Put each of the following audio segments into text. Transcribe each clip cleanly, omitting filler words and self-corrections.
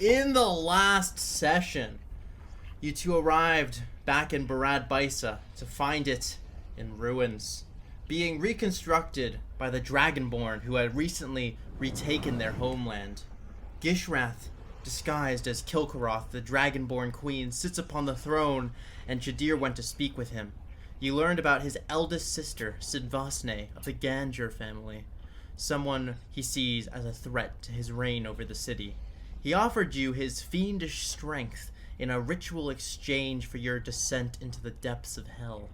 In the last session, you two arrived back in Barad Baisa to find it in ruins, being reconstructed by the Dragonborn who had recently retaken their homeland. Gishrath, disguised as Kilkaroth, the Dragonborn queen, sits upon the throne, and Jaddir went to speak with him. You learned about his eldest sister, Sidvasne, of the Ganjur family, someone he sees as a threat to his reign over the city. He offered you his fiendish strength in a ritual exchange for your descent into the depths of hell.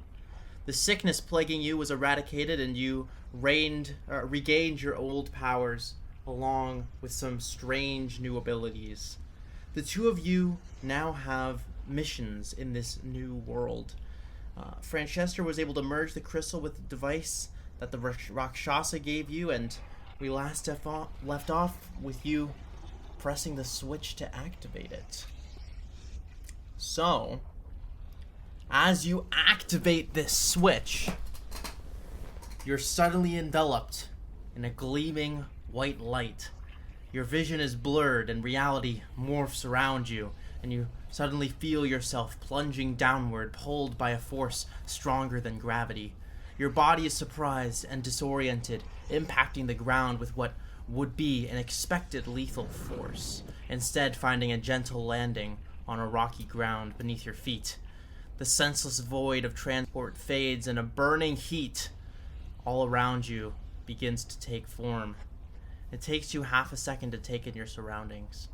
The sickness plaguing you was eradicated, and you regained your old powers, along with some strange new abilities. The two of you now have missions in this new world. Francesca was able to merge the crystal with the device that the Rakshasa gave you, and we left off with you pressing the switch to activate it. So, as you activate this switch, you're suddenly enveloped in a gleaming white light. Your vision is blurred and reality morphs around you, and you suddenly feel yourself plunging downward, pulled by a force stronger than gravity. Your body is surprised and disoriented, impacting the ground with what would be an expected lethal force, instead finding a gentle landing on a rocky ground beneath your feet. The senseless void of transport fades, and a burning heat all around you begins to take form. It takes you half a second to take in your surroundings.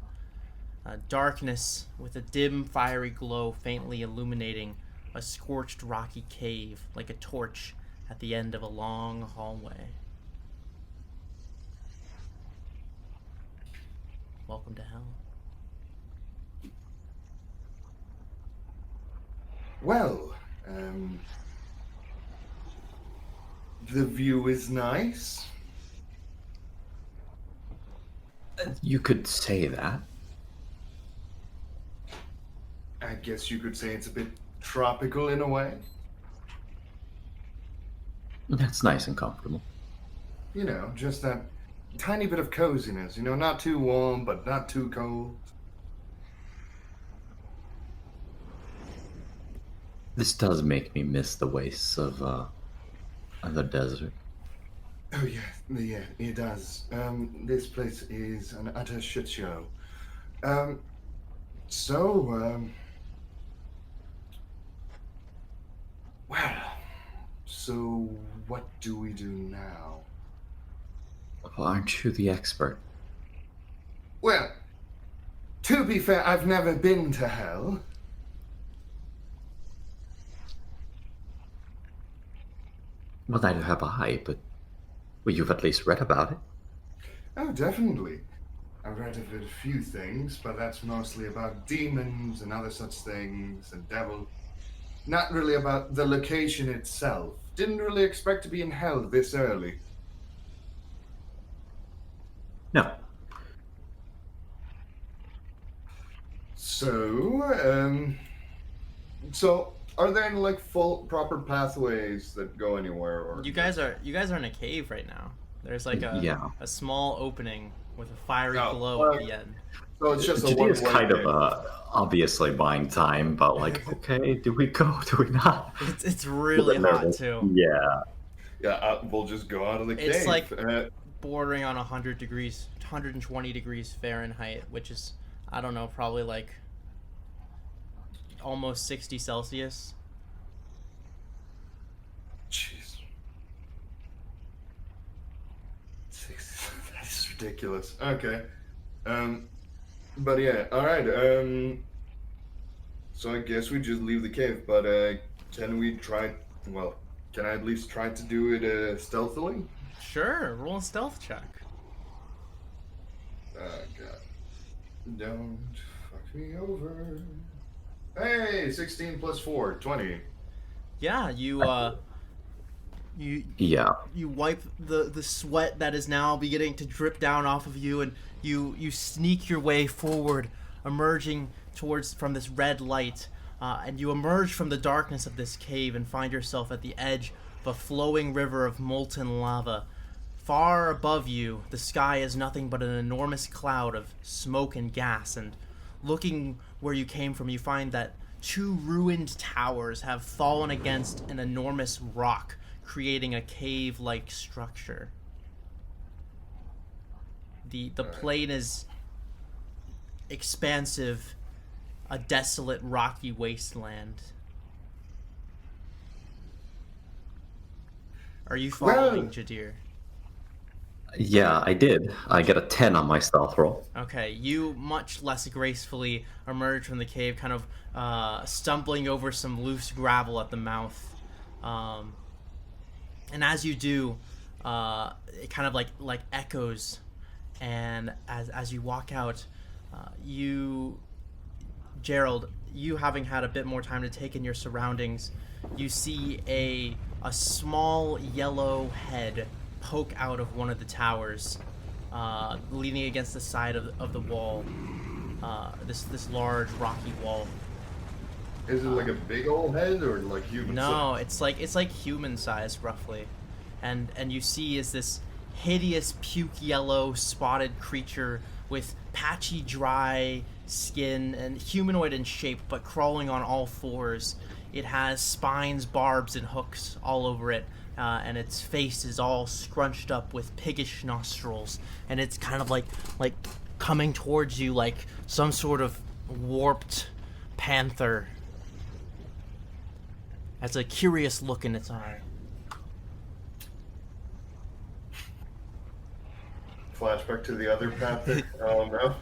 Darkness with a dim, fiery glow faintly illuminating a scorched rocky cave like a torch at the end of a long hallway. Welcome to hell. Well, the view is nice. You could say that. I guess you could say it's a bit tropical in a way. That's nice and comfortable. You know, just that tiny bit of coziness. You know, not too warm, but not too cold. This does make me miss the wastes of the desert. Oh yeah, it does. This place is an utter shit show. So what do we do now? Well, aren't you the expert? Well, to be fair, I've never been to hell. Well, neither have I, but you've at least read about it. Oh, definitely. I've read of it a few things, but that's mostly about demons and other such things, and devil. Not really about the location itself. Didn't really expect to be in hell this early. No. So, are there any like full proper pathways that go anywhere, or You guys are in a cave right now. There's like a small opening with a fiery glow at the end. So it's just a Jaddir is one-way kind thing. of obviously buying time, but like, okay, do we go? Do we not? It's really hot too. Yeah. We'll just go out of the cave. It's like bordering on 100 degrees, 120 degrees Fahrenheit, which is, I don't know, probably like almost 60 Celsius. Jeez. That's ridiculous. Okay. But yeah, alright, so I guess we just leave the cave, but, can I at least try to do it, stealthily? Sure, roll a stealth check. Oh, God. Don't fuck me over. Hey, 16 plus 4, 20. Yeah, you wipe the sweat that is now beginning to drip down off of you, and you sneak your way forward, emerging from this red light, and you emerge from the darkness of this cave and find yourself at the edge of a flowing river of molten lava, Far above you, the sky is nothing but an enormous cloud of smoke and gas, and looking where you came from, you find that 2 ruined towers have fallen against an enormous rock, creating a cave-like structure. The plain is expansive, a desolate, rocky wasteland. Are you following, Jaddir? Yeah, I did. I get a 10 on my stealth roll. Okay, you much less gracefully emerge from the cave, kind of stumbling over some loose gravel at the mouth. And as you do, it kind of like echoes. And as you walk out, Gerald, you having had a bit more time to take in your surroundings, you see a small yellow head poke out of one of the towers, leaning against the side of the wall. This large rocky wall. Is it like a big old head or like human? No, it's like human size roughly, and you see is this hideous puke yellow spotted creature with patchy dry skin and humanoid in shape, but crawling on all fours. It has spines, barbs, and hooks all over it, and its face is all scrunched up with piggish nostrils, and it's kind of like coming towards you like some sort of warped panther. Has a curious look in its eye. Flashback to the other panther. Oh no.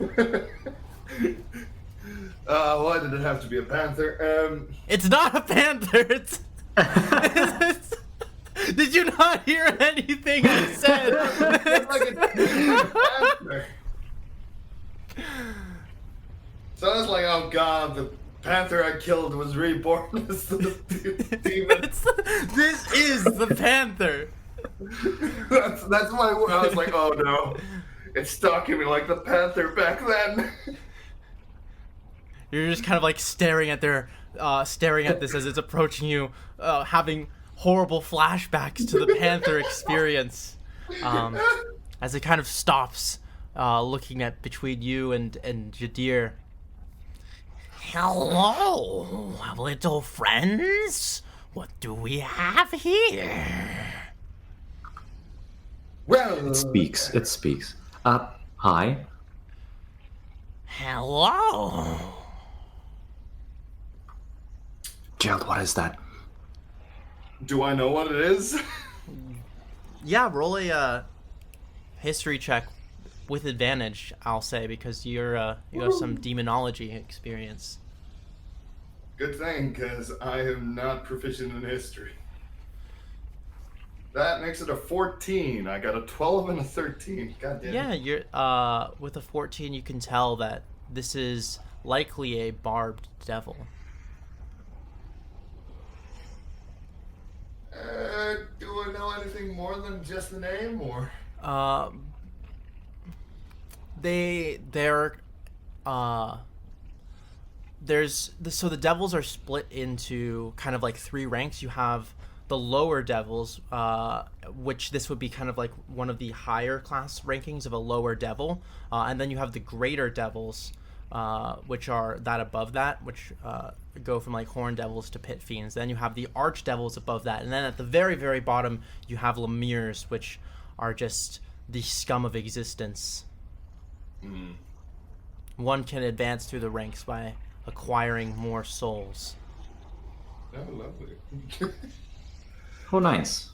Why did it have to be a panther? It's not a panther. Did you not hear anything I said? It's like a panther. So I was like, oh god, the panther I killed was reborn as the demon. This is the panther. That's why I was like, oh no, it's stalking me like the panther back then. You're just kind of like staring at this as it's approaching you, having horrible flashbacks to the panther experience. As it kind of stops, looking at between you and Jaddir. Hello, little friends. What do we have here? Well, It speaks. Hi. Hello. Gerald, what is that? do I know what it is? Yeah, roll a history check with advantage, I'll say, because you have some demonology experience. Good thing, because I am not proficient in history. That makes it a 14. I got a 12 and a 13. God damn. Yeah, you're with a 14, you can tell that this is likely a barbed devil. Do I know anything more than just the name, or? So the devils are split into kind of like 3 ranks. You have the lower devils, which this would be kind of like one of the higher class rankings of a lower devil, and then you have the greater devils, which are that above that, which go from like horn devils to pit fiends. Then you have the arch devils above that, and then at the very, very bottom you have lemirs, which are just the scum of existence. Mm. One can advance through the ranks by acquiring more souls. Oh, lovely. Oh, nice.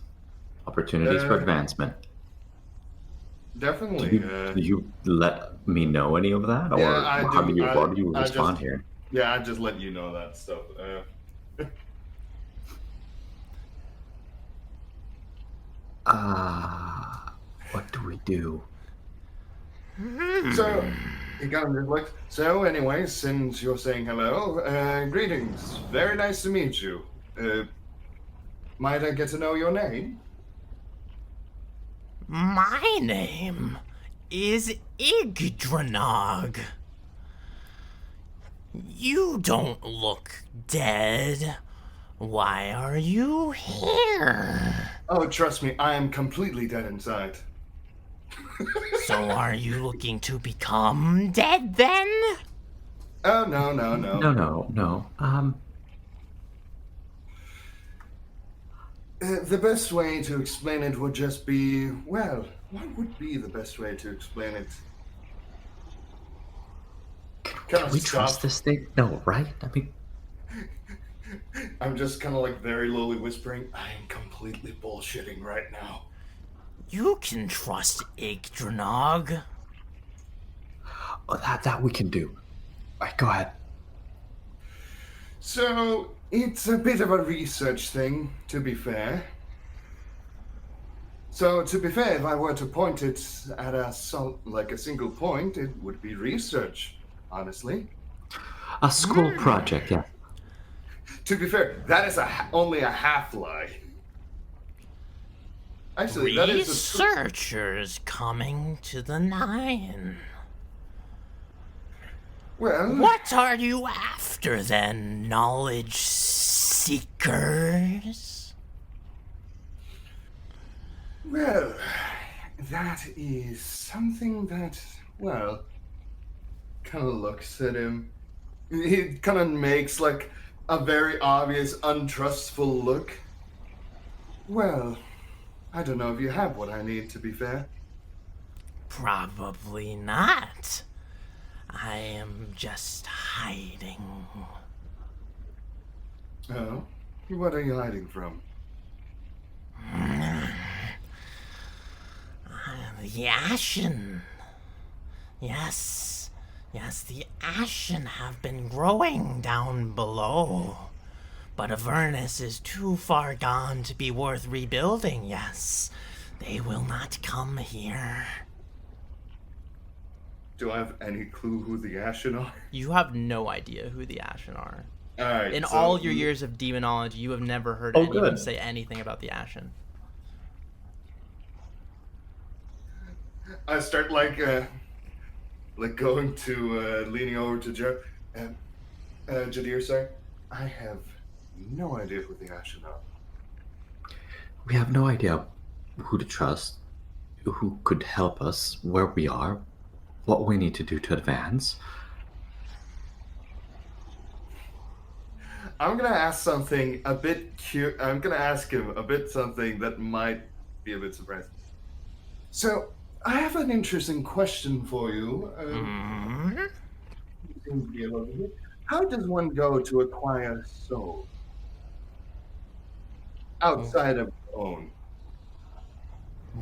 Opportunities for advancement. Definitely. Did you let me know any of that, or Yeah, I how do. do you respond here? Yeah, I just let you know that stuff. What do we do? So, he kind of reflects. So, anyway, since you're saying hello, greetings. Very nice to meet you. Might I get to know your name? My name is Yggdranog. You don't look dead. Why are you here? Oh, trust me, I am completely dead inside. So are you looking to become dead then? Oh, no. No. The best way to explain it would just be, well, what would be the best way to explain it? Can we trust this thing? No, right? I mean, I'm just kind of like very lowly whispering, I am completely bullshitting right now. You can trust Yggdranog. oh, that we can do. Right, go ahead. So, it's a bit of a research thing, to be fair. So, to be fair, if I were to point it at a single point, it would be research, honestly. A school project, yeah. To be fair, that is only a half lie. Actually, that is Researchers coming to the 9. well. What are you after then, knowledge seekers? Well, that is something that, well, kind of looks at him. He kind of makes like a very obvious, untrustful look. Well, I don't know if you have what I need, to be fair. Probably not. I am just hiding. Oh? What are you hiding from? The Ashen. Yes, the Ashen have been growing down below. But Avernus is too far gone to be worth rebuilding, yes. They will not come here. Do I have any clue who the Ashen are? You have no idea who the Ashen are. Alright. In all your years of demonology, you have never heard anyone good. say anything about the Ashen. I start like going to leaning over to Joe. Jaddir, sir, I have no idea who the Ashen are. We have no idea who to trust, who could help us, where we are, what we need to do to advance. I'm gonna ask something a bit cute. I'm gonna ask him a bit something that might be a bit surprising. So, I have an interesting question for you. How does one go to acquire soul outside of their own?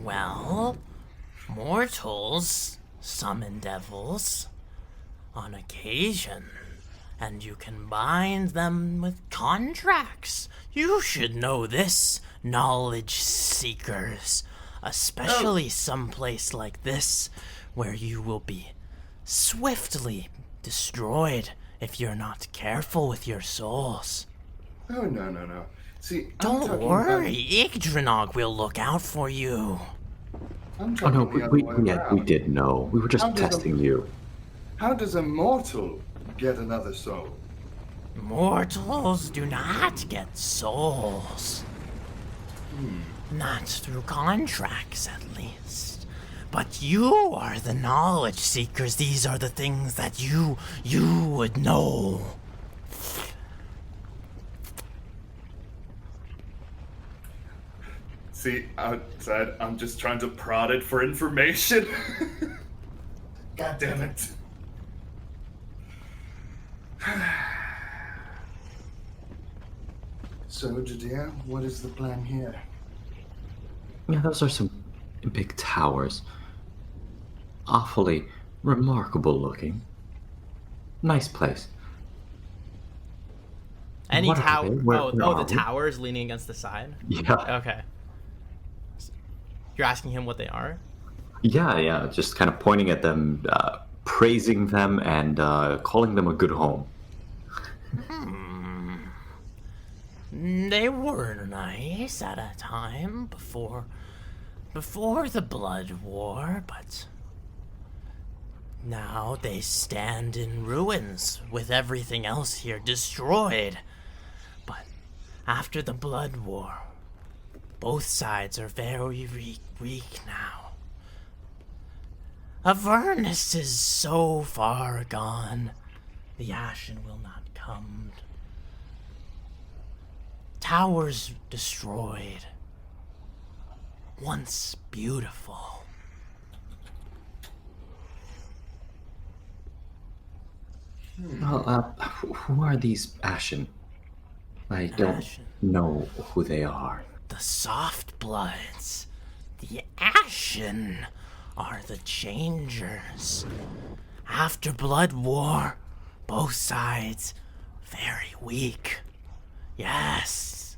Well, mortals summon devils on occasion, and you can bind them with contracts. You should know this, knowledge seekers, especially someplace like this, where you will be swiftly destroyed if you're not careful with your souls. Oh, no. See, Don't worry, Yggdranog will look out for you. I'm Oh no, talking the other way around. we did know. We were just How does a- testing you. How does a mortal get another soul? Mortals do not get souls. Not through contracts, at least. But you are the knowledge seekers. These are the things that you would know. See, outside, I'm just trying to prod it for information. God damn it. So, Jaddir, what is the plan here? Yeah, those are some big towers. Awfully remarkable looking. Nice place. Any What are tower? they? Where The are we? towers leaning against the side? Yeah. Okay. You're asking him what they are? Yeah, just kind of pointing at them, praising them, and calling them a good home. They were nice at a time before the Blood War, but now they stand in ruins with everything else here destroyed. But after the Blood War, both sides are very weak now. Avernus is so far gone. The Ashen will not come. Towers destroyed. Once beautiful. Who are these Ashen? I don't Ashen. know who they are. The soft bloods. The Ashen are the changers. After Blood War, both sides very weak. Yes,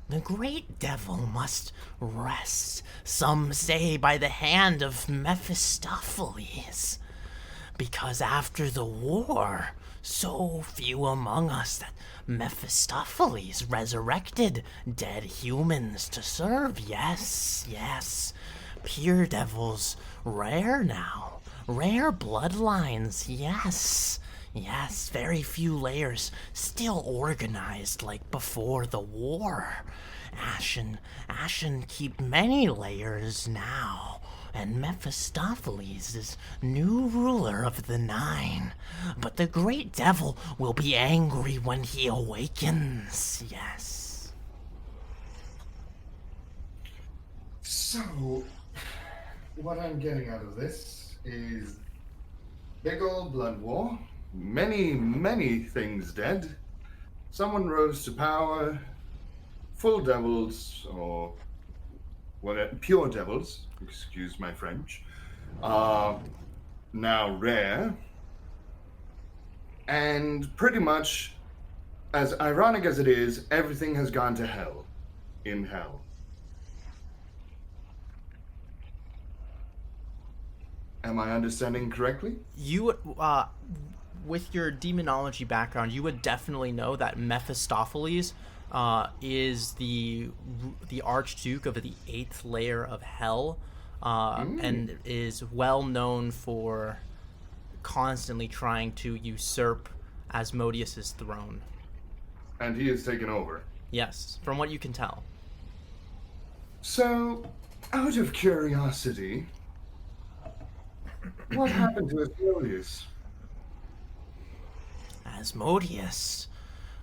the great devil must rest, some say by the hand of Mephistopheles. Because after the war, so few among us that Mephistopheles resurrected dead humans to serve. Yes, yes. Pure devils, rare now. Rare bloodlines, yes. Yes, very few layers, still organized like before the war. Ashen keep many layers now. And Mephistopheles is new ruler of the Nine. But the great devil will be angry when he awakens, yes. So, what I'm getting out of this is big old blood war, many things dead, someone rose to power, full devils, or pure devils, excuse my French, are now rare, and pretty much, as ironic as it is, everything has gone to hell, in hell. Am I understanding correctly? You, with your demonology background, you would definitely know that Mephistopheles is the Archduke of the 8th layer of Hell, and is well known for constantly trying to usurp Asmodeus's throne. And he has taken over. Yes, from what you can tell. So, out of curiosity, what happened to Asmodeus? Asmodeus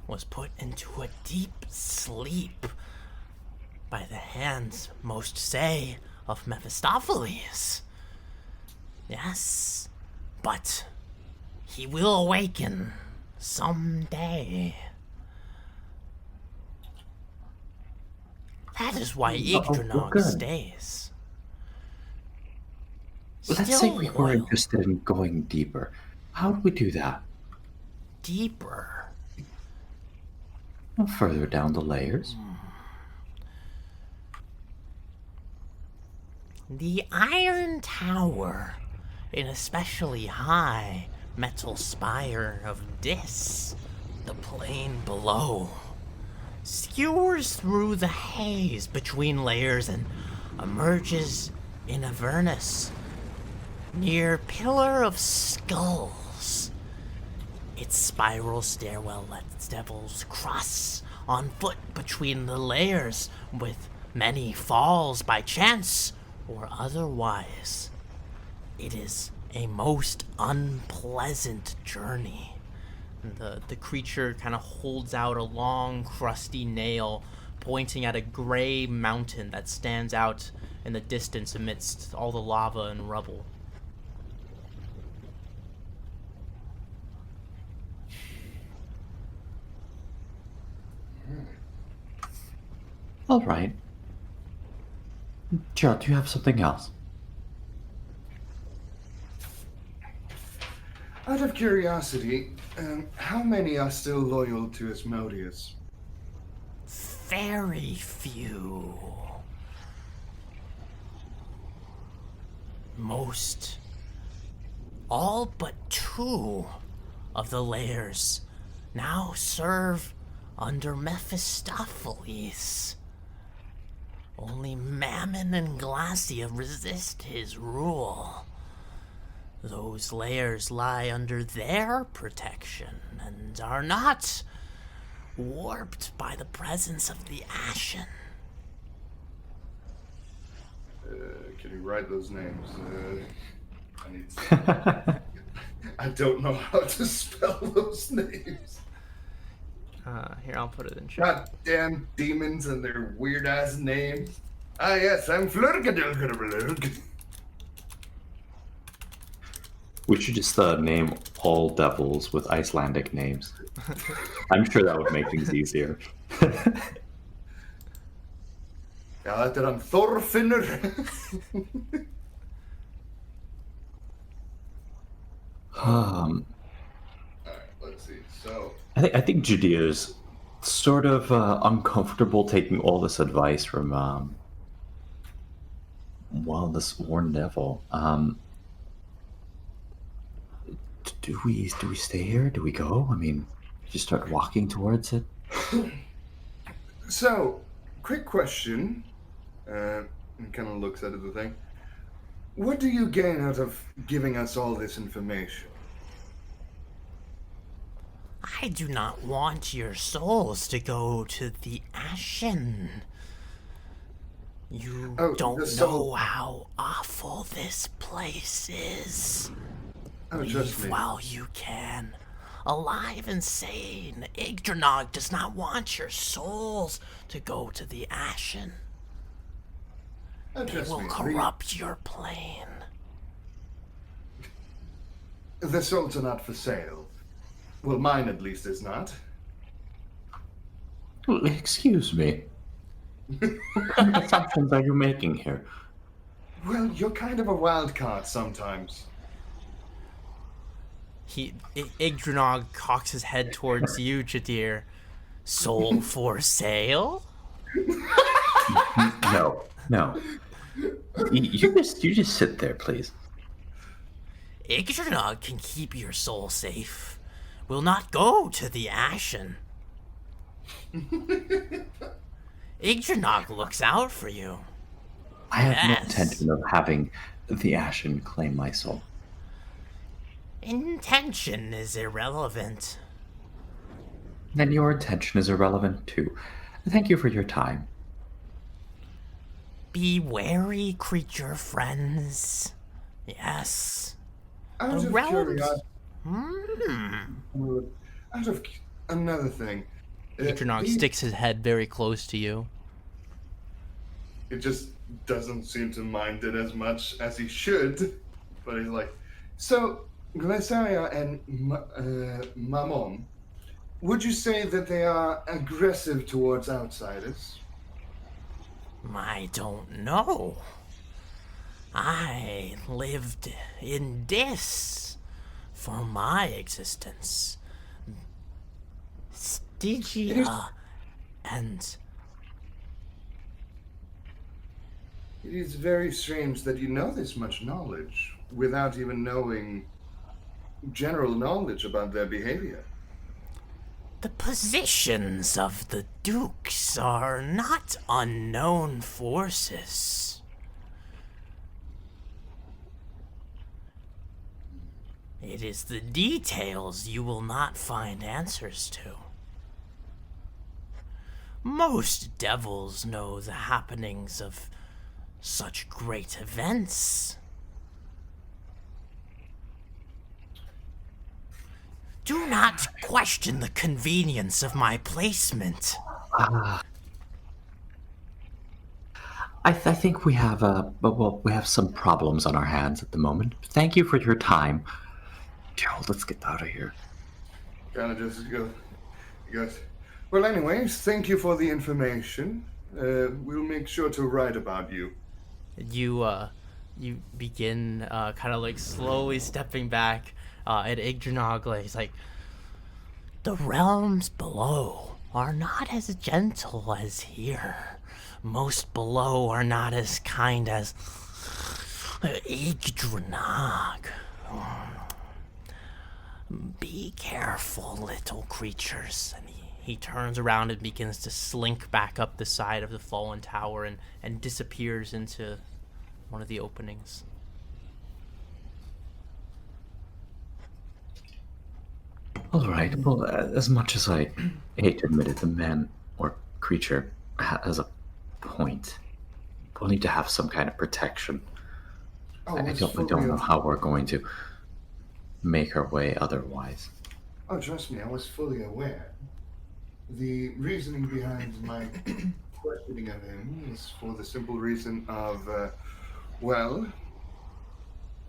was put into a deep sleep by the hands, most say, of Mephistopheles. Yes, but he will awaken someday. That is why Yggdranog good. stays. Let's say Still we were loyal. interested in going deeper. How do we do that? Deeper. Well, further down the layers. The Iron Tower, an especially high metal spire of Dis, the plane below, skewers through the haze between layers and emerges in Avernus, near Pillar of Skulls. Its spiral stairwell lets devils cross on foot between the layers, with many falls by chance or otherwise. It is a most unpleasant journey. The creature kind of holds out a long, crusty nail, pointing at a gray mountain that stands out in the distance amidst all the lava and rubble. All right. Gerald, do you have something else? Out of curiosity, how many are still loyal to Asmodeus? Very few. Most. All but 2 of the layers now serve under Mephistopheles. Only Mammon and Glacia resist his rule. Those layers lie under their protection and are not warped by the presence of the Ashen. Can you write those names? I need I don't know how to spell those names. Here, I'll put it in chat. Goddamn demons and their weird ass names. Ah, yes, I'm Flurgadilgadilgadilg. We should just name all devils with Icelandic names. I'm sure that would make things easier. Ja, þetta er hann Þorfinnur. Alright, let's see. So, I think Jaddir's sort of uncomfortable taking all this advice from this worn devil. Do we stay here? Do we go? I mean, just start walking towards it. so, quick question. And kind of looks at the thing. What do you gain out of giving us all this information? I do not want your souls to go to the Ashen. You don't know how awful this place is. Trust Leave me. while you can. Alive and sane, Yggdranog does not want your souls to go to the Ashen. It Trust will me. corrupt your plane. The souls are not for sale. Well, mine at least is not. Excuse me. What kind of assumptions are you making here? Well, you're kind of a wild card sometimes. Yggdranog cocks his head towards you, Jaddir. Soul for sale? No. You just sit there, please. Yggdranog can keep your soul safe. Will not go to the Ashen. Yggdranog looks out for you. I have no Yes. intention of having the Ashen claim my soul. Intention is irrelevant. Then your intention is irrelevant too. Thank you for your time. Be wary, creature friends. Yes. Out of realms- curiosity, Hmm. another thing. Yggdranog sticks his head very close to you. It just doesn't seem to mind it as much as he should. But he's like, so, Glaciaria and Mammon, would you say that they are aggressive towards outsiders? I don't know. I lived in this for my existence. Stygia and It is very strange that you know this much knowledge without even knowing general knowledge about their behavior. the positions of the dukes are not unknown forces. It is the details you will not find answers to. Most devils know the happenings of such great events. Do not question the convenience of my placement. I think we have we have some problems on our hands at the moment. Thank you for your time. Gerald, let's get out of here. Kind of just goes, well, anyways, thank you for the information. We'll make sure to write about you. You begin kind of like slowly stepping back at Yggdranog. Like, it's like, the realms below are not as gentle as here. Most below are not as kind as Yggdranog. Be careful, little creatures. And he turns around and begins to slink back up the side of the fallen tower and disappears into one of the openings. All right. Well, as much as I hate to admit it, the man or creature has a point. We'll need to have some kind of protection. I was don't, I fully don't know how we're going to make our way otherwise. Oh, trust me, I was fully aware. The reasoning behind my questioning of him is for the simple reason of, well,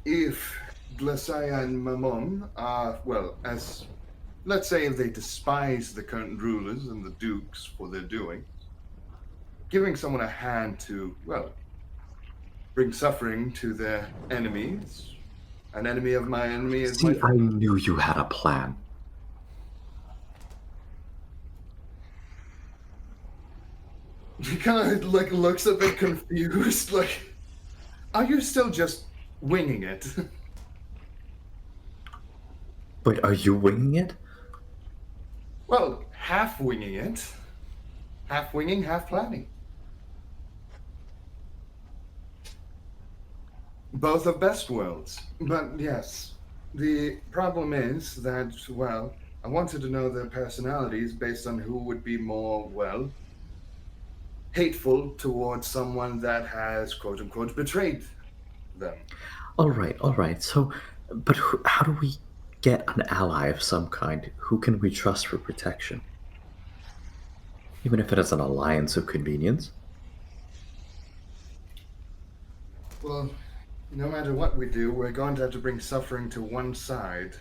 if Glacier and Mammon are, well, as let's say if they despise the current rulers and the dukes for their doing, giving someone a hand to, well, bring suffering to their enemies. An enemy of my enemy is my See, I friend. knew you had a plan. He kind of like looks a bit confused. Like, are you still just winging it? Wait, are you winging it? Well, half winging it. Half winging, half planning. Both of best worlds. But yes, the problem is that, well, I wanted to know their personalities based on who would be more, well, hateful towards someone that has, quote unquote, betrayed them. All right. So, but how do we get an ally of some kind? Who can we trust for protection? Even if it is an alliance of convenience? Well, no matter what we do, we're going to have to bring suffering to one side.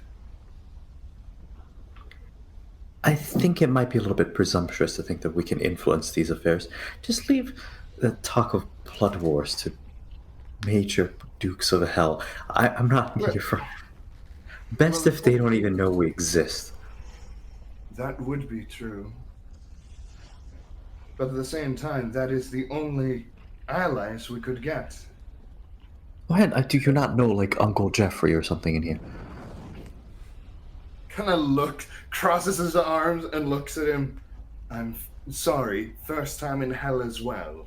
I think it might be a little bit presumptuous to think that we can influence these affairs. Just leave the talk of blood wars to major dukes of hell. I'm not Well- here for. Best well, if they don't even know we exist. That would be true. But at the same time, that is the only allies we could get. Why do you not know, like, Uncle Jeffrey or something in here? Kind of crosses his arms and looks at him. I'm sorry, first time in hell as well.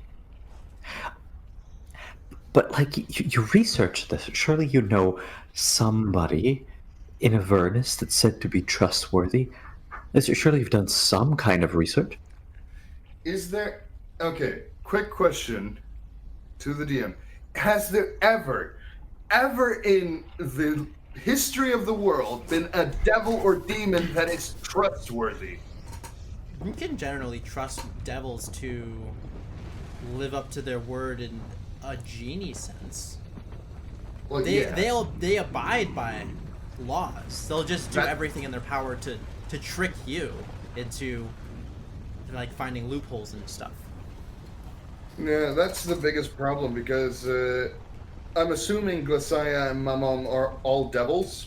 But, like, you researched this. Surely you know somebody in Avernus that's said to be trustworthy. Surely you've done some kind of research. Is there... Okay, quick question to the DM. Has there ever in the history of the world been a devil or demon that is trustworthy? You can generally trust devils to live up to their word in a genie sense. Well, They abide by laws. They'll just do That- everything in their power to trick you into like finding loopholes and stuff. Yeah, that's the biggest problem because I'm assuming Glacier and Mammon are all devils.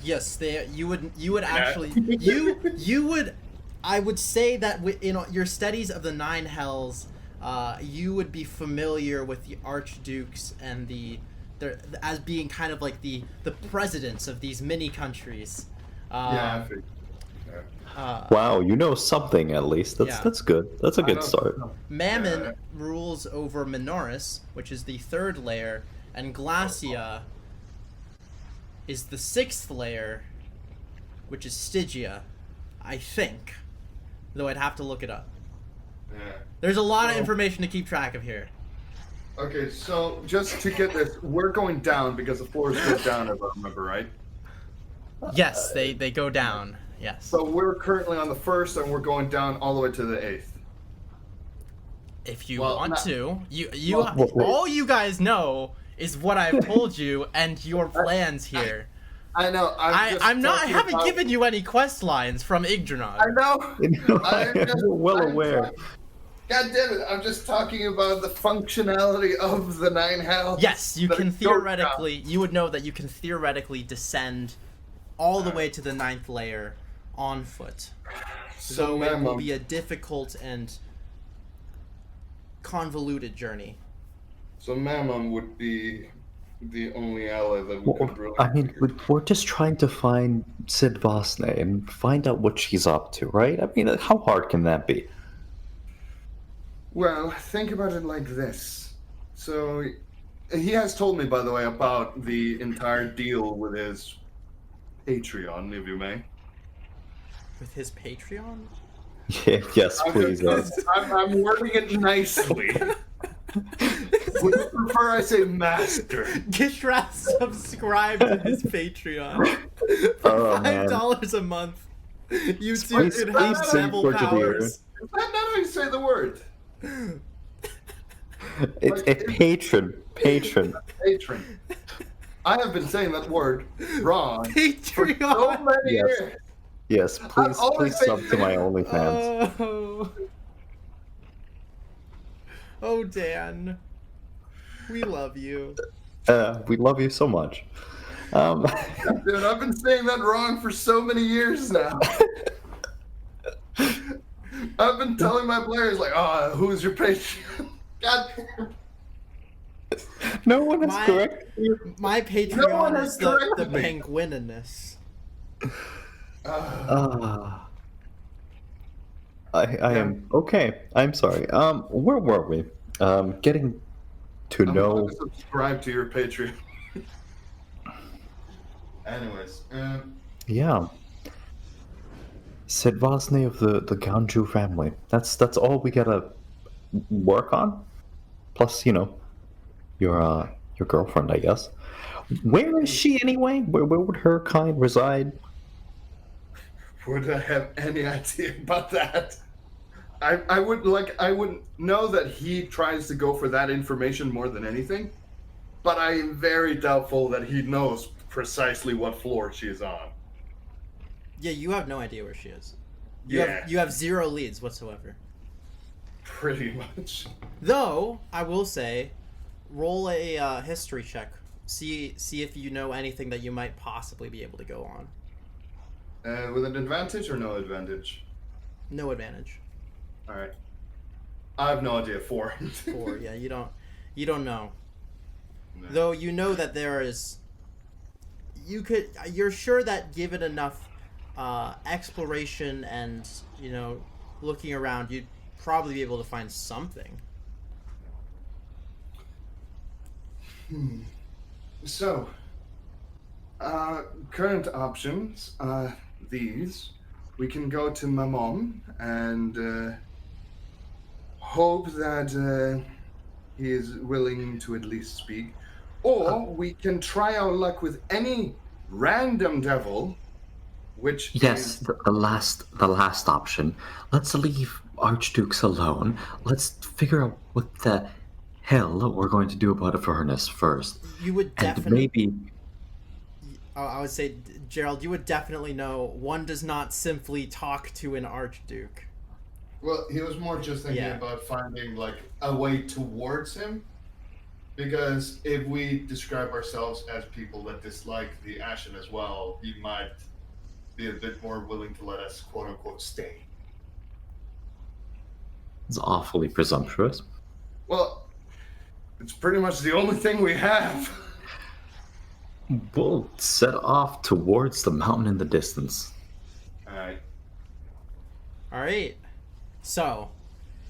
Yes, you would actually you would I would say that in your studies of the Nine Hells, you would be familiar with the archdukes and as being kind of like the presidents of these mini countries. Yeah, I figured. Wow, you know something at least. Yeah. That's good. That's a I good don't start. know. Mammon rules over Minoris, which is the third layer, and Glacia is the sixth layer, which is Stygia, I think. Though I'd have to look it up. Yeah. There's a lot of Well- information to keep track of here. Okay, so just to get this, we're going down because the floors go down, if I remember right. Yes, they go down. Yes. So we're currently on the first, and we're going down all the way to the eighth. If you Well, want not- to, Well, all you guys know is what I've told you and your plans here. I know. I haven't given you any quest lines from Yggdranog. I know. I'm just- well I'm aware. talking- God damn it! I'm just talking about the functionality of the Nine Hells. Yes, you that can go theoretically. You would know that you can theoretically descend all the way to the 9th layer on foot. So it will Mammon, be a difficult and convoluted journey. so Mammon would be the only ally that we Well, could really. I mean, we're just trying to find Sid Vosne and find out what she's up to, right? I mean, how hard can that be? Well, think about it like this. So, he has told me, by the way, about the entire deal with his Patreon, if you may. With his Patreon? Yeah, yes, please. I'm wording it nicely. Would you prefer I say master? Gishra subscribe to his Patreon for Oh, man. $5 a month. You two Please- can please have sing devil for Jaddir. powers. Is that not how you say the word? It's a patron. Patron. Patron. I have been saying that word wrong for so Patreon. many Yes. years. Yes, please, always please say sub to my OnlyFans. Oh. Oh, Dan. We love you. We love you so much. Dude, I've been saying that wrong for so many years now. I've been telling my players, like, oh, who's your Patreon? God damn. No one has My- corrected you. My No one Patreon has is the corrected me. penguininess. I am okay. I'm sorry. Where were we? Getting to I'm know. going to subscribe to your Patreon. Anyways, Yeah. Sedvasny of the Ganju family. That's all we gotta work on. Plus, your girlfriend, I guess. Where is she anyway? Where would her kind reside? would I have any idea about that? I wouldn't know that he tries to go for that information more than anything, but I am very doubtful that he knows precisely what floor she is on. Yeah, you have no idea where she is. Yeah. You have 0 leads whatsoever. Pretty much. Though, I will say, roll a history check. See if you know anything that you might possibly be able to go on. With an advantage or no advantage? No advantage. All right. I have no idea. 4. 4, yeah, you don't know. No. Though you know that there is... You're sure that given enough exploration and, looking around, you'd probably be able to find something. So, current options are these. We can go to Mammon and hope that he is willing to at least speak. Or we can try our luck with any random devil, which Yes, is... the last option. Let's leave archdukes alone. Let's figure out what the hell we're going to do about Avernus first. You would And definitely... maybe I would say, Gerald, you would definitely know one does not simply talk to an archduke. Well, he was more just thinking Yeah. about finding like a way towards him, because if we describe ourselves as people that dislike the Ashen as well, he might be a bit more willing to let us quote unquote stay. it's awfully presumptuous. Well, it's pretty much the only thing we have. We'll set off towards the mountain in the distance. Alright. Alright. So,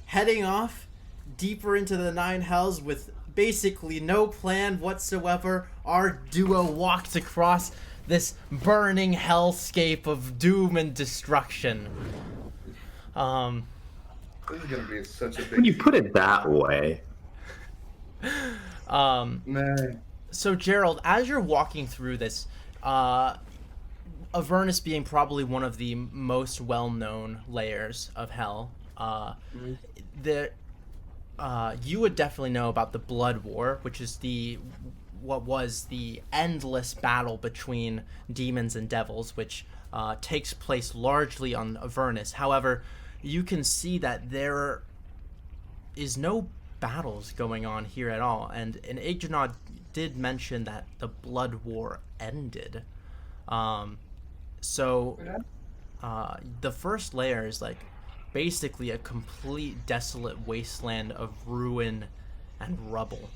heading off deeper into the Nine Hells with basically no plan whatsoever, our duo walked across this burning hellscape of doom and destruction. This is gonna be such a When you big put it that way, man. So Gerald, as you're walking through this, Avernus being probably one of the most well-known layers of hell, you would definitely know about the Blood War, which is what was the endless battle between demons and devils, which takes place largely on Avernus. However, you can see that there is no battles going on here at all, and Igjanod did mention that the Blood War ended. So the first layer is like basically a complete desolate wasteland of ruin and rubble.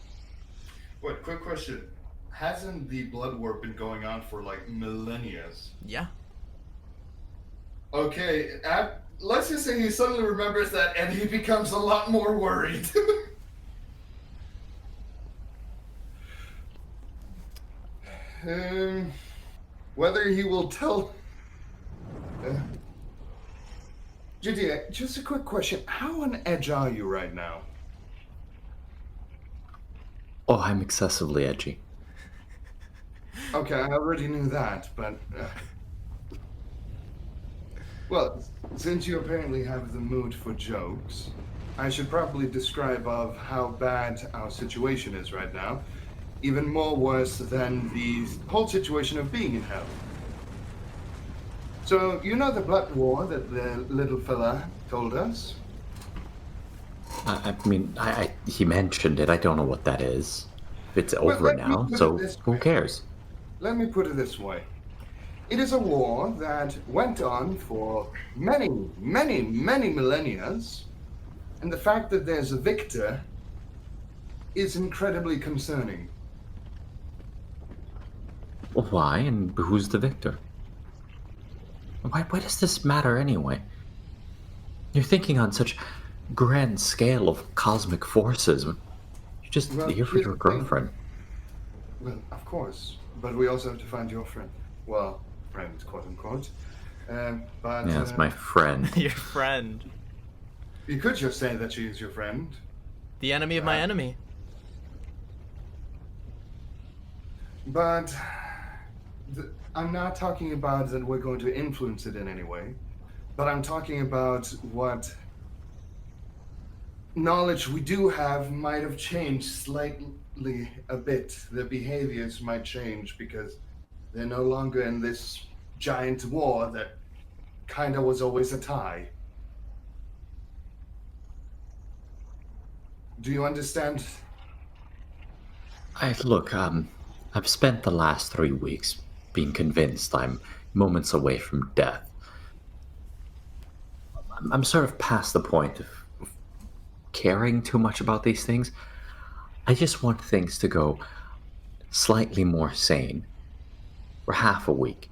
Wait, quick question. Hasn't the Blood War been going on for like millennia? Yeah. Okay, let's just say he suddenly remembers that and he becomes a lot more worried. Whether he will tell... Jaddir, just a quick question. How on edge are you right now? Oh, I'm excessively edgy. Okay, I already knew that, but well, since you apparently have the mood for jokes, I should probably describe of how bad our situation is right now. Even more worse than the whole situation of being in hell. So, you know the blood war that the little fella told us? I mean, he mentioned it. I don't know what that is. It's Well, over let me now, put it so this who way. cares? Let me put it this way. It is a war that went on for many, many, many millennia, and the fact that there's a victor is incredibly concerning. Why, and who's the victor? Why does this matter anyway? You're thinking on such grand scale of cosmic forces. You're just Well, here for here's your the thing. girlfriend. Well, of course, but we also have to find your friend. Well, friend, quote unquote. But Yeah, it's my friend. Your friend. you could just say that she is your friend. The enemy of my enemy. But I'm not talking about that we're going to influence it in any way, but I'm talking about what knowledge we do have might have changed slightly a bit. The behaviors might change because they're no longer in this giant war that kind of was always a tie. Do you understand? Look, I've spent the last 3 weeks being convinced I'm moments away from death. I'm sort of past the point of caring too much about these things. I just want things to go slightly more sane for half a week.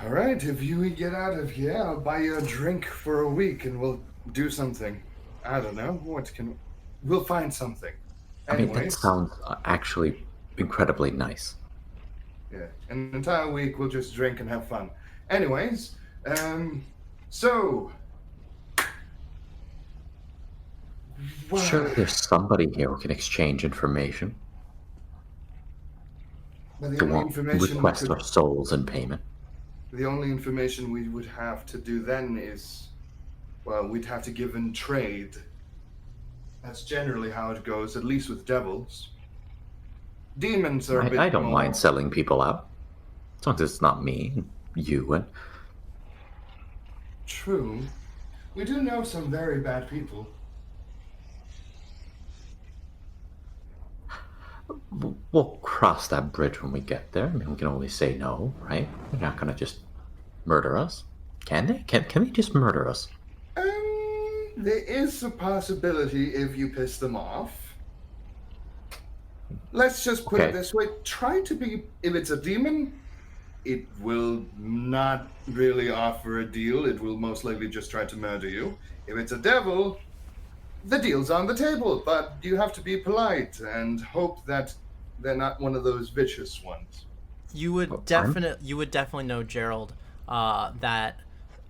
All right, if you get out of here, I'll buy you a drink for a week and we'll do something. I don't know. We'll find something. I mean, that Anyways, sounds actually incredibly nice. yeah, an entire week we'll just drink and have fun. Anyways, so. Surely there's somebody here who can exchange information. But the To only want information request our souls in payment. the only information we would have to do then is, well, we'd have to give in trade. That's generally how it goes, at least with devils. Demons are a bit I don't more... mind selling people out. As long as it's not me, and you, and... True. We do know some very bad people. We'll cross that bridge when we get there. I mean, we can only say no, right? They're not gonna just murder us. Can they? Can they just murder us? There is a possibility if you piss them off. Let's just put it this way. Try to be... If it's a demon, it will not really offer a deal. It will most likely just try to murder you. If it's a devil, the deal's on the table, but you have to be polite and hope that they're not one of those vicious ones. You would definitely know, Gerald, that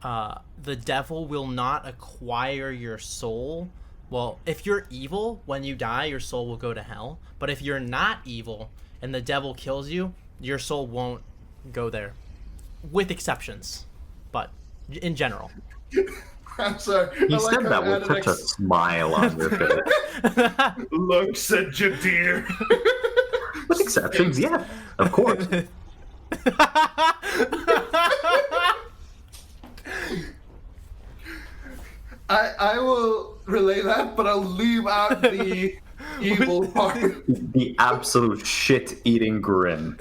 the devil will not acquire your soul. Well, if you're evil, when you die, your soul will go to hell. But if you're not evil and the devil kills you, your soul won't go there. With exceptions. But in general. I'm sorry. You said that with such a smile on your face. Look, said Jaddir. With exceptions, yeah, of course. I will relay that, but I'll leave out the evil part. The absolute shit-eating grin.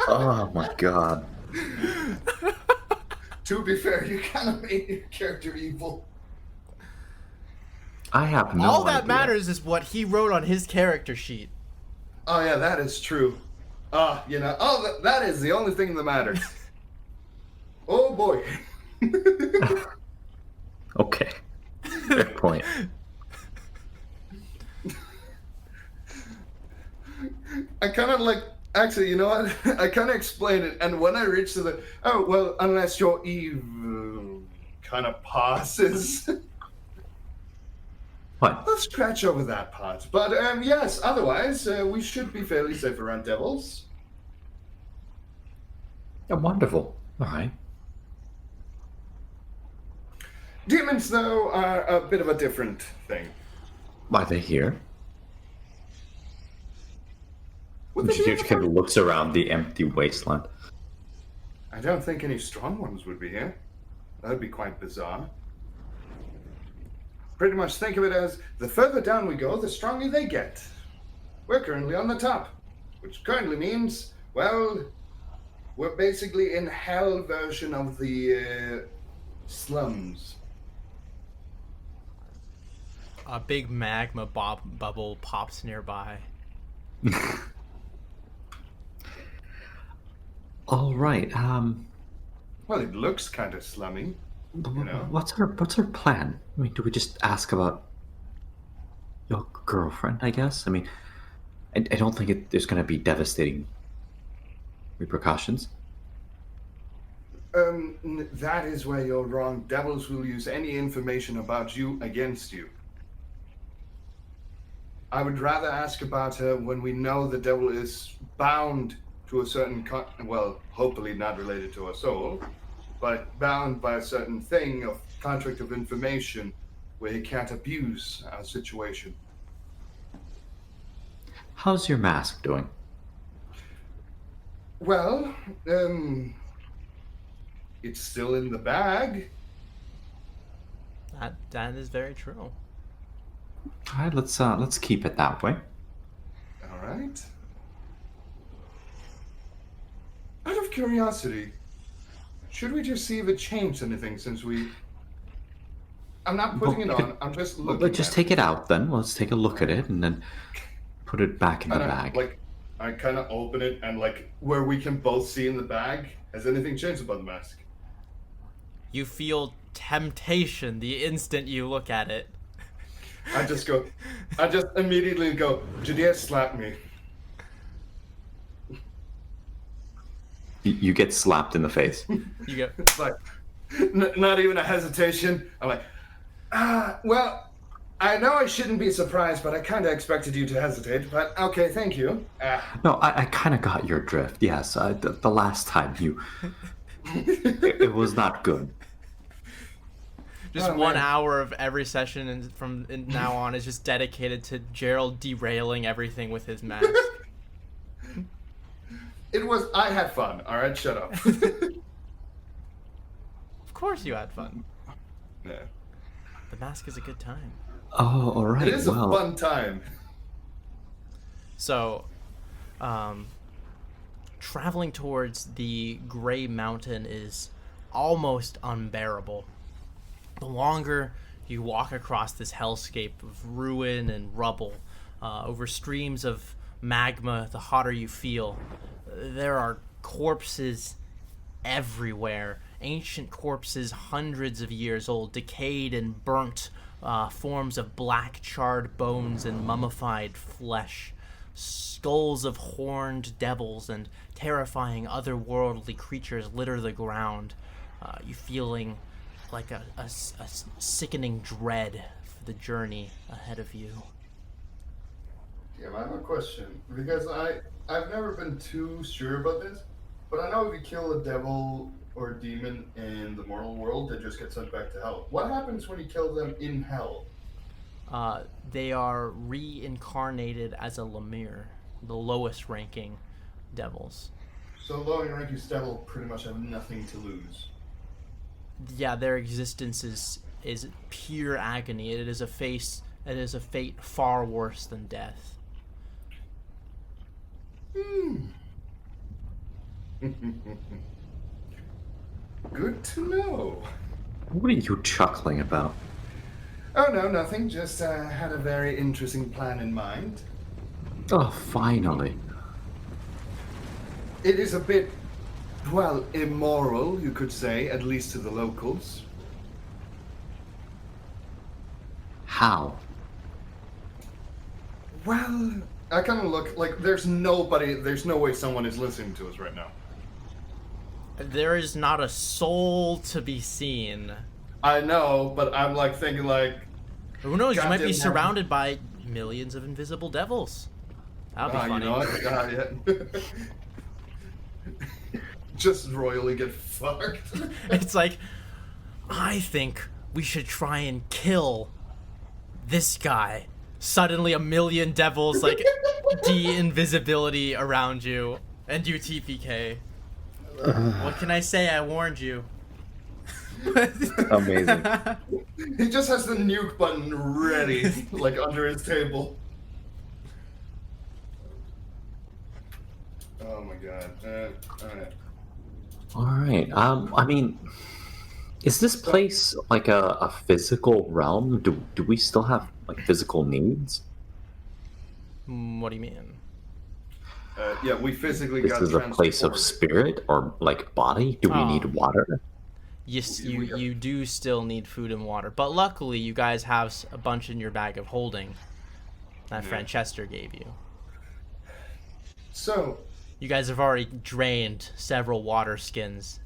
Oh my god. To be fair, you kind of made your character evil. I have no All that idea. matters is what he wrote on his character sheet. Oh yeah, that is true. That is the only thing that matters. Oh boy. Okay. Fair point. I kind of actually, you know what? I kind of explain it, and when I reach to unless you're evil, kind of pauses. What? Let's scratch over that part. But yes, otherwise, we should be fairly safe around devils. Oh, wonderful. All right. Demons, though, are a bit of a different thing. Why are they here? Would they be Jaddir in the kind of looks around the empty wasteland. I don't think any strong ones would be here. That'd be quite bizarre. Pretty much think of it as the further down we go, the stronger they get. We're currently on the top, which currently means, well, we're basically in hell version of the slums. A big magma bubble pops nearby. All right. Well, it looks kind of slummy. You know? What's our plan? I mean, do we just ask about your girlfriend? I guess. I mean, I don't think there's going to be devastating repercussions. That is where you're wrong. Devils will use any information about you against you. I would rather ask about her when we know the devil is bound to a certain well, hopefully not related to a soul, but bound by a certain thing of contract of information where he can't abuse our situation. How's your mask doing? Well, it's still in the bag. That is very true. All right, let's keep it that way. All right. Out of curiosity, should we just see if it changed anything since we... I'm not putting it on, I'm just looking Let's just at take it out then. Let's take a look at it and then put it back in the bag. Like, I kind of open it and like where we can both see in the bag. Has anything changed about the mask? You feel temptation the instant you look at it. I just immediately go, Jaddir slapped me. You get slapped in the face. You go. It's like, not even a hesitation. I'm like, well, I know I shouldn't be surprised, but I kind of expected you to hesitate. But okay, thank you. No, I kind of got your drift. Yes, the last time it was not good. Just 1 hour of every session, and from now on is just dedicated to Gerald derailing everything with his mask. I had fun. All right, shut up. Of course you had fun. Yeah. The mask is a good time. Oh, all right. It is a fun time. So, traveling towards the Gray Mountain is almost unbearable. The longer you walk across this hellscape of ruin and rubble, over streams of magma, the hotter you feel. There are corpses everywhere. Ancient corpses, hundreds of years old, decayed and burnt, forms of black charred bones and mummified flesh. Skulls of horned devils and terrifying otherworldly creatures litter the ground. You feeling like a sickening dread for the journey ahead of you. Yeah, I have a question, because I've never been too sure about this, but I know if you kill a devil or a demon in the mortal world, they just get sent back to hell. What happens when you kill them in hell? They are reincarnated as a Lemur, the lowest ranking devils. So low ranking devil pretty much have nothing to lose. Yeah, their existence is pure agony. It is a fate far worse than death. Good to know. What are you chuckling about? Oh no, nothing. Just had a very interesting plan in mind. Oh, finally. It is a bit, well, immoral, you could say, at least to the locals. How? Well, I kind of look like there's no way someone is listening to us right now. There is not a soul to be seen. I know, but I'm like thinking like, Who knows? You might be Goddamn surrounded by millions of invisible devils. That'll be funny. You know what? Just royally get fucked. It's like, I think we should try and kill this guy. Suddenly a million devils, like, de-invisibility around you. And you TPK. What can I say? I warned you. Amazing. He just has the nuke button ready, like under his table. Oh my god. Alright. All right. I mean, is this place like a physical realm? Do we still have like physical needs? What do you mean? Yeah, we physically This got is a place of transported. spirit or like body? Do we need water? Yes, you do still need food and water, but luckily you guys have a bunch in your bag of holding that Francesca gave you. So, You guys have already drained several water skins.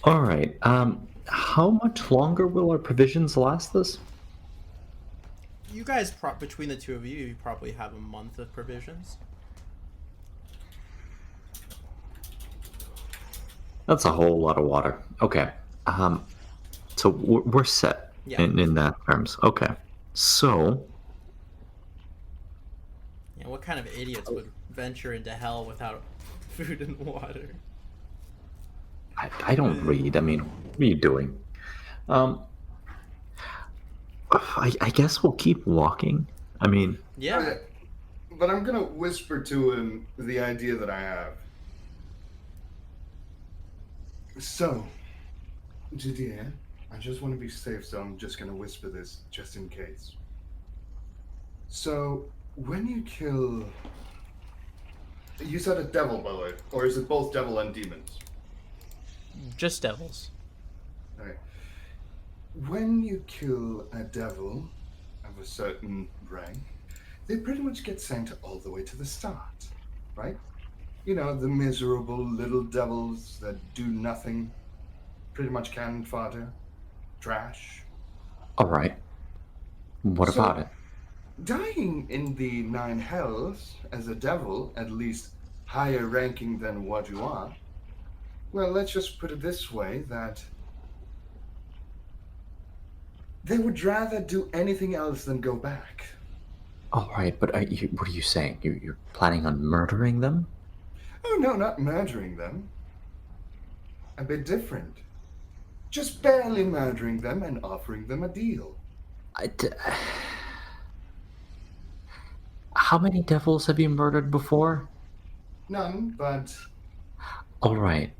All right. How much longer will our provisions last us? You guys, between the two of you, you probably have a month of provisions. That's a whole lot of water. Okay. So we're set in that terms. Okay. So. Yeah, what kind of idiots would venture into hell without food and water? I don't read. I mean, what are you doing? I guess we'll keep walking. I mean. Yeah. But I'm gonna whisper to him the idea that I have. So, Jaddir, I just want to be safe, so I'm just gonna whisper this just in case. So, when you kill... You said a devil, by the way, or is it both devil and demons? Just devils. Okay. When you kill a devil of a certain rank, they pretty much get sent all the way to the start, right? You know, the miserable little devils that do nothing, pretty much cannon fodder, trash. All right. What about it? Dying in the 9 hells as a devil, at least higher ranking than what you are, well, let's just put it this way, that they would rather do anything else than go back. All right, but what are you saying? You're planning on murdering them? Oh, no, not murdering them. A bit different. Just barely murdering them and offering them a deal. How many devils have you murdered before? None, but... All right.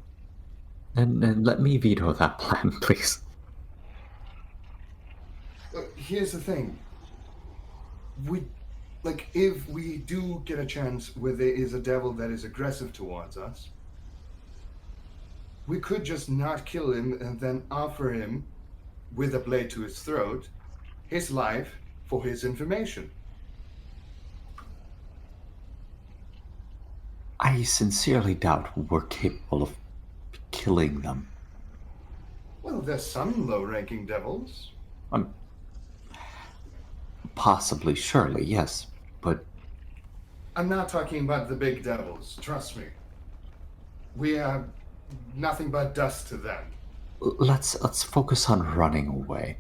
Then let me veto that plan, please. Here's the thing. If we do get a chance where there is a devil that is aggressive towards us, we could just not kill him and then offer him, with a blade to his throat, his life for his information. I sincerely doubt we're capable of killing them. Well, there's some low-ranking devils. Possibly, surely, yes, but... I'm not talking about the big devils, trust me. We are nothing but dust to them. Let's focus on running away.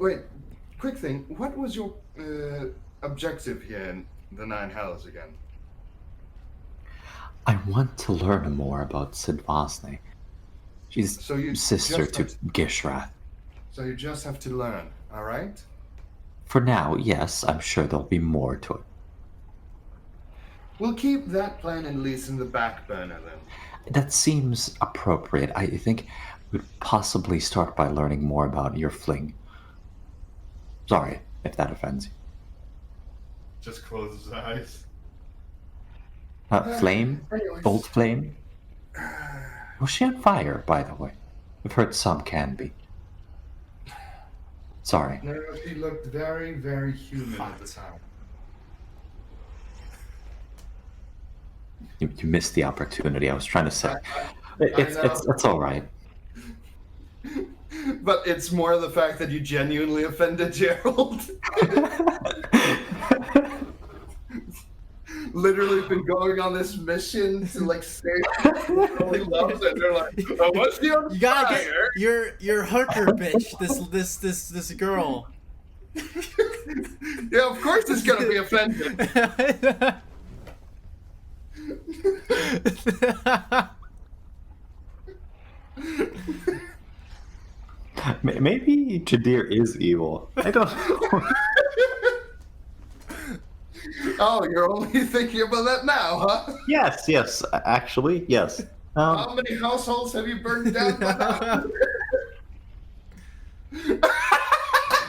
Wait, quick thing. What was your objective here in the 9 hells again? I want to learn more about Sidvasne. She's sister to Gishrath. So you just have to learn, alright? For now, yes, I'm sure there'll be more to it. We'll keep that plan at least in the back burner then. That seems appropriate. I think we'd possibly start by learning more about your fling. Sorry if that offends you. Just close his eyes. Flame? Anyways. Old flame? Was she on fire, by the way? I've heard some can be. Sorry. No, she looked very, very human at the time. You missed the opportunity. I was trying to say. I know. It's all right. But it's more the fact that you genuinely offended Gerald. Literally been going on this mission to like save people he loves, and they're like, "Oh, what's the other You gotta get fire?" your hooker bitch. This girl. Yeah, of course it's gonna be offended. Maybe Jaddir is evil. I don't know. Oh, you're only thinking about that now, huh? Yes, actually, yes. How many households have you burned down by now?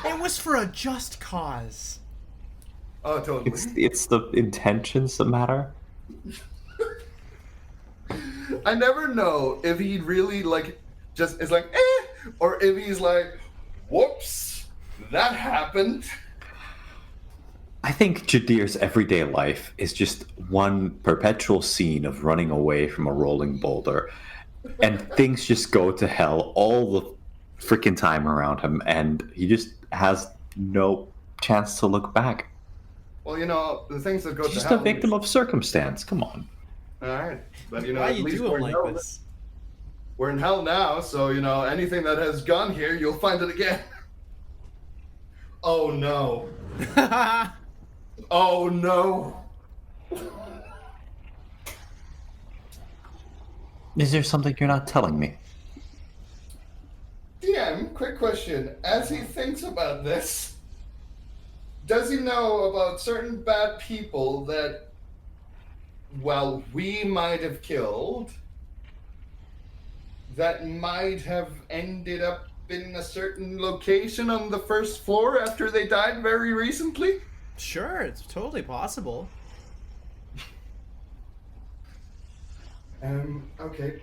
It was for a just cause. Oh, totally. It's the intentions that matter. I never know if he really like just is like, eh, or if he's like, whoops, that happened. I think Jaddir's everyday life is just one perpetual scene of running away from a rolling boulder, and things just go to hell all the freaking time around him, and he just has no chance to look back. Well, the things that go He's to just hell. a victim of circumstance. Come on. All right, but Why at you least do we're him in like hell. this? We're in hell now, so anything that has gone here, you'll find it again. Oh no! Oh no! Is there something you're not telling me? DM, quick question. As he thinks about this, does he know about certain bad people that, well, we might have killed, that might have ended up in a certain location on the first floor after they died very recently? Sure, it's totally possible. Okay.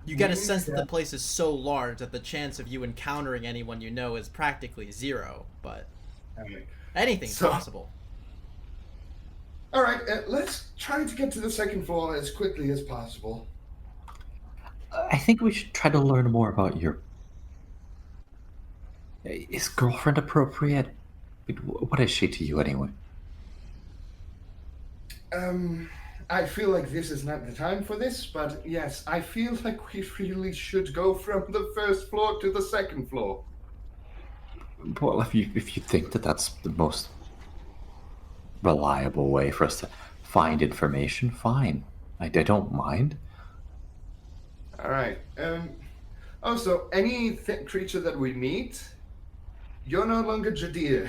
You get a sense that the place is so large that the chance of you encountering anyone you know is practically zero, but anything's possible. All right, let's try to get to the second floor as quickly as possible. I think we should try to learn more about your... Is girlfriend appropriate? What is she to you anyway? I feel like this is not the time for this, but yes, I feel like we really should go from the first floor to the second floor. Well, if you think that that's the most reliable way for us to find information, fine. I don't mind. All right. Also, any creature that we meet, you're no longer Jaddir.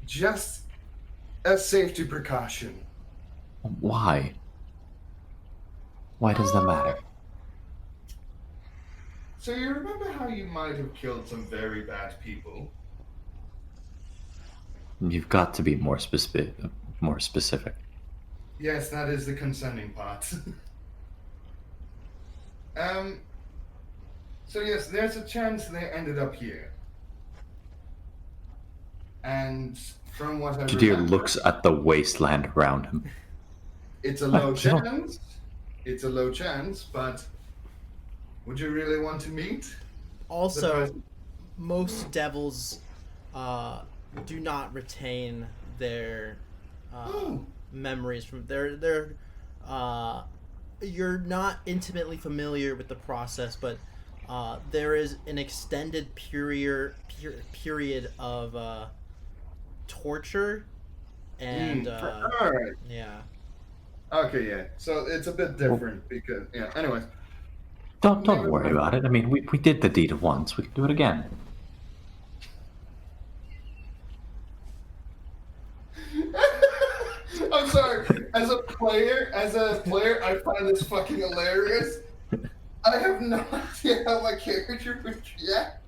Just a safety precaution. Why? Why does that matter? So you remember how you might have killed some very bad people? You've got to be more specific. Yes, that is the concerning part. So yes, there's a chance they ended up here. And from what I Jaddir remember, looks at the wasteland around him. it's a low chance. It's a low chance, but would you really want to meet? Also, most devils do not retain their memories from their you're not intimately familiar with the process, but there is an extended period of torture and Alright. yeah. Okay, yeah. So it's a bit different because anyways. Don't worry about it. I mean, we did the deed once. We can do it again. I'm sorry. As a player, I find this fucking hilarious. I have no idea how my character would react.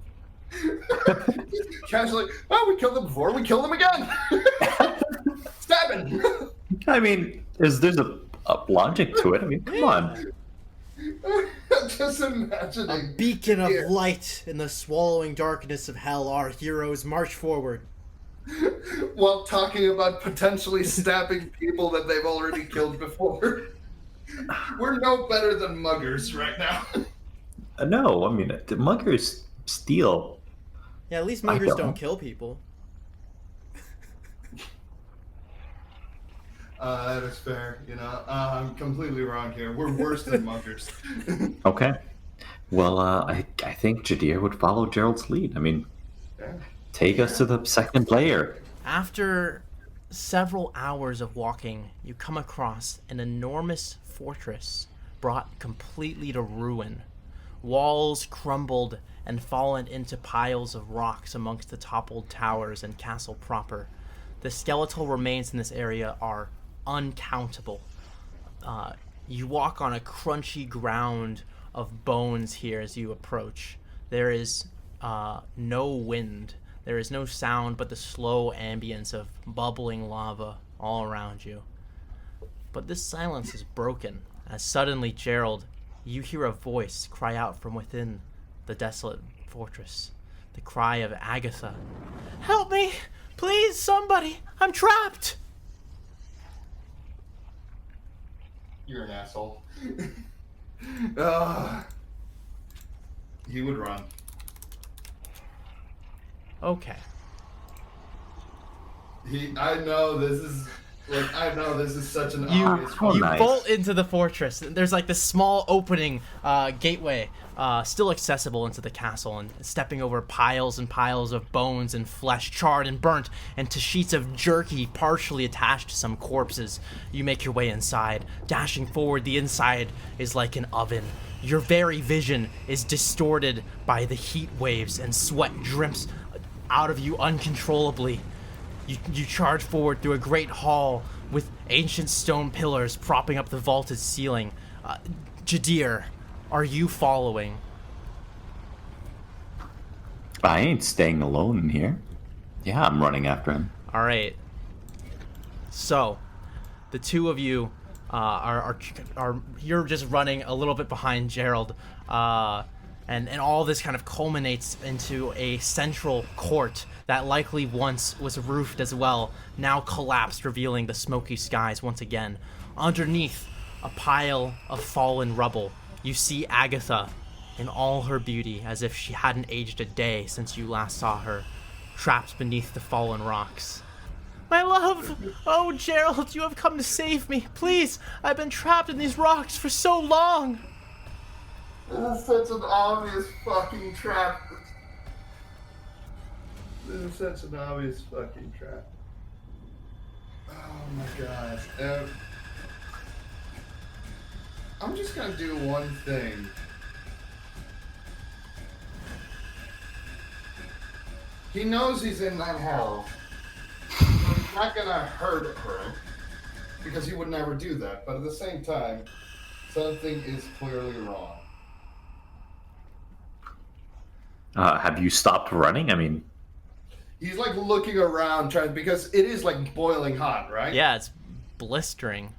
Casually, oh, we killed them before, we kill them again. Stabbing. I mean, there's a logic to it. I mean, come on. I'm just imagining. A beacon of light in the swallowing darkness of hell, our heroes march forward. While talking about potentially stabbing people that they've already killed before. We're no better than muggers right now. No, I mean, the muggers steal. Yeah, at least I muggers don't don't. kill people. That is fair. I'm completely wrong here. We're worse than muggers. Okay. Well, I think Jaddir would follow Gerald's lead. I mean, Yeah. take us to the second layer. After several hours of walking, you come across an enormous fortress brought completely to ruin. Walls crumbled and fallen into piles of rocks amongst the toppled towers and castle proper. The skeletal remains in this area are uncountable. You walk on a crunchy ground of bones here as you approach. There is no wind. There is no sound but the slow ambience of bubbling lava all around you. But this silence is broken as suddenly, Gerald, you hear a voice cry out from within the desolate fortress. The cry of Agatha. Help me! Please, somebody! I'm trapped! You're an asshole. He would run. Okay. I know this is such an obvious. Oh, You nice. bolt into the fortress. There's like this small opening gateway, still accessible into the castle, and stepping over piles and piles of bones and flesh, charred and burnt, and to sheets of jerky partially attached to some corpses. You make your way inside. Dashing forward, the inside is like an oven. Your very vision is distorted by the heat waves, and sweat drips out of you uncontrollably. You charge forward through a great hall with ancient stone pillars propping up the vaulted ceiling. Jaddir, are you following? I ain't staying alone in here. Yeah, I'm running after him. All right. So, the two of you are you're just running a little bit behind Gerald, and all this kind of culminates into a central court that likely once was roofed as well, now collapsed, revealing the smoky skies once again. Underneath a pile of fallen rubble, you see Agatha in all her beauty, as if she hadn't aged a day since you last saw her, trapped beneath the fallen rocks. My love! Oh, Gerald, you have come to save me. Please, I've been trapped in these rocks for so long. This is such an obvious fucking trap. This is such an obvious fucking trap. Oh my god. I'm just gonna do one thing. He knows he's in that hell. He's not gonna hurt her, because he would never do that. But at the same time, something is clearly wrong. Have you stopped running? I mean, He's like looking around, because it is like boiling hot, right? Yeah, it's blistering.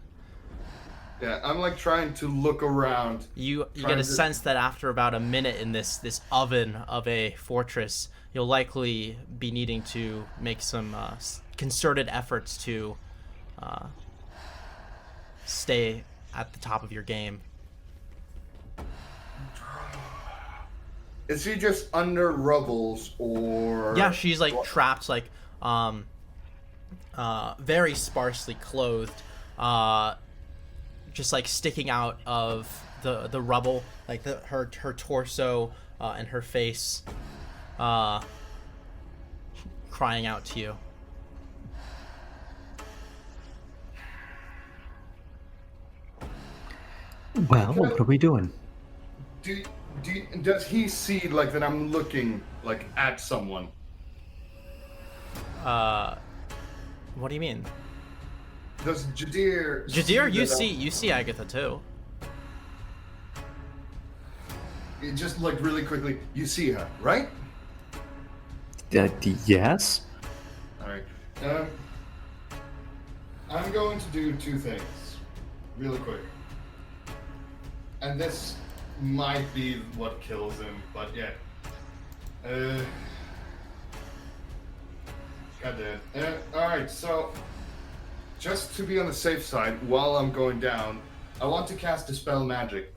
Yeah, I'm like trying to look around. You get a sense that after about a minute in this oven of a fortress, you'll likely be needing to make some concerted efforts to stay at the top of your game. Is he just under rubbles or? Yeah, she's like trapped, like very sparsely clothed, just like sticking out of the rubble, like her torso and her face, crying out to you. well, what are we doing? Does he see like that I'm looking like at someone? What do you mean? Does Jaddir? Jaddir, that you see Agatha too. just like really quickly, you see her, right? Yes? All right. I'm going to do two things, really quick. And this might be what kills him, but yeah. God damn. Alright, so just to be on the safe side, while I'm going down, I want to cast Dispel Magic.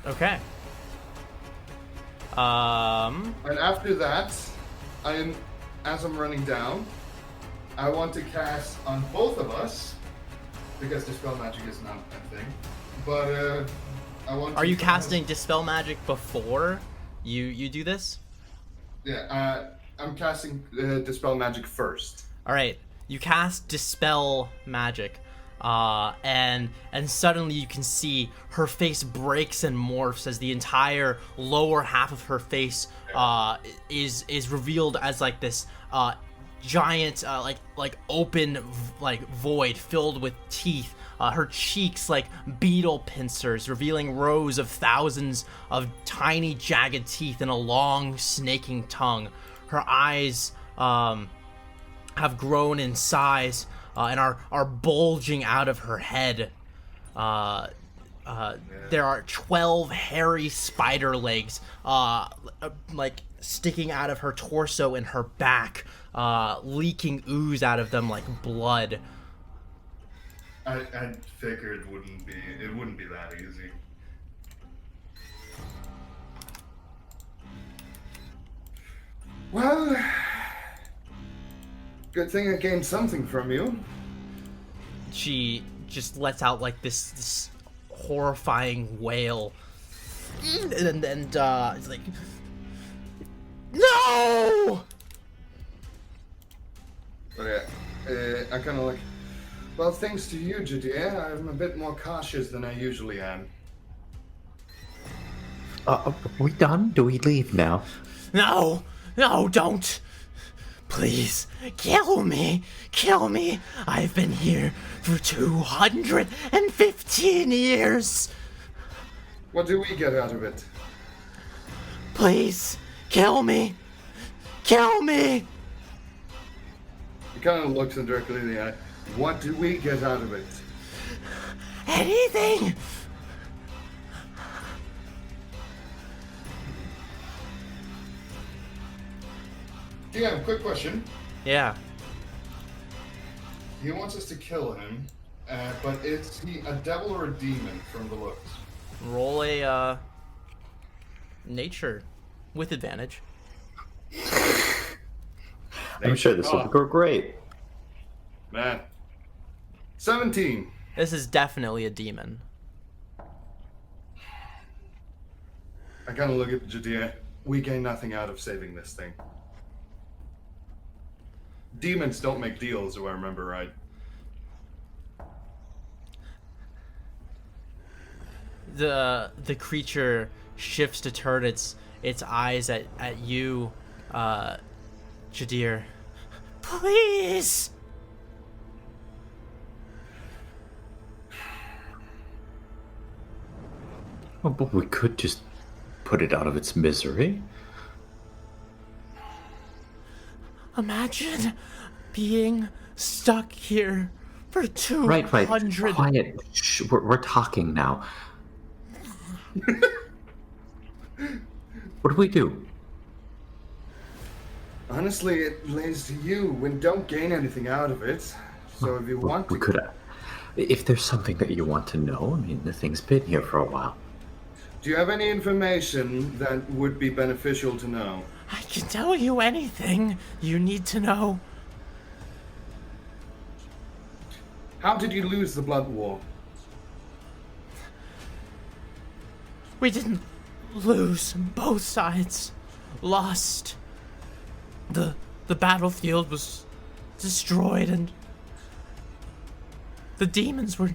Okay. And after that, as I'm running down, I want to cast on both of us, because Dispel Magic is not a thing. But I want. Are you casting Dispel Magic before you do this? Yeah, I'm casting Dispel Magic first. All right, you cast Dispel Magic, and suddenly you can see her face breaks and morphs as the entire lower half of her face is revealed as like this giant like open void filled with teeth. Her cheeks like beetle pincers, revealing rows of thousands of tiny jagged teeth and a long snaking tongue. Her eyes have grown in size and are bulging out of her head. There are 12 hairy spider legs like sticking out of her torso and her back, leaking ooze out of them like blood. I figured it wouldn't be that easy. Well, good thing I gained something from you. She just lets out like this horrifying wail, and it's like, no! Okay, I kind of like. Well, thanks to you, Jaddir, I'm a bit more cautious than I usually am. Are we done? Do we leave now? No, don't. Please, kill me. I've been here for 215 years. What do we get out of it? Please, kill me. He kind of looks him directly in the eye. What do we get out of it? Anything. Yeah, quick question. Yeah. He wants us to kill him, but is he a devil or a demon from the looks? Roll a nature with advantage. I'm sure this will go great. Man. 17. This is definitely a demon. I kind of look at Jaddir. We gain nothing out of saving this thing. Demons don't make deals, do I remember right? The creature shifts to turn its eyes at you, Jaddir. Please. Oh, but we could just put it out of its misery. Imagine being stuck here for 200... Right. Quiet. Shh, we're talking now. What do we do? Honestly, it lays to you. We don't gain anything out of it. So if you want to... We could... if there's something that you want to know, I mean, the thing's been here for a while. Do you have any information that would be beneficial to know? I can tell you anything you need to know. How did you lose the blood war? We didn't lose. Both sides lost. The battlefield was destroyed and the demons were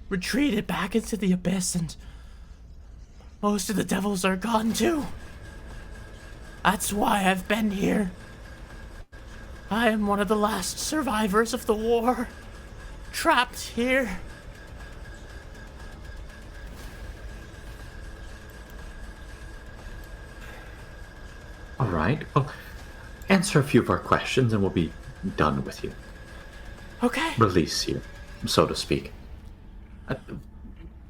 retreated back into the abyss, and most of the devils are gone too. That's why I've been here. I am one of the last survivors of the war, trapped here. All right. Well, answer a few of our questions and we'll be done with you. Okay. Release you, so to speak.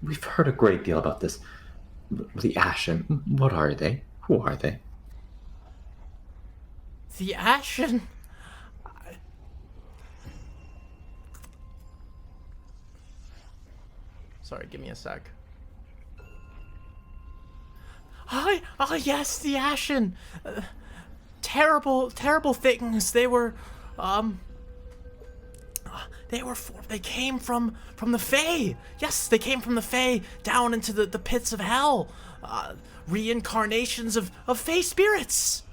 We've heard a great deal about this. The Ashen. What are they? Who are they? The Ashen. Sorry, give me a sec. Yes, the Ashen. Terrible things. They were, they came from the Fae. Yes, they came from the Fae down into the pits of hell. Reincarnations of Fae spirits.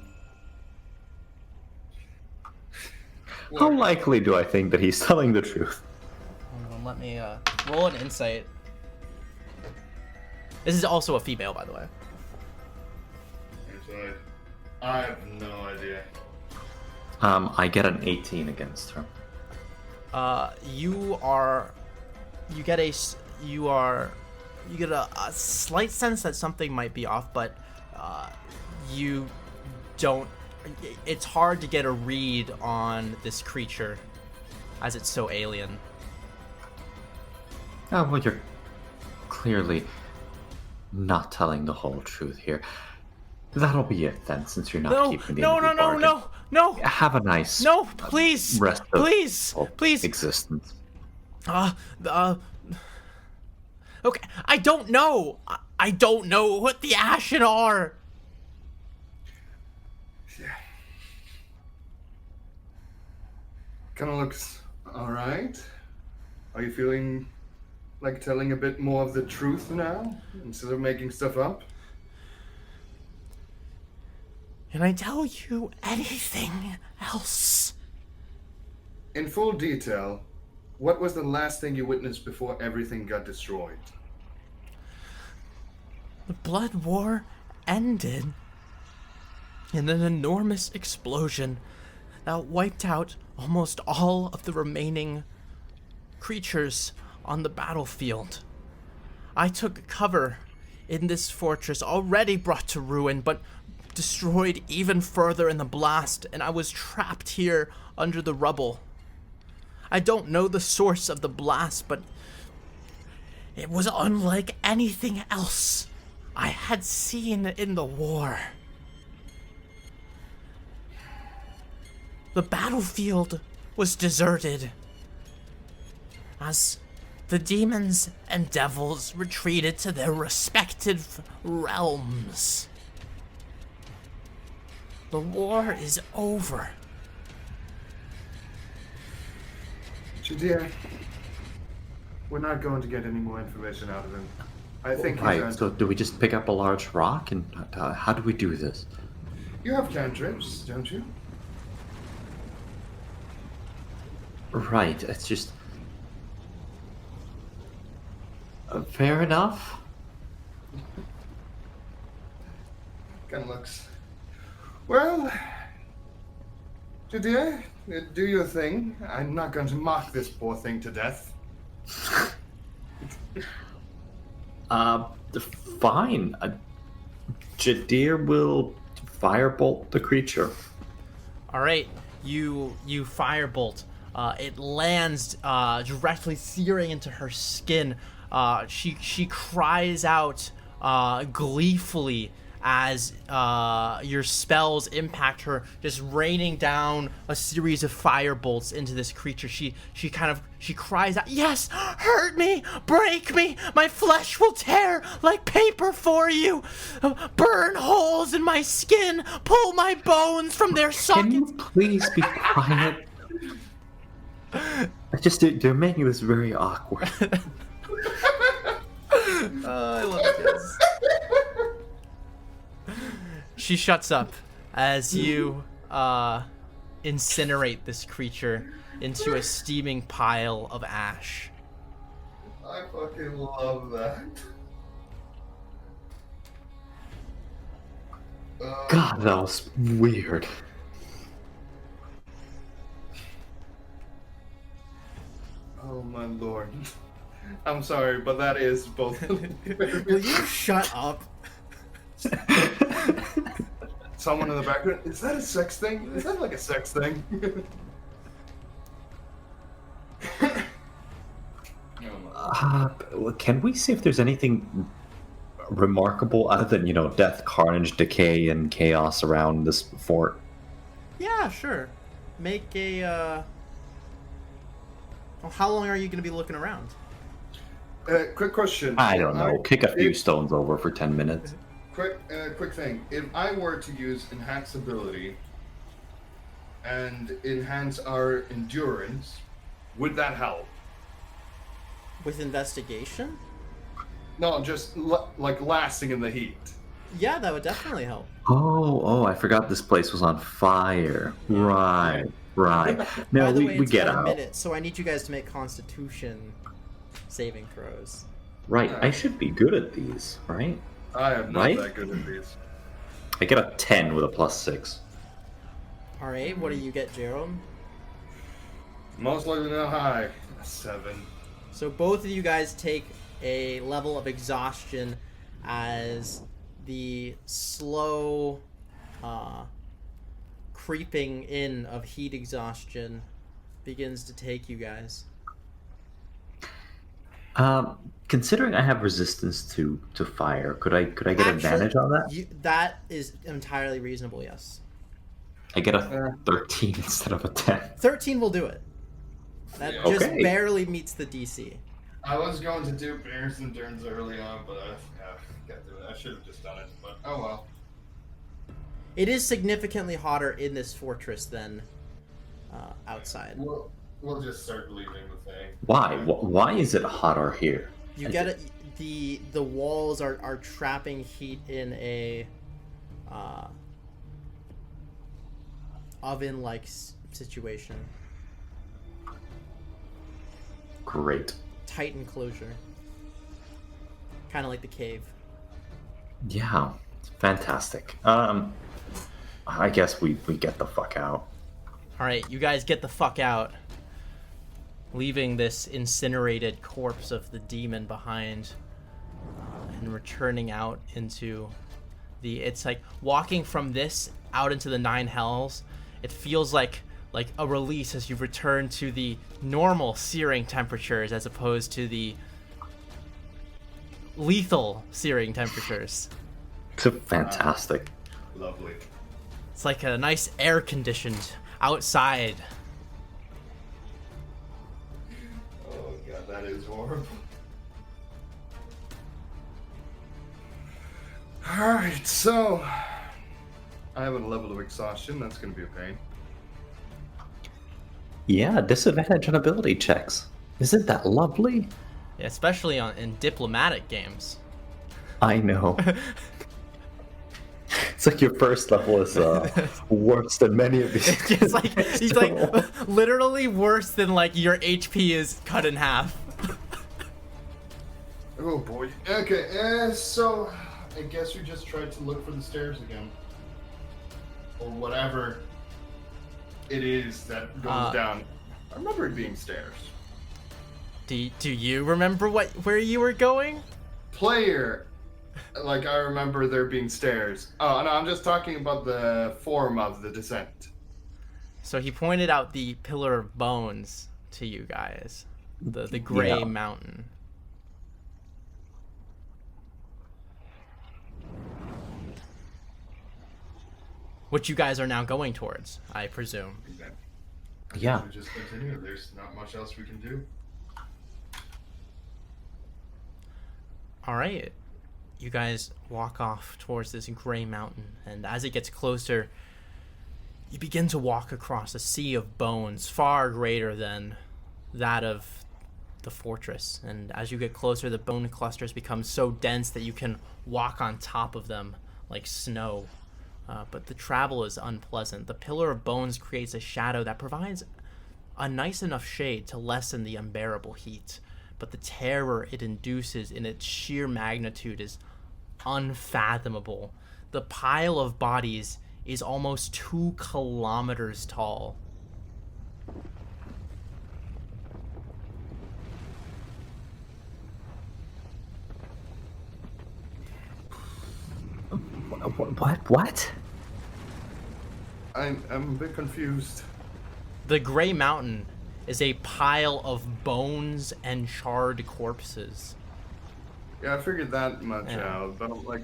How likely do I think that he's telling the truth? Hold on, let me roll an insight. This is also a female, by the way. Inside. I have no idea. I get an 18 against her. You get a slight sense that something might be off, but you don't. It's hard to get a read on this creature, as it's so alien. Oh, well, you're clearly not telling the whole truth here. That'll be it then, since you're not keeping the end of the bargain. No! Have a nice Please, rest of please. existence. Okay, I don't know. I don't know what the Ashen are. Yeah. Kind of looks alright. Are you feeling like telling a bit more of the truth now, instead of making stuff up? Can I tell you anything else? In full detail, what was the last thing you witnessed before everything got destroyed? The Blood War ended in an enormous explosion that wiped out almost all of the remaining creatures on the battlefield. I took cover in this fortress already brought to ruin, but destroyed even further in the blast, and I was trapped here under the rubble. I don't know the source of the blast, but it was unlike anything else I had seen in the war. The battlefield was deserted as the demons and devils retreated to their respective realms. The war is over. Jaddir, we're not going to get any more information out of him. I think Right, so do we just pick up a large rock, and how do we do this? You have cantrips, don't you? Right, it's just... fair enough. Kind of looks... Well, Jaddir, do your thing. I'm not going to mock this poor thing to death. Fine. Jaddir will firebolt the creature. All right, you firebolt. It lands directly searing into her skin. She cries out gleefully as your spells impact her, just raining down a series of fire bolts into this creature. She cries out, "Yes, hurt me, break me, my flesh will tear like paper for you. Burn holes in my skin, pull my bones from their sockets." Can you please be quiet? They're making this very awkward. I love this. She shuts up as you incinerate this creature into a steaming pile of ash. I fucking love that. God, that was weird. Oh my lord. I'm sorry, but that is both. Will you shut up? Someone in the background. Is that a sex thing? Is that like a sex thing? Can we see if there's anything remarkable other than, death, carnage, decay, and chaos around this fort? Yeah, sure. Make a. Well, how long are you going to be looking around? Quick question. I don't know. Kick a few stones over for 10 minutes. Quick thing. If I were to use enhance ability and enhance our endurance, would that help? With investigation? No, just like lasting in the heat. Yeah, that would definitely help. Oh, I forgot this place was on fire. Right. No, By the way, we it's get been a out. minute, so I need you guys to make Constitution saving throws. Right, I should be good at these, right? I am not Right? that good at these. I get a 10 with a +6. All right, what do you get, Jerome? Most likely not high. 7. So both of you guys take a level of exhaustion as the slow creeping in of heat exhaustion begins to take you guys. Considering I have resistance to fire, could I get advantage on that? That is entirely reasonable, yes. I get a 13 instead of a 10. 13 will do it. That Yeah. just Okay. barely meets the DC. I was going to do bears and turns early on, but I can't do it. I should have just done it, but oh well. It is significantly hotter in this fortress than outside. We'll just start leaving the thing. Why? Why is it hotter here? You get it. The walls are trapping heat in a oven-like situation. Great. Tight enclosure. Kind of like the cave. Yeah, fantastic. I guess we get the fuck out. All right, you guys get the fuck out, leaving this incinerated corpse of the demon behind, and returning out into the. It's like walking from this out into the nine hells. It feels like a release as you return to the normal searing temperatures as opposed to the lethal searing temperatures. It's fantastic. Lovely. It's like a nice air conditioned outside. Oh god, that is horrible. Alright, so I have a level of exhaustion, that's gonna be a pain. Yeah, disadvantage on ability checks. Isn't that lovely? Especially in diplomatic games. I know. It's like your first level is worse than many of these. It's like he's like literally worse than like your HP is cut in half. Oh boy. Okay, so I guess we just tried to look for the stairs again. Or whatever it is that goes down. I remember it being stairs. Do you remember where you were going? Player. Like, I remember there being stairs. Oh, no, I'm just talking about the form of the descent. So he pointed out the pillar of bones to you guys. The gray mountain. Which you guys are now going towards, I presume. Yeah. We just continue. There's not much else we can do. All right. You guys walk off towards this gray mountain, and as it gets closer, you begin to walk across a sea of bones far greater than that of the fortress. And as you get closer, the bone clusters become so dense that you can walk on top of them like snow. But the travel is unpleasant. The pillar of bones creates a shadow that provides a nice enough shade to lessen the unbearable heat. But the terror it induces in its sheer magnitude is unfathomable. The pile of bodies is almost 2 kilometers tall. What? I'm a bit confused. The Gray Mountain is a pile of bones and charred corpses. Yeah, I figured that much Yeah. out, but like,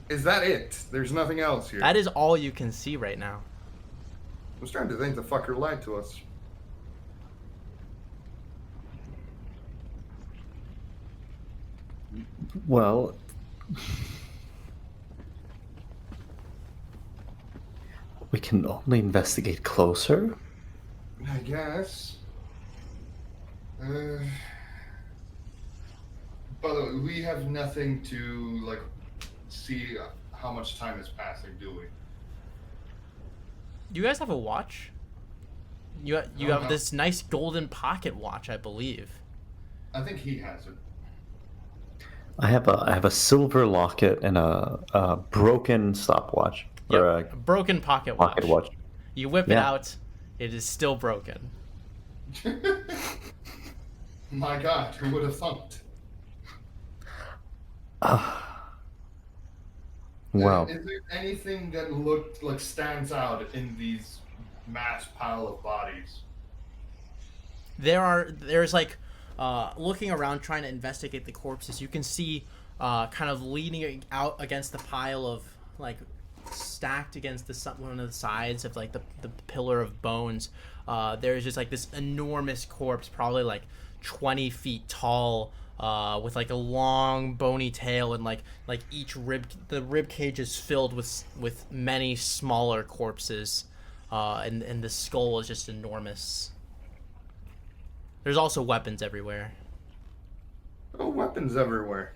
is that it? There's nothing else here. That is all you can see right now. I was trying to think the fucker lied to us. Well, we can only investigate closer. I guess. By the way, we have nothing to like see how much time is passing, do we? Do you guys have a watch? You Oh, have no. this nice golden pocket watch, I believe. I think he has it. I have a silver locket and a broken stopwatch or Yep, a broken pocket watch. pocket watch. You whip it Yeah. out, it is still broken. My God, who would have thought? Well, Is there anything that looked like stands out in these mass pile of bodies? There's like looking around trying to investigate the corpses. You can see kind of leaning out against the pile of like stacked against one of the sides of like the pillar of bones. There's just like this enormous corpse, probably like 20 feet tall, with like a long bony tail, and like the rib cage is filled with many smaller corpses, and the skull is just enormous. There's also weapons everywhere. Oh, weapons everywhere.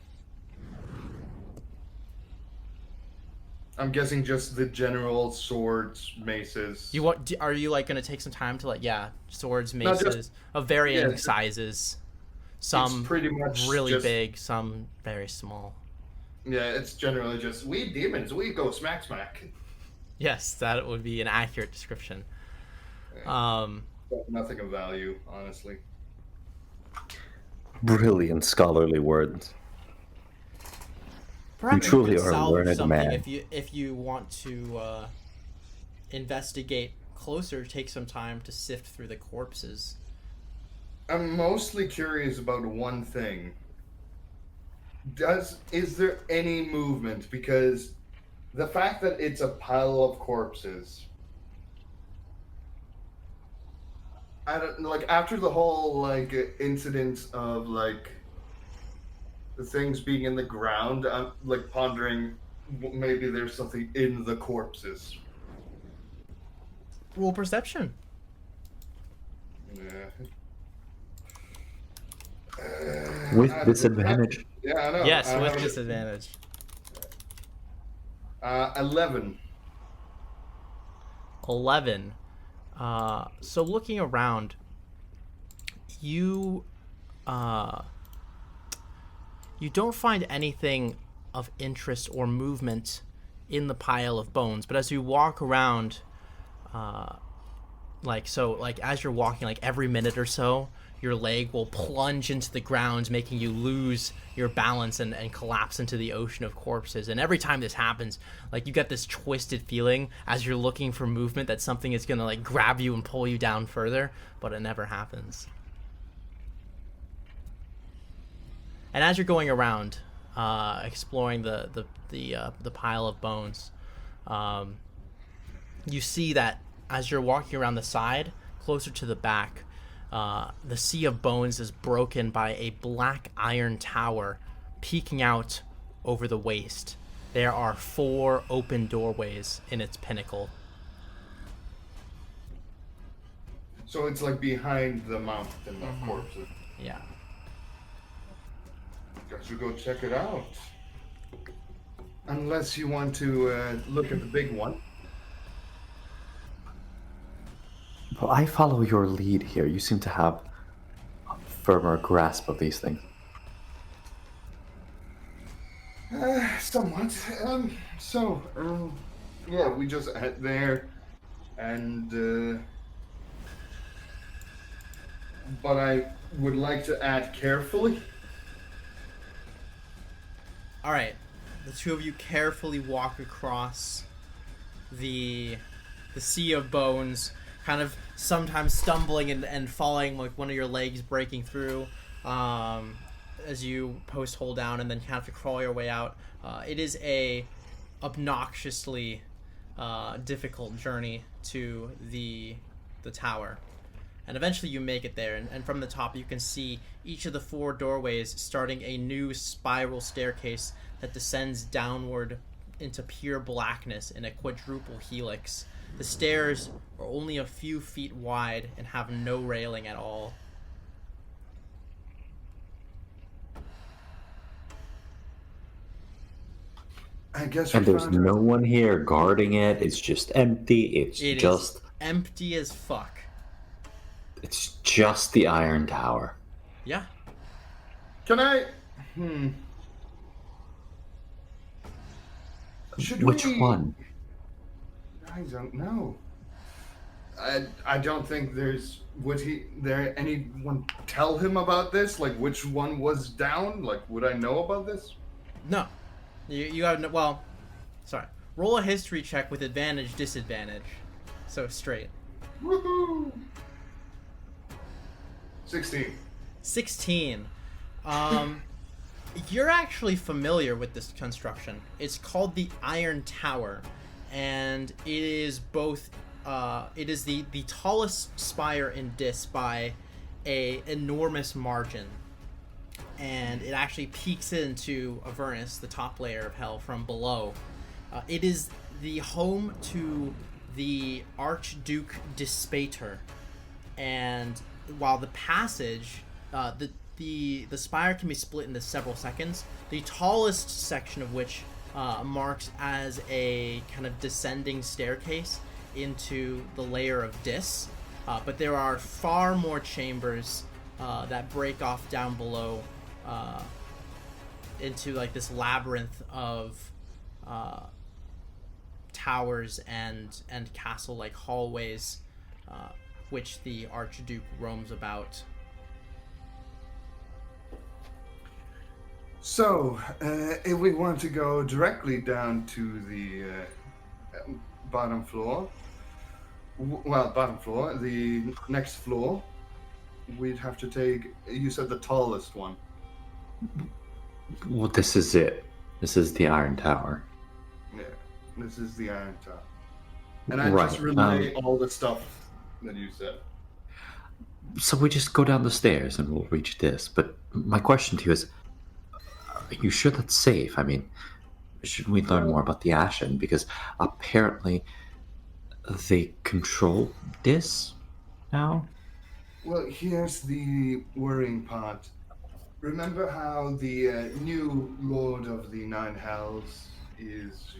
I'm guessing just the general swords, maces. Are you like gonna take some time to swords, No, maces just- of varying yeah, sizes, some it's pretty much really just- big, some very small. Yeah, it's generally just, we demons, we go smack smack. Yes, that would be an accurate description. But nothing of value, honestly. brilliant scholarly words. Perhaps truly you could are a salvage learned something man. if you want to investigate closer. Take some time to sift through the corpses. I'm mostly curious about one thing. Is there any movement? Because the fact that it's a pile of corpses, I don't like after the whole like incident of like the things being in the ground. I'm like pondering maybe there's something in the corpses. Roll perception. Yeah. With disadvantage. Yeah, I know. Yes, I with have- disadvantage. 11. 11. So looking around, you don't find anything of interest or movement in the pile of bones. But as you walk around, as you're walking, like every minute or so, your leg will plunge into the ground, making you lose your balance and collapse into the ocean of corpses. And every time this happens, like you get this twisted feeling as you're looking for movement that something is gonna like grab you and pull you down further, but it never happens. And as you're going around, exploring the pile of bones, you see that as you're walking around the side, closer to the back, the sea of bones is broken by a black iron tower peeking out over the waste. There are 4 open doorways in its pinnacle. So it's like behind the mountain of corpses. Yeah. Guess we go check it out. Unless you want to look at the big one. Well, I follow your lead here. You seem to have a firmer grasp of these things. Somewhat. Yeah, we just head there, and but I would like to add carefully. All right. The two of you carefully walk across the sea of bones, kind of sometimes stumbling and falling, like one of your legs breaking through, as you post hold down and then kind of have to crawl your way out. It is a obnoxiously difficult journey to the tower. And eventually you make it there, and from the top you can see each of the 4 doorways starting a new spiral staircase that descends downward into pure blackness in a quadruple helix. The stairs are only a few feet wide and have no railing at all. I guess And we there's found no one here guarding it. It's just empty. It's It just is empty as fuck. it's just the Iron Tower. Yeah. Can I? Should Which we? one? I don't know. I don't think there's. Would there anyone tell him about this? Like, which one was down? Like, would I know about this? No. You have no. Well, sorry. Roll a history check with advantage, disadvantage. So straight. Woohoo! 16. 16. You're actually familiar with this construction. It's called the Iron Tower, and it is both. It is the tallest spire in Dis by a enormous margin, and it actually peeks into Avernus, the top layer of Hell, from below. It is the home to the Archduke Dispater, and while the passage, the spire can be split into several seconds, the tallest section of which marks as a kind of descending staircase into the layer of Dis, but there are far more chambers that break off down below into like this labyrinth of towers and castle-like hallways, which the Archduke roams about. So, if we want to go directly down to the bottom floor, the next floor, we'd have to take, you said the tallest one. Well, this is it. This is the Iron Tower. Yeah, this is the Iron Tower. And I Right, just relay all the stuff that you said. So we just go down the stairs and we'll reach this. But my question to you is, are you sure that's safe? I mean, shouldn't we learn more about the Ashen? Because apparently they control this now? Well, here's the worrying part. Remember how the new Lord of the Nine Hells is,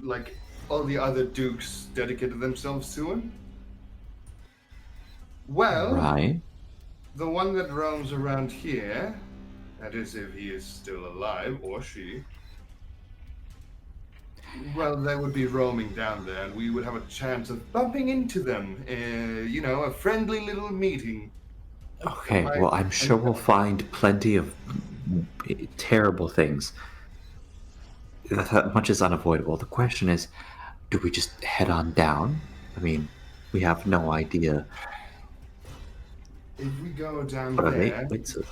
like all the other dukes dedicated themselves to him? Well, Right. the one that roams around here, that is if he is still alive, or she, well, they would be roaming down there, and we would have a chance of bumping into them. A friendly little meeting. Okay, well, I'm sure we'll find plenty of terrible things. That much is unavoidable. The question is, do we just head on down? I mean, we have no idea. If we go down But there, wait, so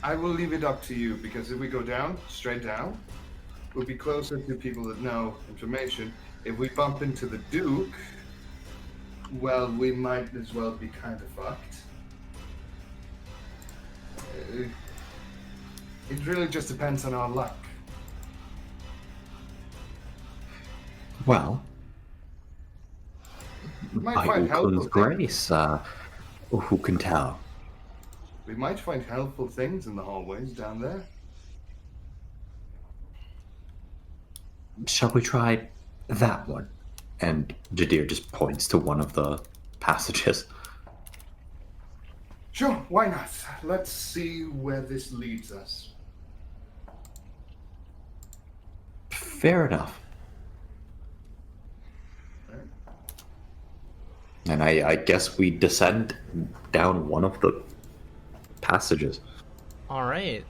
I will leave it up to you, because if we go down, straight down, we'll be closer to people that know information. If we bump into the Duke, well, we might as well be kind of fucked. It really just depends on our luck. well, We might by find helpful Ukun's grace, who can tell? We might find helpful things in the hallways down there. Shall we try that one? And Jaddir just points to one of the passages. Sure, why not? Let's see where this leads us. Fair enough. And I guess we descend down one of the passages. All right.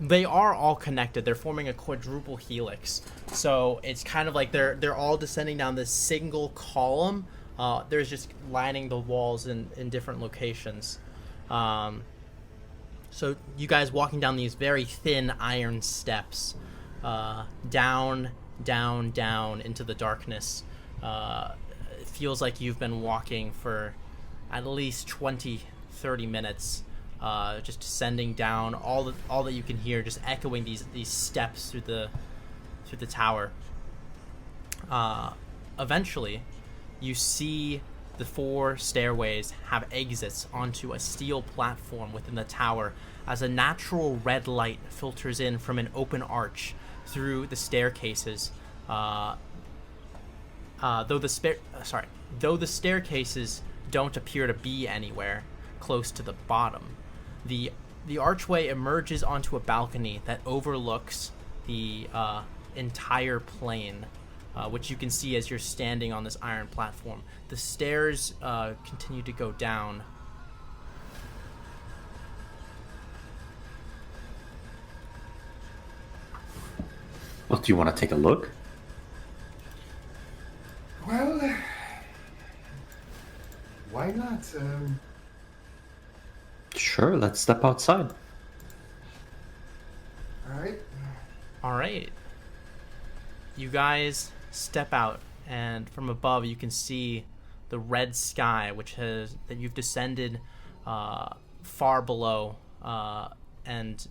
They are all connected. They're forming a quadruple helix. So it's kind of like they're all descending down this single column. There's just lining the walls in different locations. So you guys walking down these very thin iron steps, down down into the darkness. It feels like you've been walking for at least 20-30 minutes, just descending down. All that you can hear, just echoing these steps through the tower. Eventually, you see the 4 stairways have exits onto a steel platform within the tower, as a natural red light filters in from an open arch through the staircases. Though the staircases don't appear to be anywhere close to the bottom, the archway emerges onto a balcony that overlooks the entire plane, which you can see as you're standing on this iron platform. The stairs continue to go down. Well, do you want to take a look? Well, why not? Sure, let's step outside. All right. You guys step out, and from above you can see the red sky, that you've descended far below, and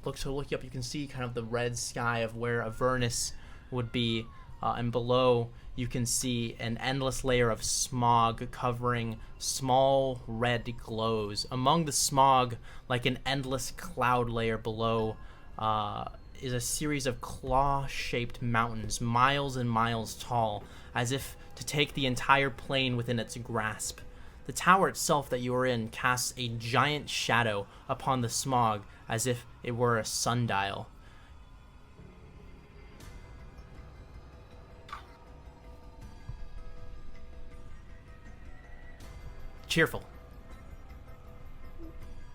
looking up, you can see kind of the red sky of where Avernus would be, and below you can see an endless layer of smog covering small red glows. Among the smog, like an endless cloud layer below, is a series of claw-shaped mountains, miles and miles tall, as if to take the entire plane within its grasp. The tower itself that you are in casts a giant shadow upon the smog, as if it were a sundial. Cheerful.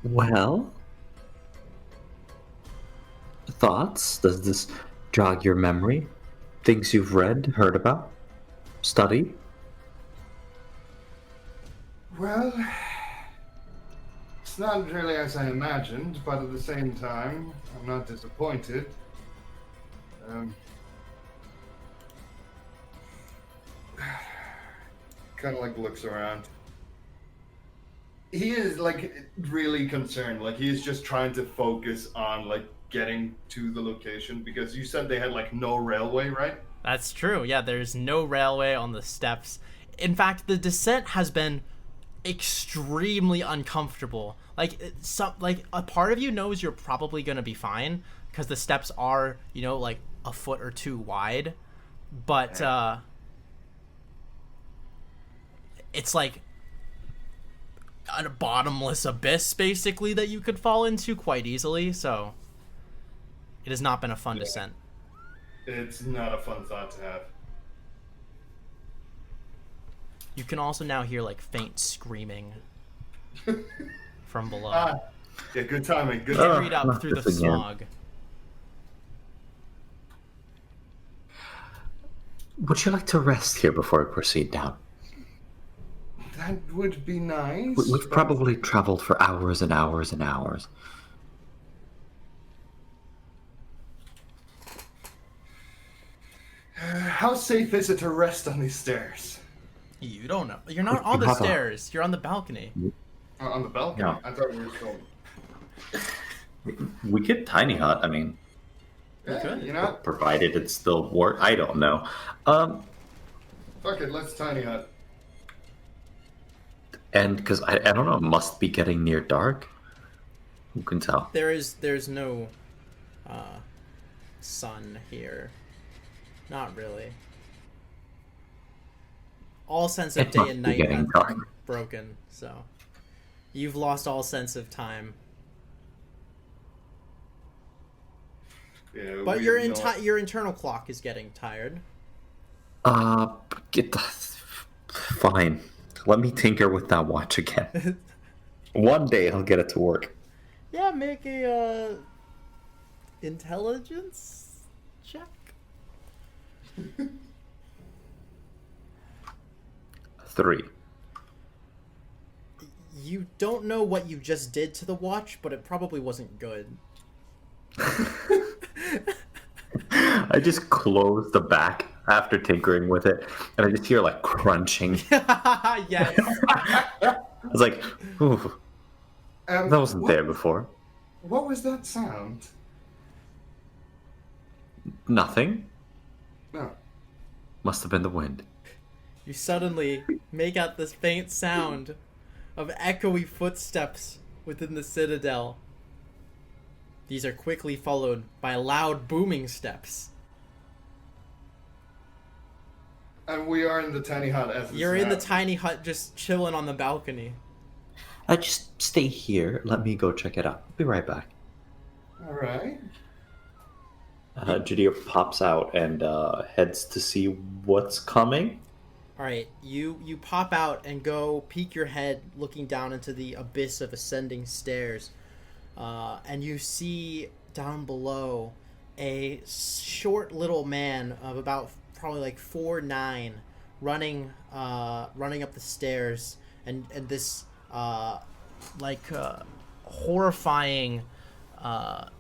Well, thoughts? Does this jog your memory? Things you've read, heard about, studied? Well, it's not really as I imagined, but at the same time, I'm not disappointed. Kind of like looks around. He is like really concerned. Like he's just trying to focus on like getting to the location, because you said they had like no railway, right? That's true. Yeah, there's no railway on the steps. In fact, the descent has been extremely uncomfortable. Like a part of you knows you're probably going to be fine because the steps are, like a foot or two wide, but it's like a bottomless abyss basically that you could fall into quite easily. So it has not been a fun descent. It's not a fun thought to have. You can also now hear like faint screaming from below. Yeah, good timing. Good Carried up through the smog. Would you like to rest here before we proceed down? That would be nice. We've probably traveled for hours and hours and hours. How safe is it to rest on these stairs? You don't know. You're not on the stairs. You're on the balcony. On the balcony? Yeah. I thought we were still... We could tiny hut, I mean. Yeah, you know? Provided it still work. I don't know. Fuck it, let's tiny hut. And because I don't know, it must be getting near dark. Who can tell? There's no sun here. Not really. All sense of day and night has been broken, so you've lost all sense of time. Yeah, but your internal clock is getting tired. Fine. Let me tinker with that watch again. One day I'll get it to work. Yeah, make a intelligence check. 3. You don't know what you just did to the watch, but it probably wasn't good. I I just close the back after tinkering with it, and I just hear like crunching. Yes. I was like, ooh, that wasn't there before. What was that sound? Nothing. No. Must have been the wind. You suddenly make out this faint sound of echoey footsteps within the citadel. These are quickly followed by loud booming steps. And we are in the tiny hut as You're in the tiny hut just chilling on the balcony. Just stay here. Let me go check it out. I'll be right back. All right. Jaddir pops out and heads to see what's coming. Alright, you pop out and go peek your head looking down into the abyss of ascending stairs. And you see down below a short little man of about probably like 4'9", running up the stairs, and this horrifying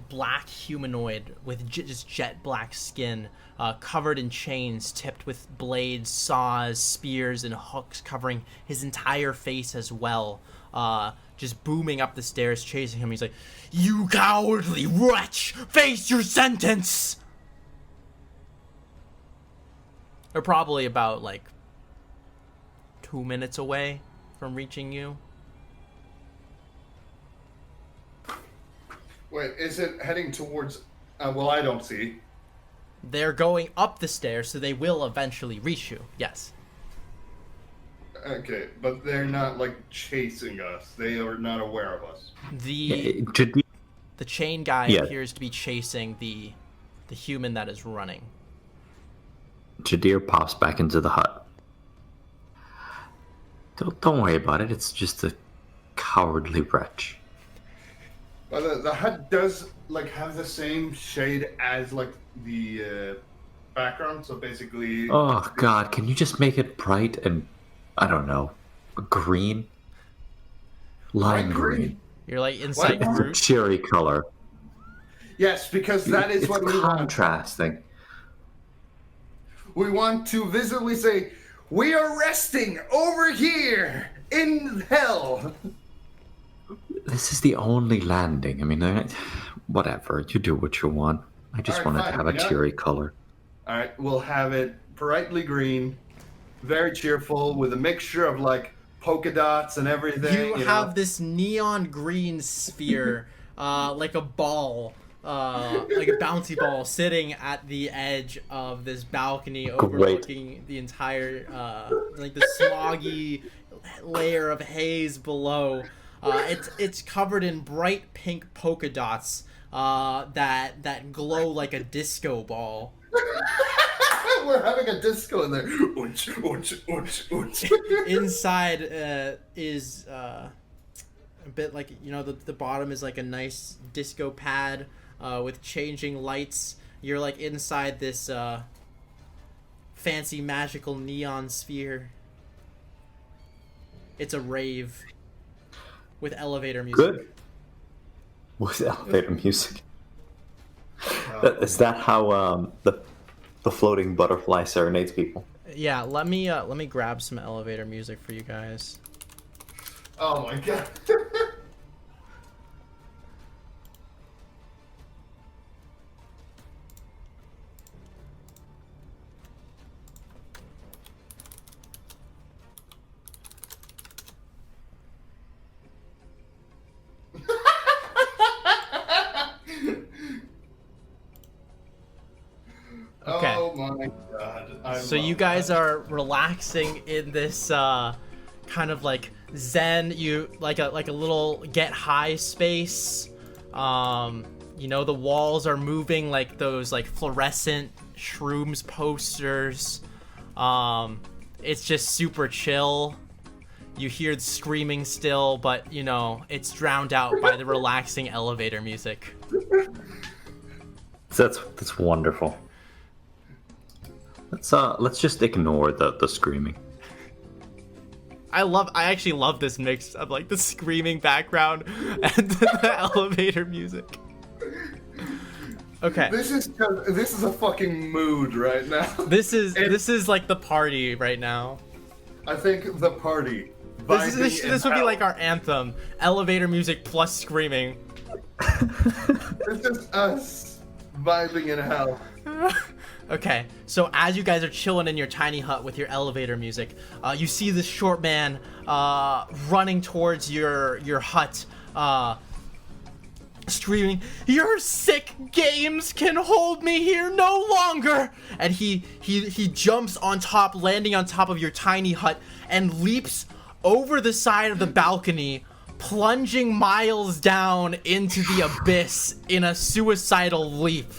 black humanoid with just jet black skin, covered in chains tipped with blades, saws, spears, and hooks covering his entire face as well. Just booming up the stairs, chasing him. He's like, "You cowardly wretch! Face your sentence!" They're probably about, 2 minutes away from reaching you. Wait, is it heading towards... well, I don't see. They're going up the stairs, so they will eventually reach you. Yes. Okay, but they're not, chasing us. They are not aware of us. The chain guy appears to be chasing the human that is running. Jaddir pops back into the hut. Don't worry about it. It's just a cowardly wretch. But the hut does, have the same shade as, the background. So basically... Oh, God. Can you just make it bright and, I don't know, green? Lime green. You're, inside It's a cherry color. Yes, because that is what we want. Contrasting. We want to visibly say, we are resting over here in hell. This is the only landing. I mean, whatever. You do what you want. I just wanted to have a cherry color. All right, we'll have it brightly green, very cheerful, with a mixture of polka dots and everything. You have this neon green sphere, like a ball. Like a bouncy ball sitting at the edge of this balcony overlooking the entire the smoggy layer of haze below. It's covered in bright pink polka dots that glow like a disco ball. We're having a disco in there. Oonch, oonch, oonch, oonch. Inside is a bit the bottom is like a nice disco pad with changing lights. You're inside this fancy magical neon sphere. It's a rave with elevator music. Good. With elevator music. Is that how the floating butterfly serenades people? Yeah, let me grab some elevator music for you guys. Oh my god. Okay. Oh my god. So you guys are relaxing in this kind of zen, like a little get high space. The walls are moving like those fluorescent shrooms posters. It's just super chill. You hear screaming still, but it's drowned out by the relaxing elevator music. That's wonderful. Let's just ignore the screaming. I actually love this mix of the screaming background and the elevator music. Okay. This is a fucking mood right now. This is like the party right now. I think the party. This would be like our anthem. Elevator music plus screaming. This is us vibing in hell. Okay, so as you guys are chilling in your tiny hut with your elevator music, you see this short man running towards your hut, screaming, "Your sick games can hold me here no longer!" And he jumps on top, landing on top of your tiny hut, and leaps over the side of the balcony, plunging miles down into the abyss in a suicidal leap.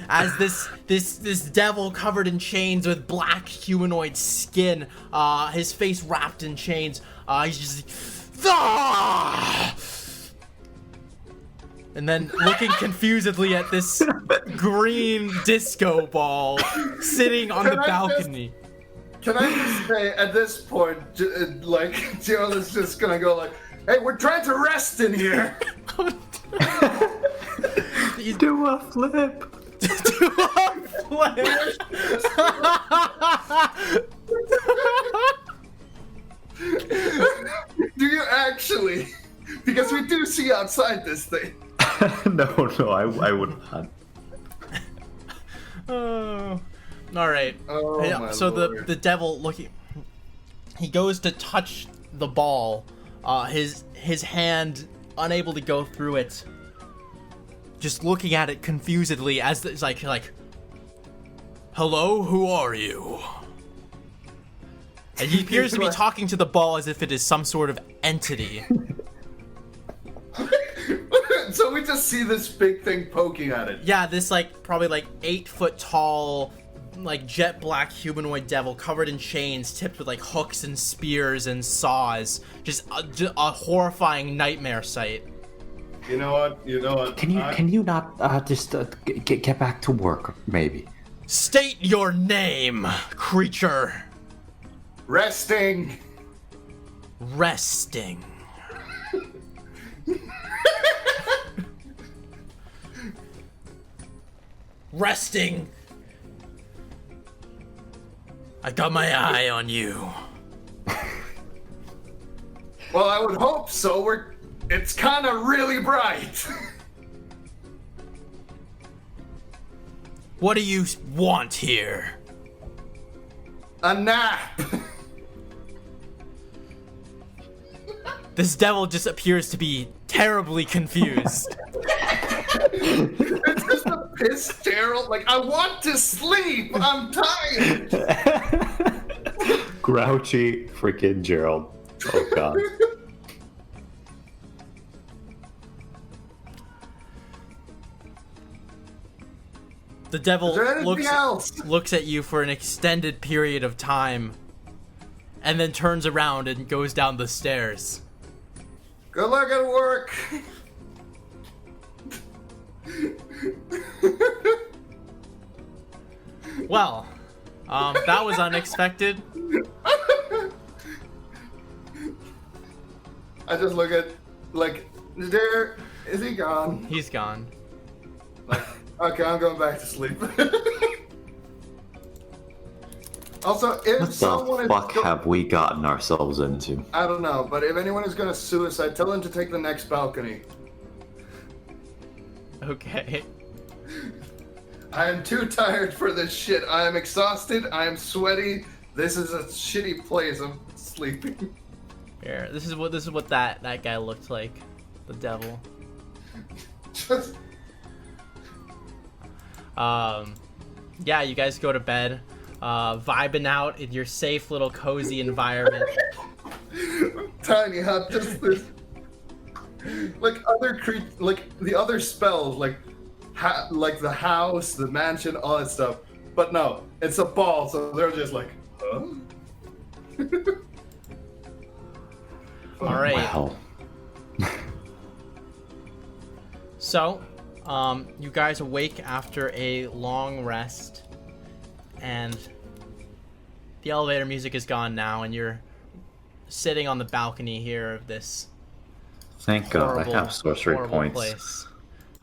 As this devil covered in chains with black humanoid skin, his face wrapped in chains, he's just ah! And then looking confusedly at this green disco ball sitting on the balcony. Can I just say, at this point, like, Jill is just gonna go like, "Hey, we're trying to rest in here." You do a flip. Do a flip. Do you actually? Because we do see outside this thing. No, I would not. Oh. All right. Oh, my so Lord. the devil he goes to touch the ball. His hand unable to go through it. Just looking at it confusedly as it's like, "Hello, who are you?" And he appears to be talking to the ball as if it is some sort of entity. So we just see this big thing poking at it. Yeah, this probably 8 foot tall, jet black humanoid devil covered in chains, tipped with hooks and spears and saws. Just a horrifying nightmare sight. You know what? Can you not just get back to work, maybe? State your name, creature. Resting. Resting. Resting. I got my eye on you. Well, I would hope so. It's kind of really bright. What do you want here? A nap. This devil just appears to be terribly confused. It's just a piss Gerald. I want to sleep. I'm tired. Grouchy freaking Gerald. Oh god. The devil Is there anything else? looks at you for an extended period of time, and then turns around and goes down the stairs. Good luck at work. Well, that was unexpected. I just look at, Jaddir, is he gone? He's gone. Okay, I'm going back to sleep. Also, if What someone the fuck have we gotten ourselves into? I don't know, but if anyone is gonna suicide, tell them to take the next balcony. Okay. I am too tired for this shit. I am exhausted. I am sweaty. This is a shitty place. I'm sleeping. Here, this is what that guy looked like, the devil. Just Yeah, you guys go to bed, vibing out in your safe little cozy environment. tiny hut. Just this, the other spells, like the house, the mansion, all that stuff. But no, it's a ball, so they're just like, huh? All right. Wow. So, you guys awake after a long rest, and the elevator music is gone now, and you're sitting on the balcony here of this Thank God I horrible, have sorcery horrible points. place.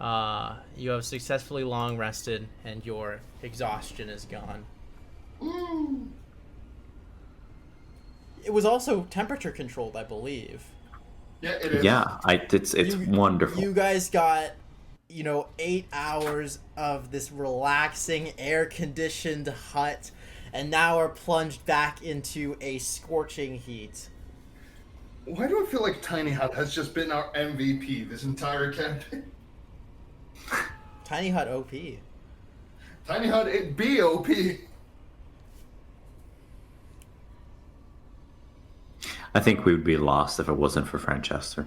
You have successfully long rested, and your exhaustion is gone. Woo! It was also temperature controlled, I believe. Yeah, it is. Yeah, it's wonderful. You guys got, 8 hours of this relaxing, air-conditioned hut, and now are plunged back into a scorching heat. Why do I feel like Tiny Hut has just been our MVP this entire campaign? Tiny Hut OP. Tiny Hut, it be OP. I think we would be lost if it wasn't for Francesca.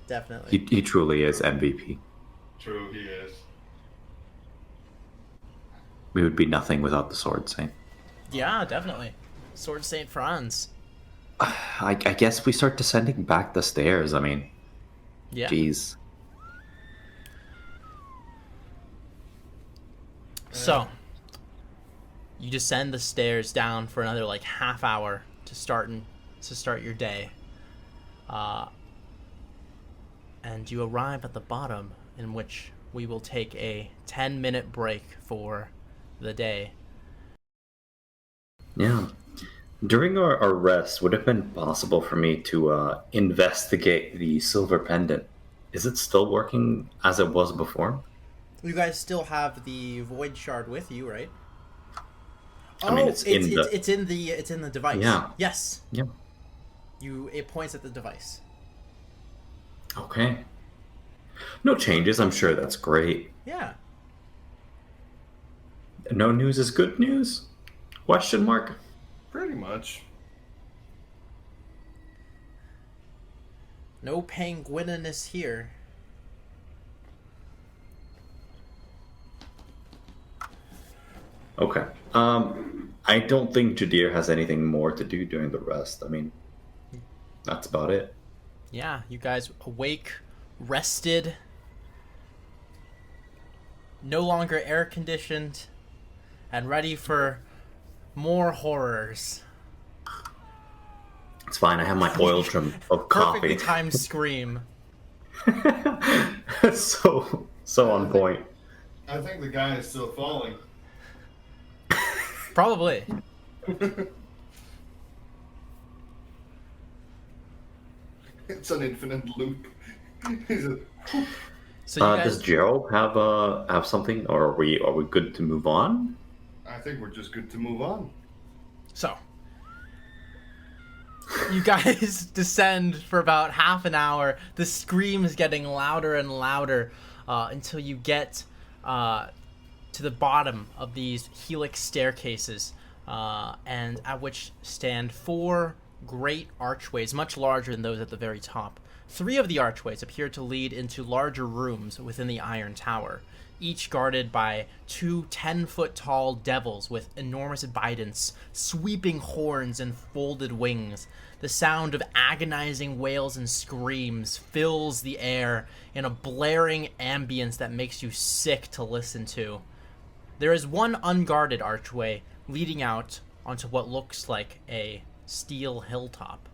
Definitely. He truly is MVP. True, he is. We would be nothing without the Sword Saint. Yeah, definitely. Sword Saint Franz. I guess we start descending back the stairs. I mean, Yeah. jeez. So, you descend the stairs down for another half hour to start your day, and you arrive at the bottom, in which we will take a 10-minute break for the day. Yeah. During our rest, would it have been possible for me to investigate the silver pendant? Is it still working as it was before? You guys still have the void shard with you, right? I mean, it's in the device. Yeah. Yes. Yeah. It points at the device. Okay. No changes. I'm sure that's great. Yeah. No news is good news? Question mark? Pretty much. No penguininess here. Okay. I don't think Jaddir has anything more to do during the rest. I mean, that's about it. Yeah, you guys awake, rested, no longer air conditioned, and ready for more horrors. It's fine. I have my oil trim of Perfectly coffee. timed scream. so on point. I think the guy is still falling. Probably. It's an infinite loop. He's a... So you guys, Does Gerald have something, or are we good to move on? I think we're just good to move on. So, you guys descend for about half an hour. The scream is getting louder and louder until you get to the bottom of these helix staircases, and at which stand 4 great archways, much larger than those at the very top. 3 of the archways appear to lead into larger rooms within the Iron Tower, each guarded by 2 10-foot-tall devils with enormous bidents, sweeping horns, and folded wings. The sound of agonizing wails and screams fills the air in a blaring ambience that makes you sick to listen to. There is one unguarded archway leading out onto what looks like a steel hilltop.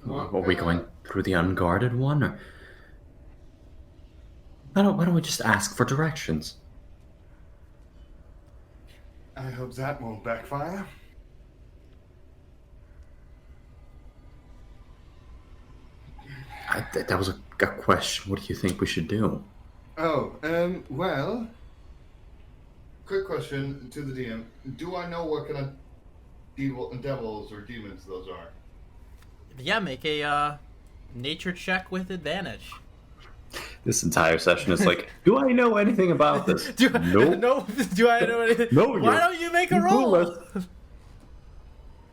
Are we going through the unguarded one, or why don't we just ask for directions? I hope that won't backfire. That was a question. What do you think we should do? Oh, well... Quick question to the DM. Do I know what kind of devils or demons those are? Yeah, make a nature check with advantage. This entire session is like, do I know anything about this? Nope. No. Do I know anything? No. Why don't you make a you're roll? clueless.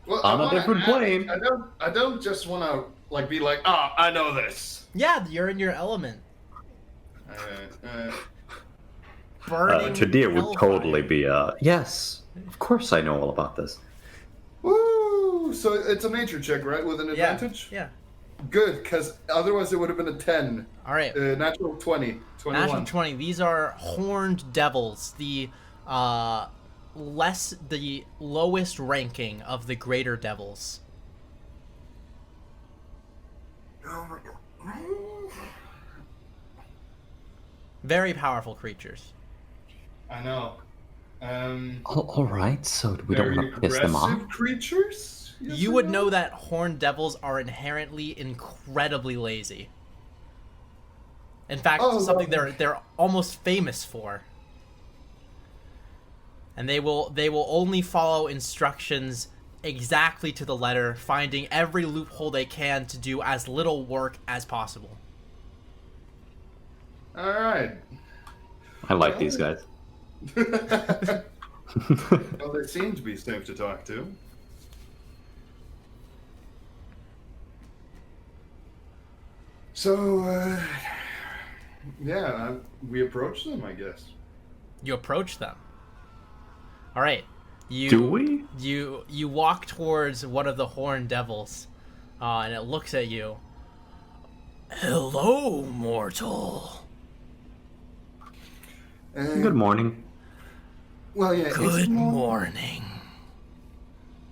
Well, On I a wanna different ask- plane. I don't just want to be like, I know this. Yeah, you're in your element. Burning Jaddir would hellfire. totally be, yes. Of course I know all about this. Woo! So it's a nature check, right? With an Yeah. advantage? Yeah. Good, because otherwise it would have been a 10. All right. Natural 20. 21. Natural 20. These are horned devils. The lowest ranking of the greater devils. Very powerful creatures. I know. All right, so we don't Very want to piss them off. aggressive creatures? Yes You or would no? know that horned devils are inherently incredibly lazy. In fact, Oh, something lovely. they're almost famous for. And they will only follow instructions exactly to the letter, finding every loophole they can to do as little work as possible. All right. I like these guys. Well, they seem to be safe to talk to. So, yeah, we approach them, I guess. You approach them. All right. Do we? You walk towards one of the horned devils, and it looks at you. Hello, mortal. Good morning. Well, yeah, Good it's morning.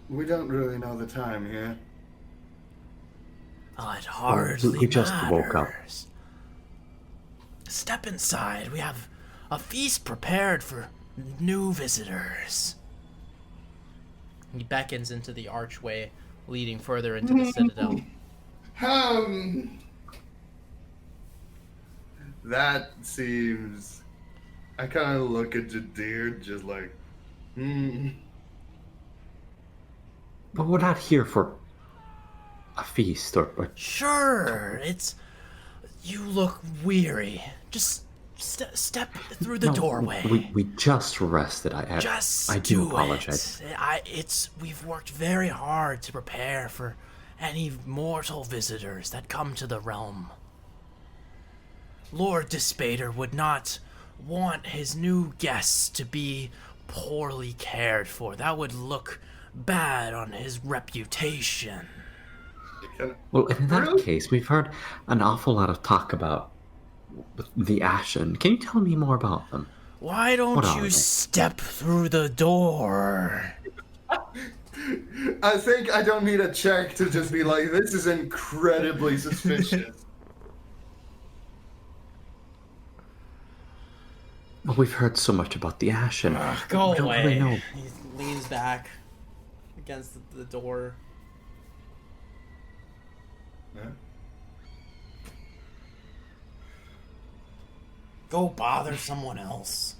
We don't really know the time here. It hardly he just woke up. matters. Step inside. We have a feast prepared for new visitors. He beckons into the archway leading further into the citadel. That seems... I kind of look at Jaddir just like, But we're not here for a feast or Sure, you look weary. Just step through the No, doorway. We just rested. I do apologize. We've worked very hard to prepare for any mortal visitors that come to the realm. Lord Dispater would not want his new guests to be poorly cared for. That would look bad on his reputation. Well, in that case, we've heard an awful lot of talk about the Ashen. Can you tell me more about them? Why don't What are you they? step through the door? I think I don't need a check to just be like, this is incredibly suspicious. Well, we've heard so much about the Ashen. Go we don't away. really know. He leans back against the door. Yeah. Go bother someone else.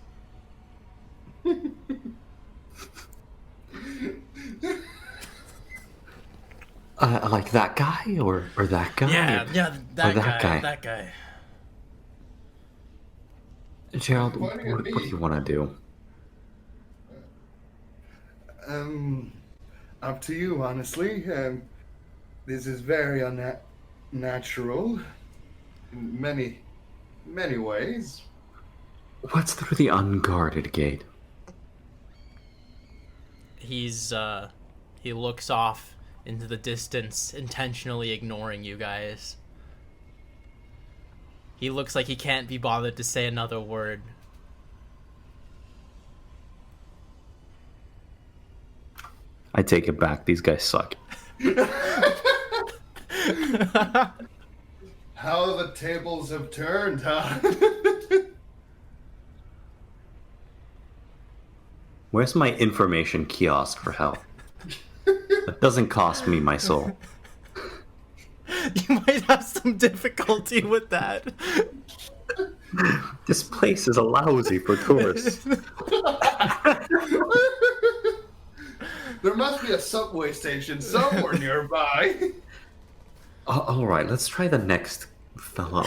Like that guy or that guy? Yeah, that that guy. guy. That guy. Gerald, what Pointing at me. do you want to do? Up to you, honestly. This is very unnatural in many ways. What's through the unguarded gate? He looks off into the distance, intentionally ignoring you guys. He looks like he can't be bothered to say another word. I take it back. These guys suck. How the tables have turned, huh? Where's my information kiosk for hell? That doesn't cost me my soul. You might have some difficulty with that. This place is a lousy for tourists. There must be a subway station somewhere nearby. All right, let's try the next fellow.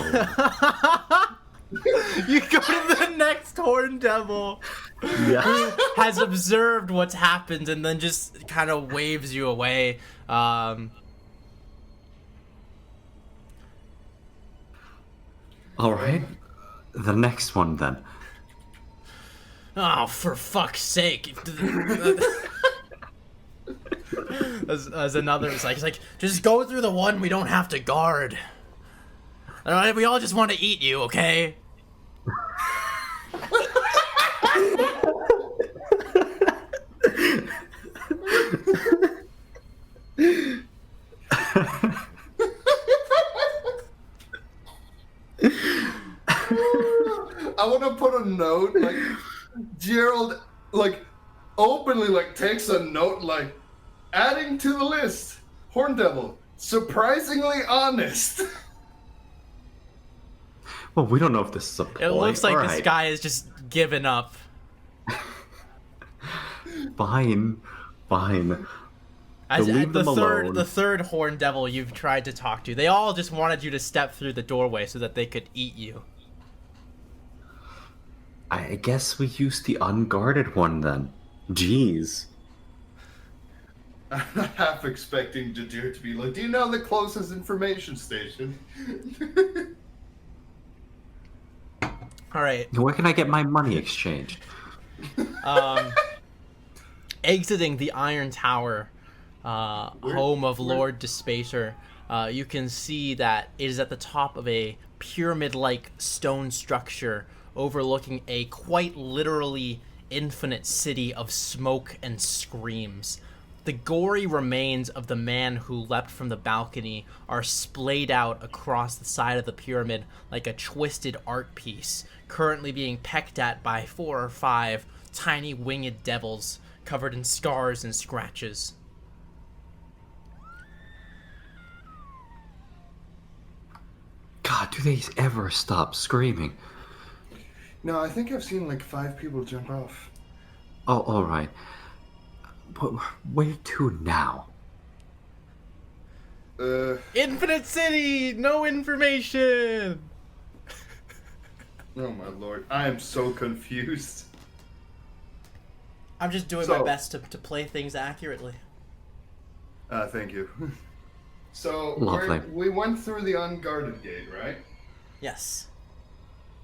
You go to the next horned devil. Yeah. Has observed what's happened and then just kind of waves you away. All right. The next one then. Oh, for fuck's sake. As another is like, he's like, just go through the one we don't have to guard. All right, we all just want to eat you, okay? gonna put a note, like, Gerald, like, openly, like, takes a note, like, adding to the list, Horn Devil, surprisingly honest. Well, we don't know if this is a ploy. It looks like All this right. guy is just given up. Fine. As So leave the them third, alone. the third Horn Devil you've tried to talk to, they all just wanted you to step through the doorway so that they could eat you. I guess we used the unguarded one then. Jeez. I'm half expecting Jaddir to be like, do you know the closest information station? All right. Where can I get my money exchanged? Exiting the Iron Tower, home of Lord Despacer, you can see that it is at the top of a pyramid-like stone structure overlooking a quite literally infinite city of smoke and screams. The gory remains of the man who leapt from the balcony are splayed out across the side of the pyramid like a twisted art piece, currently being pecked at by 4 or 5 tiny winged devils covered in scars and scratches. God, do they ever stop screaming? No, I think I've seen like 5 people jump off. Oh, all right. But where to now? Infinite City! No information! Oh my lord, I am so confused. I'm just doing my best to play things accurately. Thank you. So, Lovely. we went through the unguarded gate, right? Yes.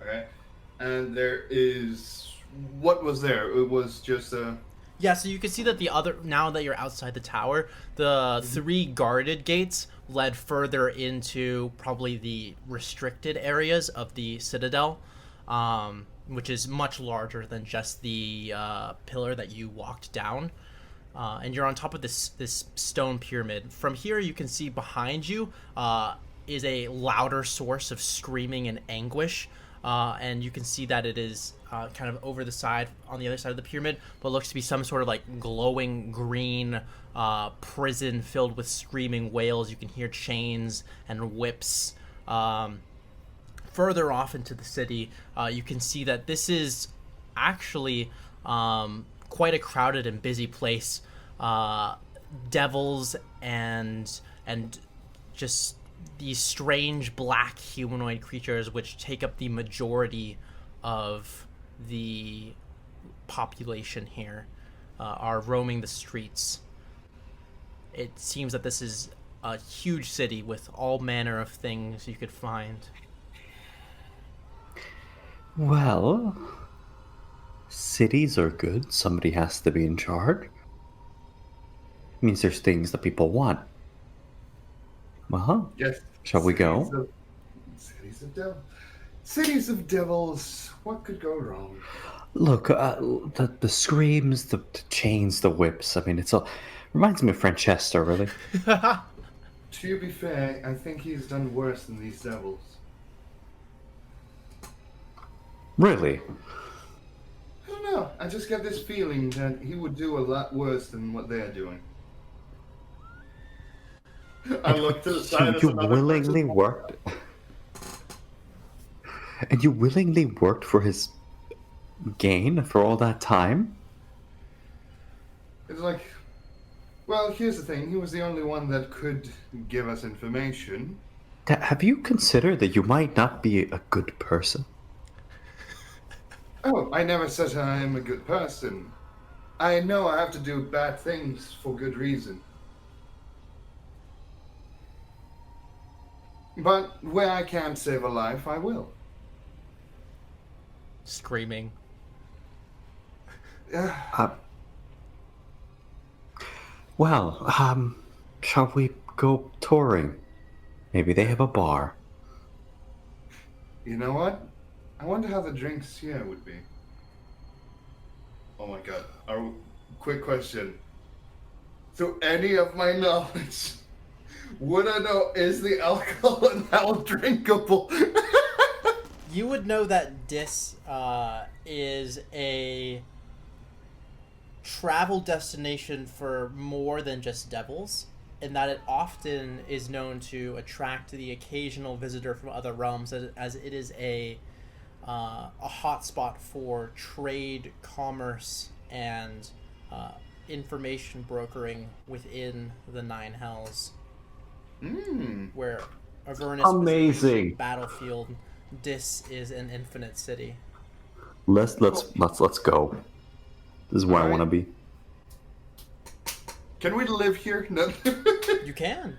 Okay. And there is... What was there? It was just a... Yeah, so you can see that the other, now that you're outside the tower, the 3 guarded gates led further into probably the restricted areas of the Citadel, which is much larger than just the pillar that you walked down. And you're on top of this stone pyramid. From here, you can see behind you is a louder source of screaming and anguish. And you can see that it is kind of over the side, on the other side of the pyramid, but looks to be some sort of like glowing green prison filled with screaming wails. You can hear chains and whips. Further off into the city, you can see that this is actually quite a crowded and busy place. Devils and just these strange black humanoid creatures, which take up the majority of the population here, are roaming the streets. It seems that this is a huge city with all manner of things you could find. Well, cities are good. Somebody has to be in charge. Means there's things that people want. Well, Yes. shall we go? Cities of devils. Cities of devils. What could go wrong? Look, the screams, the chains, the whips. I mean, it's all reminds me of Francesca, really. To be fair, I think he's done worse than these devils. Really? I don't know. I just get this feeling that he would do a lot worse than what they're doing. I look to the side. You willingly worked, and you willingly worked for his gain for all that time. It's like, well, here's the thing. He was the only one that could give us information. Have you considered that you might not be a good person? Oh, I never said I am a good person. I know I have to do bad things for good reason. But where I can save a life, I will. Screaming. Well, shall we go touring? Maybe they have a bar. You know what? I wonder how the drinks here would be. Oh my god. Quick question. To any of my knowledge, would I know, is the alcohol in hell drinkable? You would know that Dis is a travel destination for more than just devils, in that it often is known to attract the occasional visitor from other realms, as it is a hotspot for trade, commerce, and information brokering within the Nine Hells, where Avernus was an Amazing. ancient battlefield. Dis is an infinite city. Let's go. This is where I want to be. Can we live here? No. You can.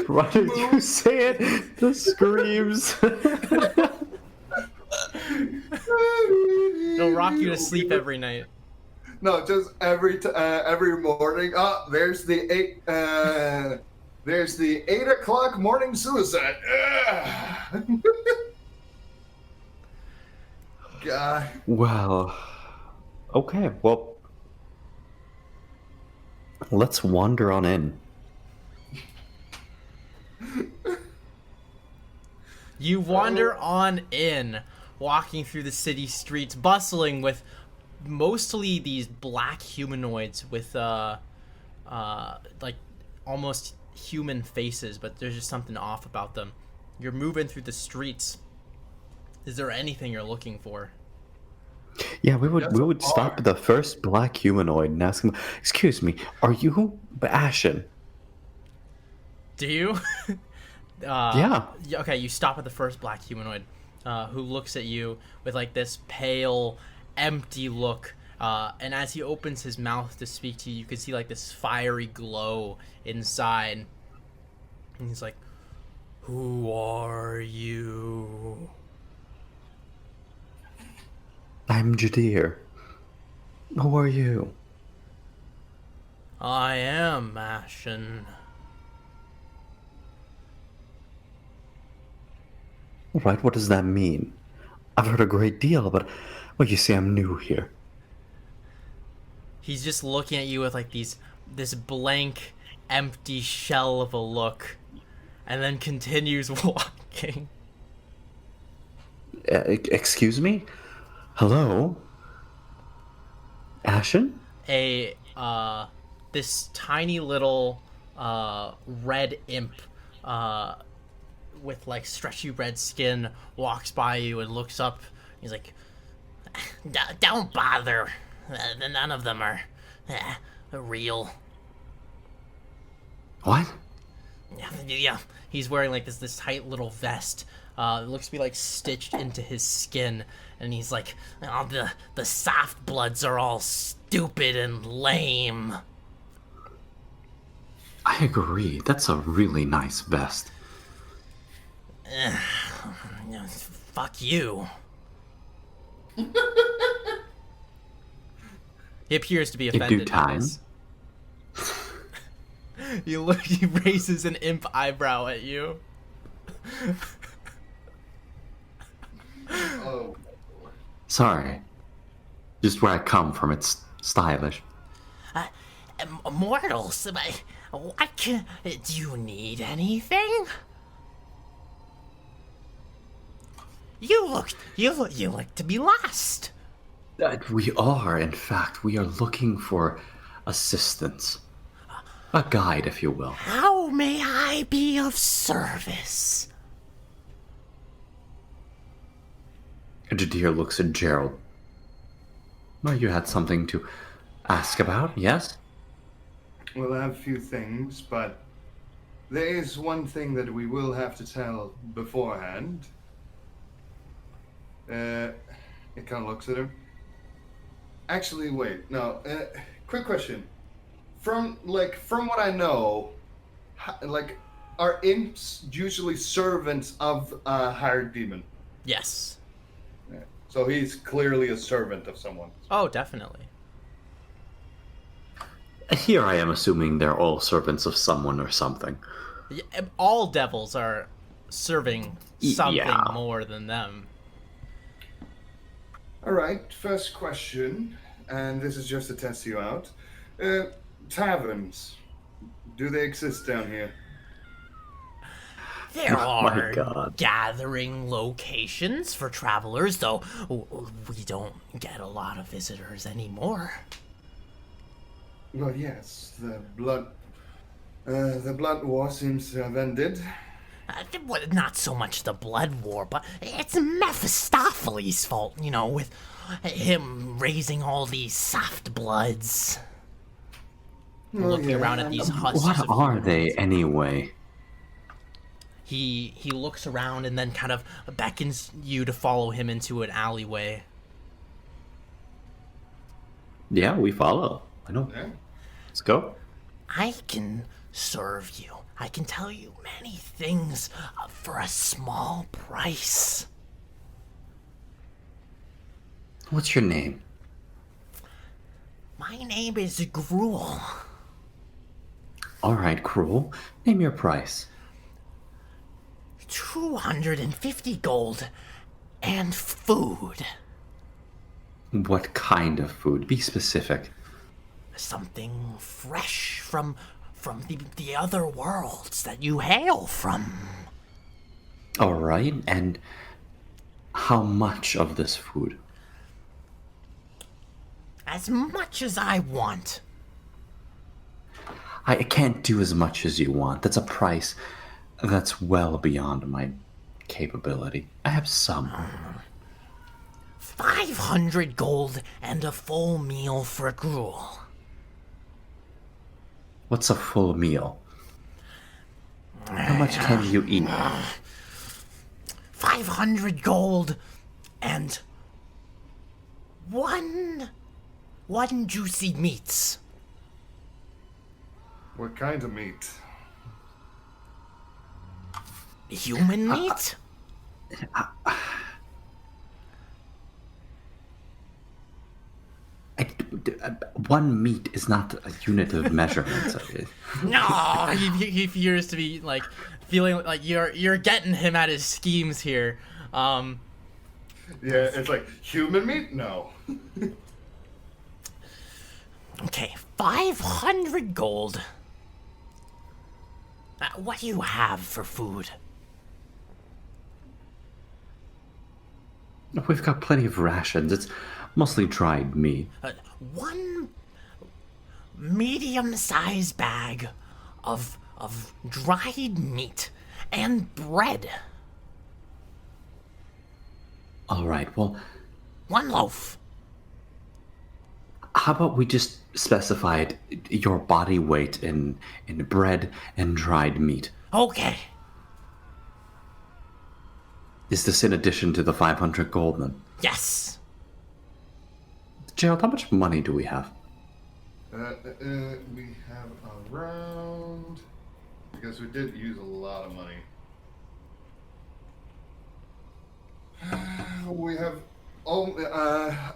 Why did you say it? The screams. It'll rock you to sleep every night. No, just every morning. Oh, there's the 8 o'clock morning suicide. God. Well, okay. Well, let's wander on in. You wander on in, walking through the city streets, bustling with mostly these black humanoids with like almost human faces, but there's just something off about them. You're moving through the streets. Is there anything you're looking for? Yeah, we would stop at the first black humanoid and ask him, "Excuse me, are you Ashen?" Do you? Yeah. Okay, you stop at the first black humanoid, who looks at you with like this pale, empty look. And as he opens his mouth to speak to you, you can see like this fiery glow inside. And he's like, "Who are you?" I'm Jaddir. Who are you? "I am Ashen." Right, what does that mean? I've heard a great deal, but, well, you see, I'm new here. He's just looking at you with like this blank, empty shell of a look, and then continues walking. Excuse me? Hello? Ashen? This tiny little red imp with like stretchy red skin walks by you and looks up. He's like, "Don't bother. None of them are real." What? Yeah, he's wearing like this tight little vest. It looks to be like stitched into his skin, and he's like, "Oh, the soft bloods are all stupid and lame." I agree. That's a really nice vest. Fuck you. He appears to be offended. In due time. He raises an imp eyebrow at you. Oh. Sorry. Just where I come from, it's stylish. Mortals, what do you need anything? You look to be lost. We are, in fact. We are looking for assistance. A guide, if you will. How may I be of service? Jaddir looks at Gerald. Well, you had something to ask about, yes? Well, I have a few things, but there is one thing that we will have to tell beforehand. It kind of looks at him. Actually, wait, no. Quick question. From what I know, are imps usually servants of a hired demon? Yes. Yeah. So he's clearly a servant of someone. Oh, definitely. Here I am assuming they're all servants of someone or something. All devils are serving something more than them. All right, first question, and this is just to test you out. Taverns, do they exist down here? There Oh my are God. gathering locations for travelers, though we don't get a lot of visitors anymore. Well, yes, the blood war seems to have ended. Well, not so much the blood war, but it's Mephistopheles' fault, with him raising all these soft bloods. Looking around at these husks What of are human they beings. anyway? He looks around and then kind of beckons you to follow him into an alleyway. Yeah, we follow. I know. Yeah. Let's go. I can serve you. I can tell you many things for a small price. What's your name? My name is Gruel. All right, Cruel. Name your price. 250 gold and food. What kind of food? Be specific. Something fresh from the other worlds that you hail from. All right, and how much of this food? As much as I want. I can't do as much as you want. That's a price that's well beyond my capability. I have some. 500 gold and a full meal for Gruel. What's a full meal? How much can you eat? 500 gold and one juicy meats. What kind of meat? Human meat? One meat is not a unit of measurement. No, he appears to be like feeling like you're getting him at his schemes here. Yeah, it's like human meat? No. Okay, 500 gold. What do you have for food? We've got plenty of rations. It's mostly dried meat. One medium-sized bag of dried meat and bread. All right, well, One loaf. how about we just specify your body weight in bread and dried meat? Okay. Is this in addition to the 500 gold then? Yes. Gerald, how much money do we have? We have around... Because we did use a lot of money. We have...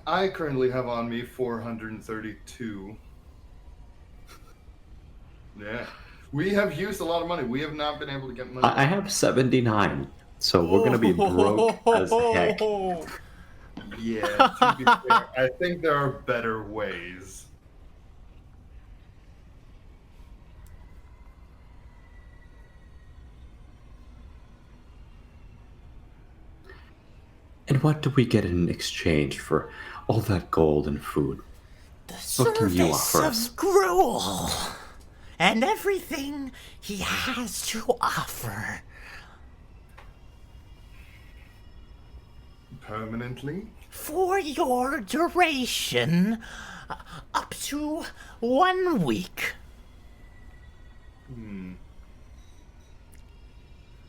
I currently have on me 432. Yeah. We have used a lot of money. We have not been able to get money. I have 79, so we're gonna be broke as heck. Yeah, to be fair, I think there are better ways. And what do we get in exchange for all that gold and food? The What can you service offer of us? Gruel and everything he has to offer. Permanently? For your duration, up to 1 week.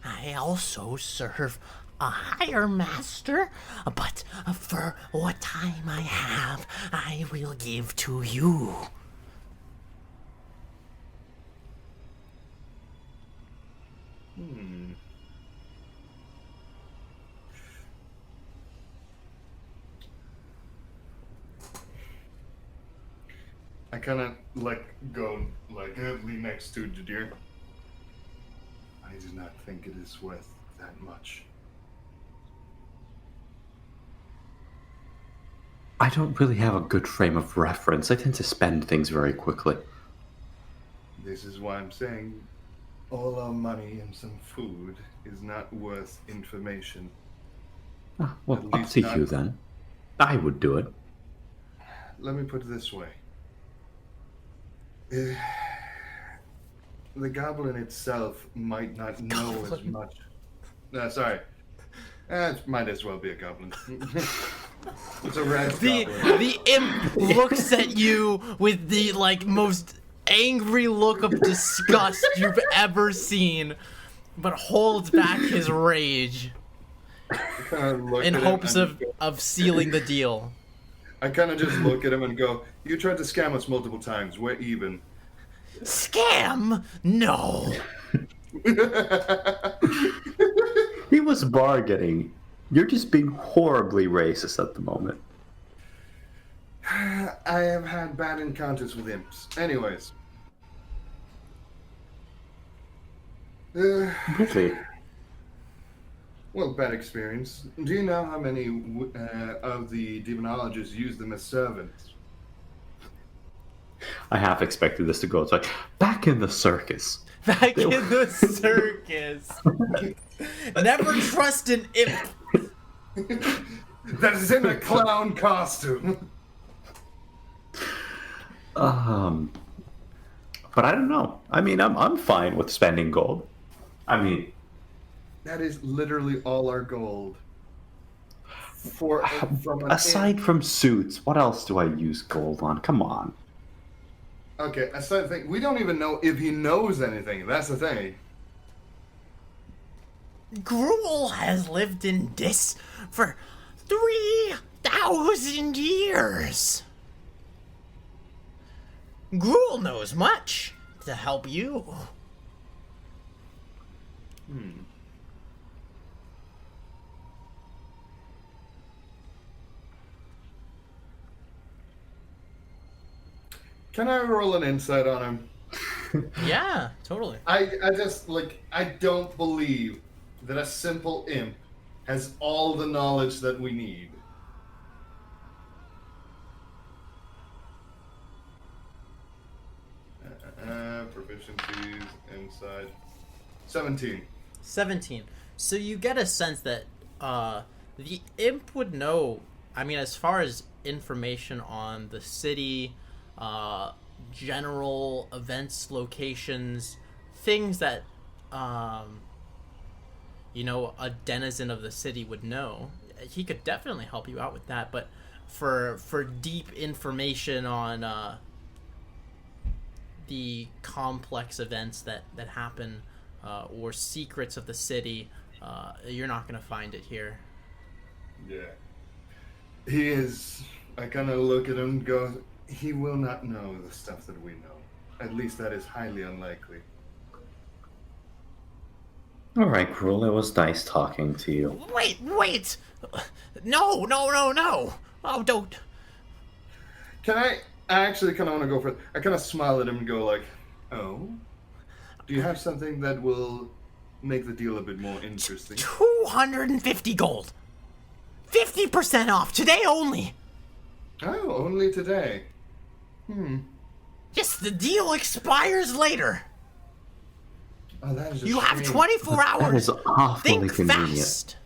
I also serve a higher master, but for what time I have, I will give to you. I kind of go lean next to Jaddir. I do not think it is worth that much. I don't really have a good frame of reference. I tend to spend things very quickly. This is why I'm saying all our money and some food is not worth information. Well, At up least to not- you then. I would do it. Let me put it this way. The goblin itself might not know as much. No, sorry. It might as well be a goblin. It's a red goblin. The imp looks at you with the most angry look of disgust you've ever seen, but holds back his rage in hopes of sealing the deal. I kind of just look at him and go, "You tried to scam us multiple times. We're even." Scam? No. He was bargaining. You're just being horribly racist at the moment. I have had bad encounters with imps. Anyways. Really? Well, bad experience. Do you know how many of the demonologists use them as servants? I half expected this to go. It's like, back in the circus. Back in the circus. Never trust an imp. That is in a clown costume. But I don't know. I mean, I'm fine with spending gold. I mean, That is literally all our gold. From an aside imp. from suits, what else do I use gold on? Come on. Okay, aside from we don't even know if he knows anything. That's the thing. Gruel has lived in this for 3,000 years. Gruel knows much to help you. Can I roll an insight on him? Yeah, totally. I just I don't believe that a simple imp has all the knowledge that we need. Proficiencies inside 17. 17. So you get a sense that the imp would know, I mean, as far as information on the city, general events, locations, things that, a denizen of the city would know. He could definitely help you out with that, but for deep information on the complex events that happen or secrets of the city, you're not going to find it here. Yeah. He is. I kind of look at him and go, he will not know the stuff that we know. At least that is highly unlikely. All right, Cruel, it was nice talking to you. Wait! No! Oh, don't. I actually kind of want to go for it. I kind of smile at him and go oh? Do you have something that will make the deal a bit more interesting? 250 gold. 50% off today only. Oh, only today. Yes, the deal expires later. Oh, that is a You have shame. 24 hours. That is awfully Think convenient. fast.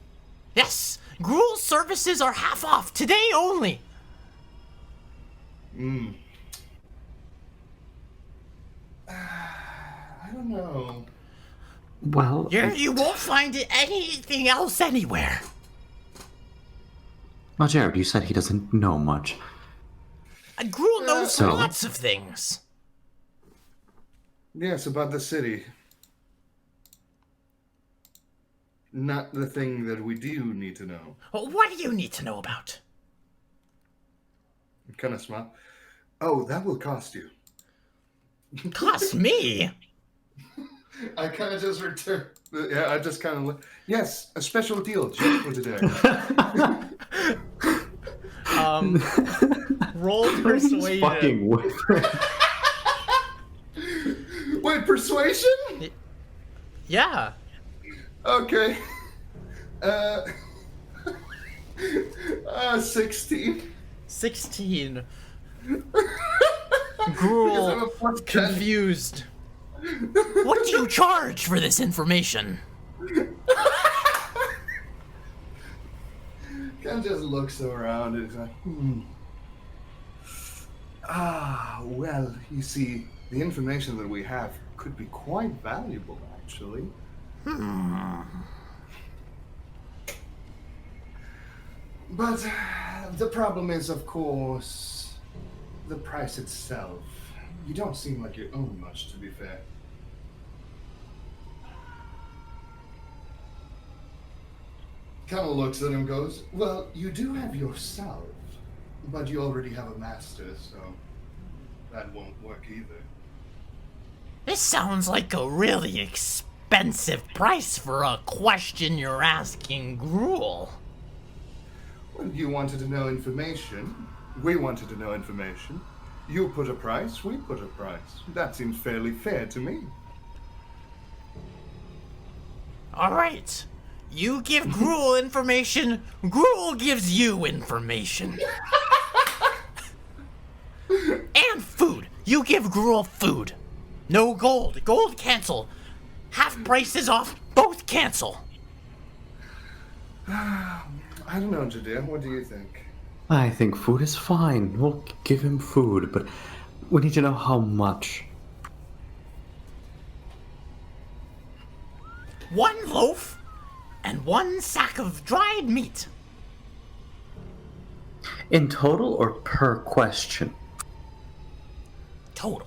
Yes, Gruel services are half off today only. I don't know. Well, You won't find anything else anywhere. well, Jared, you said he doesn't know much. Gruel knows So? lots of things. Yes, about the city. Not the thing that we do need to know. What do you need to know about? Kind of smile. Oh, that will cost you. Cost me? I kind of just return. Yeah, I just kind of. Yes, a special deal just for today. Roll persuasion. Fucking Wait, persuasion? Yeah. Okay. 16. 16. Because I'm Gruel, a +10. confused. What do you charge for this information? Ken just looks around and is like, well, you see, the information that we have could be quite valuable, actually. But the problem is, of course, the price itself. You don't seem like you own much, to be fair. Kind of looks at him and goes, well, you do have yourself, but you already have a master, so that won't work either. This sounds like a really expensive price for a question you're asking Gruel. Well, you wanted to know information. We wanted to know information. You put a price, we put a price. That seems fairly fair to me. Alright. You give Gruel information, Gruel gives you information. And food. You give Gruel food. No gold. Gold cancel. Half prices off, both cancel. I don't know, Jaddir. What do you think? I think food is fine. We'll give him food, but we need to know how much. 1 loaf and 1 sack of dried meat. In total or per question? Total.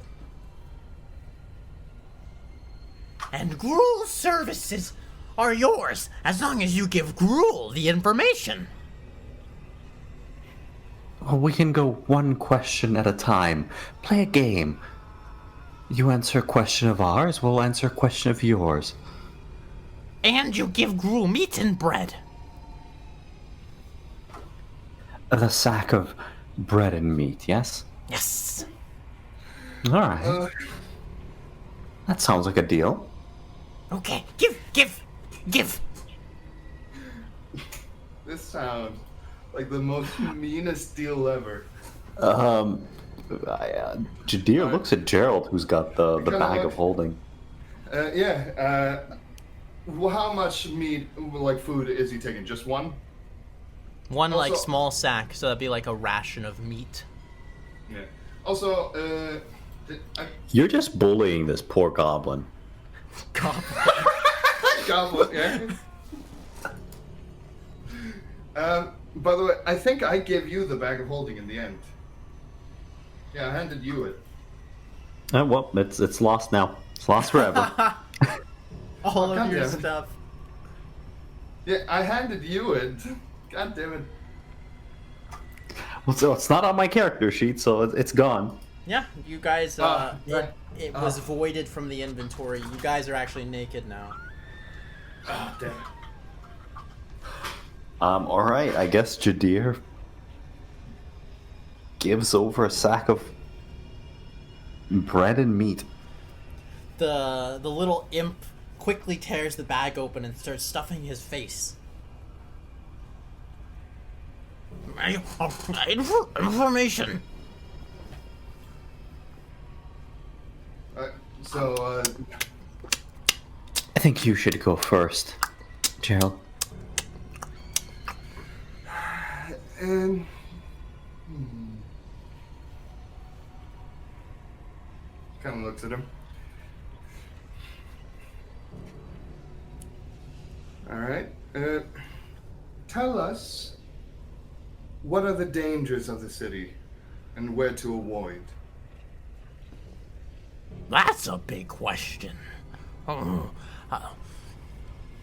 And Gruel's services are yours as long as you give Gruel the information. Well, we can go one question at a time. Play a game. You answer a question of ours, we'll answer a question of yours. And you give Gruel meat and bread. The sack of bread and meat, yes? Yes. Alright. That sounds like a deal. Okay, give. This sounds like the most meanest deal ever. Jaddir looks at Gerald, who's got the bag of holding. Well, how much meat, like food, is he taking? Just one? One Also- small sack, so that'd be like a ration of meat. Yeah. Also, You're just bullying this poor goblin. Goblin, yeah. By the way, I think I gave you the bag of holding in the end. Yeah, I handed you it. Well, it's lost now. It's lost forever. All God of your damn it. stuff. Yeah, I handed you it. God damn it. Well, so it's not on my character sheet, so it's gone. Yeah, you guys, right. it was voided from the inventory. You guys are actually naked now. Oh, damn it. Alright, I guess Jaddir gives over a sack of bread and meat. The little imp quickly tears the bag open and starts stuffing his face. Information. So, I think you should go first, Gerald. and... Kind of looks at him. Alright. Tell us, what are the dangers of the city and where to avoid? That's a big question.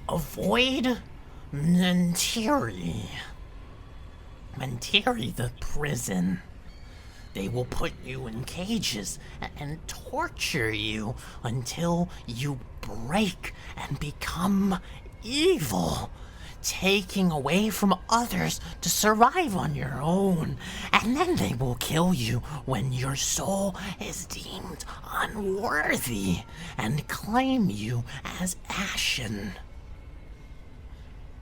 Avoid Mentiri. Mentiri, the prison. They will put you in cages and torture you until you break and become evil, taking away from others to survive on your own. And then they will kill you when your soul is deemed unworthy and claim you as ashen.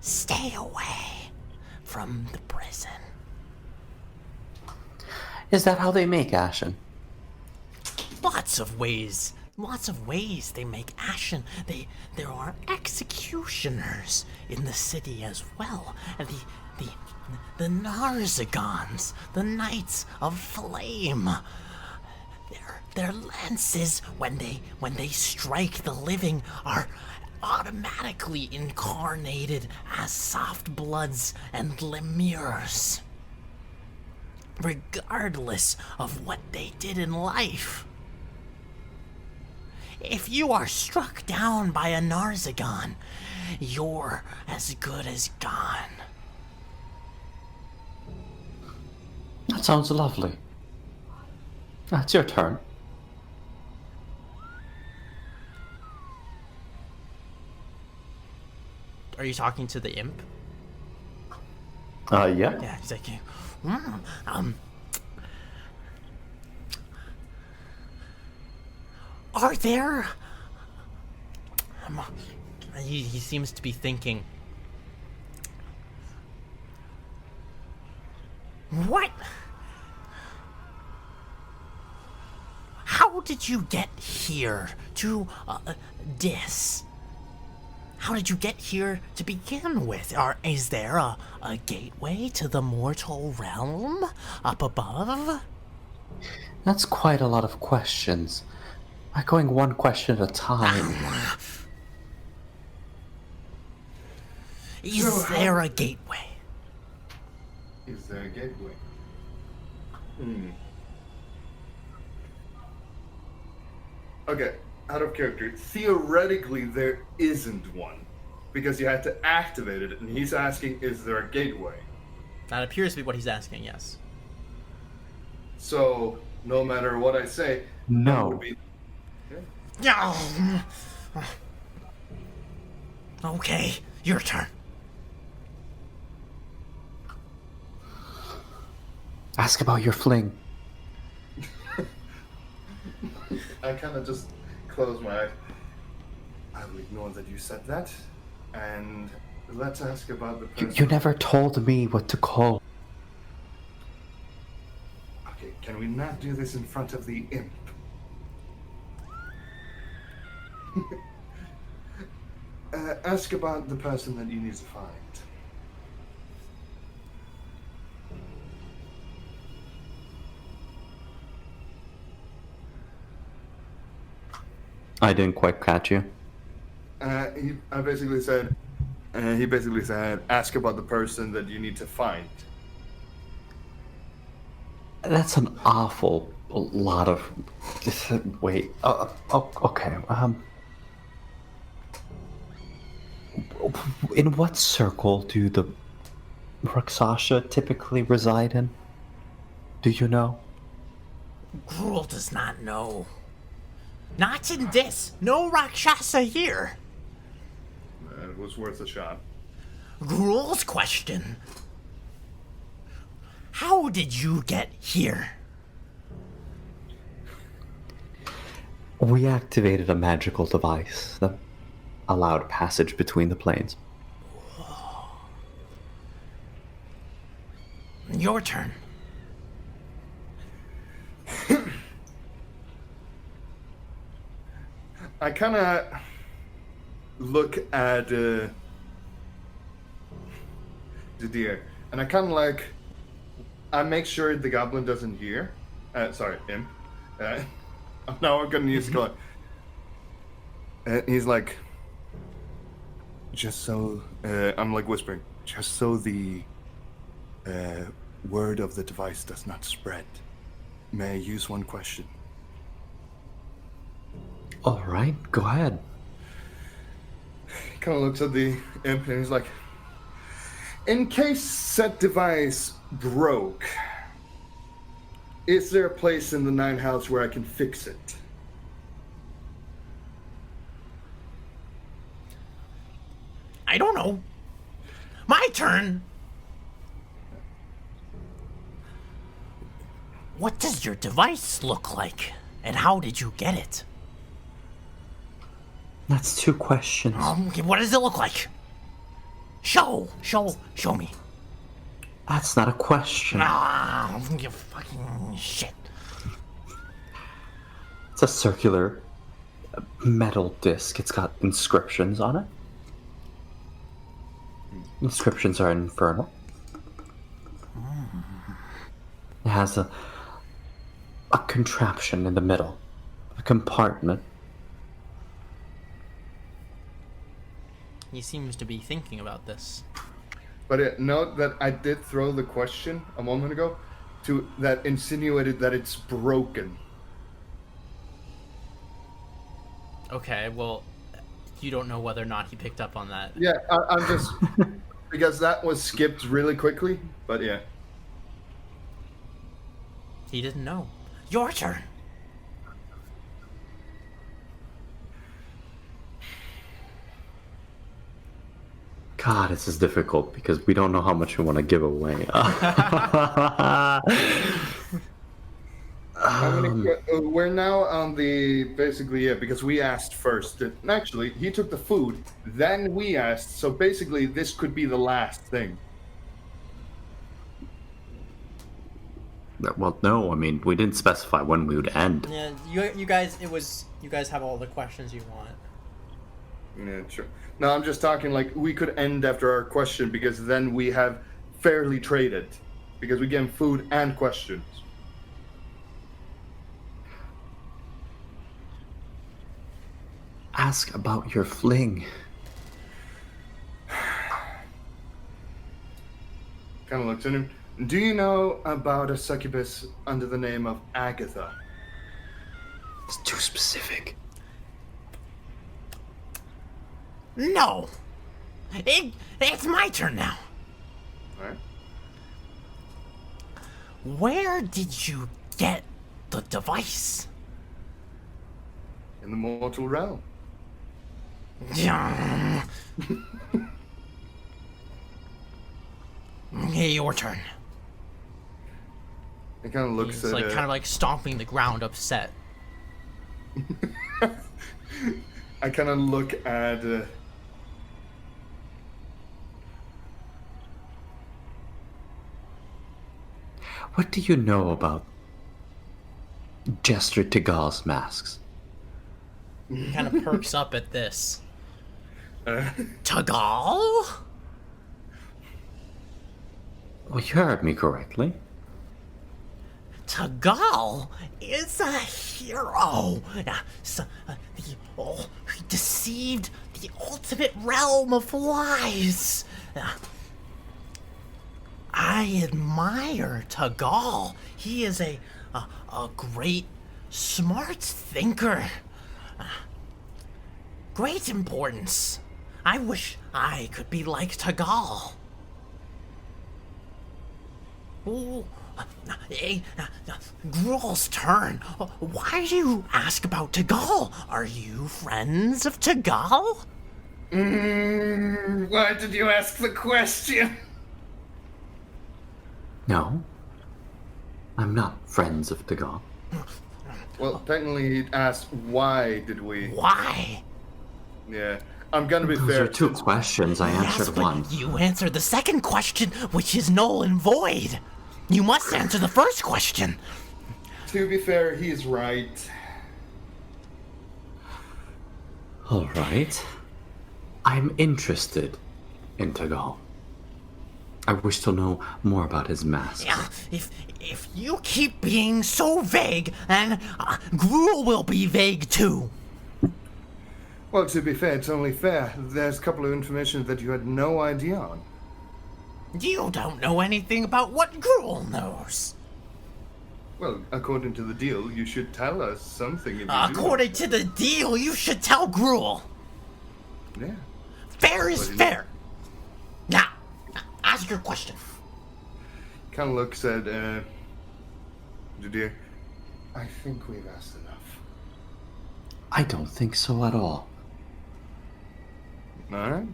Stay away from the prison. Is that how they make Ashen? Lots of ways lots of ways they make ashen. There are executioners in the city as well. And the Narzagons, the Knights of Flame. Their lances, when they strike the living, are automatically incarnated as soft bloods and lemures, regardless of what they did in life. If you are struck down by a Narzagon, you're as good as gone. That sounds lovely. It's your turn. Are you talking to the imp? Yeah. Yeah, he's like, are there... He seems to be thinking. What? How did you get here to Dis? How did you get here to begin with? Is there a gateway to the mortal realm up above? That's quite a lot of questions. I'm going one question at a time. Is there a gateway? Is there a gateway? Okay, out of character. Theoretically, there isn't one. Because you had to activate it, and he's asking, is there a gateway? That appears to be what he's asking, yes. So, no matter what I say, No. that would be... Yeah. Okay, your turn. Ask about your fling. I kind of just close my eyes. I will ignore that you said that, and let's ask about the person. You never told me what to call. Okay, can we not do this in front of the imp? Ask about the person that you need to find. I didn't quite catch you. He basically said, ask about the person that you need to find. That's an awful lot of... Wait. Okay. In what circle do the rakshasa typically reside in? Do you know? Gruel does not know. Not in this. No rakshasa here. It was worth a shot. Gruel's question. How did you get here? We activated a magical device that allowed passage between the planes. Your turn. I kind of look at Jaddir, and I kind of I make sure the goblin doesn't hear. Sorry, imp. Now we're gonna use color. He's like, just so I'm like whispering, just so the word of the device does not spread. May I use one question? All right, go ahead. He kind of looks at the imp and he's like, in case said device broke, is there a place in the Nine House where I can fix it? I don't know. My turn. What does your device look like? And how did you get it? That's two questions. What does it look like? Show me. That's not a question. You fucking shit. It's a circular metal disc. It's got inscriptions on it. Inscriptions are infernal. It has a contraption in the middle, a compartment. He seems to be thinking about this. But note that I did throw the question a moment ago that insinuated that it's broken. Okay, well, you don't know whether or not he picked up on that. Yeah, I'm just because that was skipped really quickly. But yeah, He didn't know. Your turn. God, this is difficult because we don't know how much we want to give away. We're now on the basically because we asked first. Actually, he took the food, then we asked. So basically, this could be the last thing. Well, no, I mean, we didn't specify when we would end. Yeah, you guys have all the questions you want. Yeah, sure. No, I'm just talking like we could end after our question because then we have fairly traded because we get food and questions. Ask about your fling. Kind of looks at him. Do you know about a succubus under the name of Agatha? It's too specific. No. It's my turn now. Alright. Where did you get the device? In the mortal realm. Hey, your turn. It kind of looks He's at kind of like stomping the ground, upset. I kind of look at What do you know about Jester Tigal's masks? He kind of perks up at this. Tagal? Well, you heard me correctly. Tagal is a hero. He deceived the ultimate realm of lies. I admire Tagal. He is a great, smart thinker. Great importance. I wish I could be like Tagal. Ooh, Gruel's turn. Why do you ask about Tagal? Are you friends of Tagal? why did you ask the question? No. I'm not friends of Tigal. Well, technically he asked why did we... Why? Yeah. I'm gonna be Those fair. are two questions. I Yes, answered but one. you answered the second question, which is null and void. You must answer the first question. To be fair, he's right. All right. I'm interested in Tigal. I wish to know more about his mask. Yeah, if you keep being so vague, then Gruel will be vague too. Well, to be fair, it's only fair. There's a couple of information that you had no idea on. You don't know anything about what Gruel knows. Well, according to the deal, you should tell us something if you According to the deal, you should tell Gruel. do. Yeah. Fair is What do you fair. Now, ask your question. Kind of looks at, Jaddir. I think we've asked enough. I don't think so at all. Alright?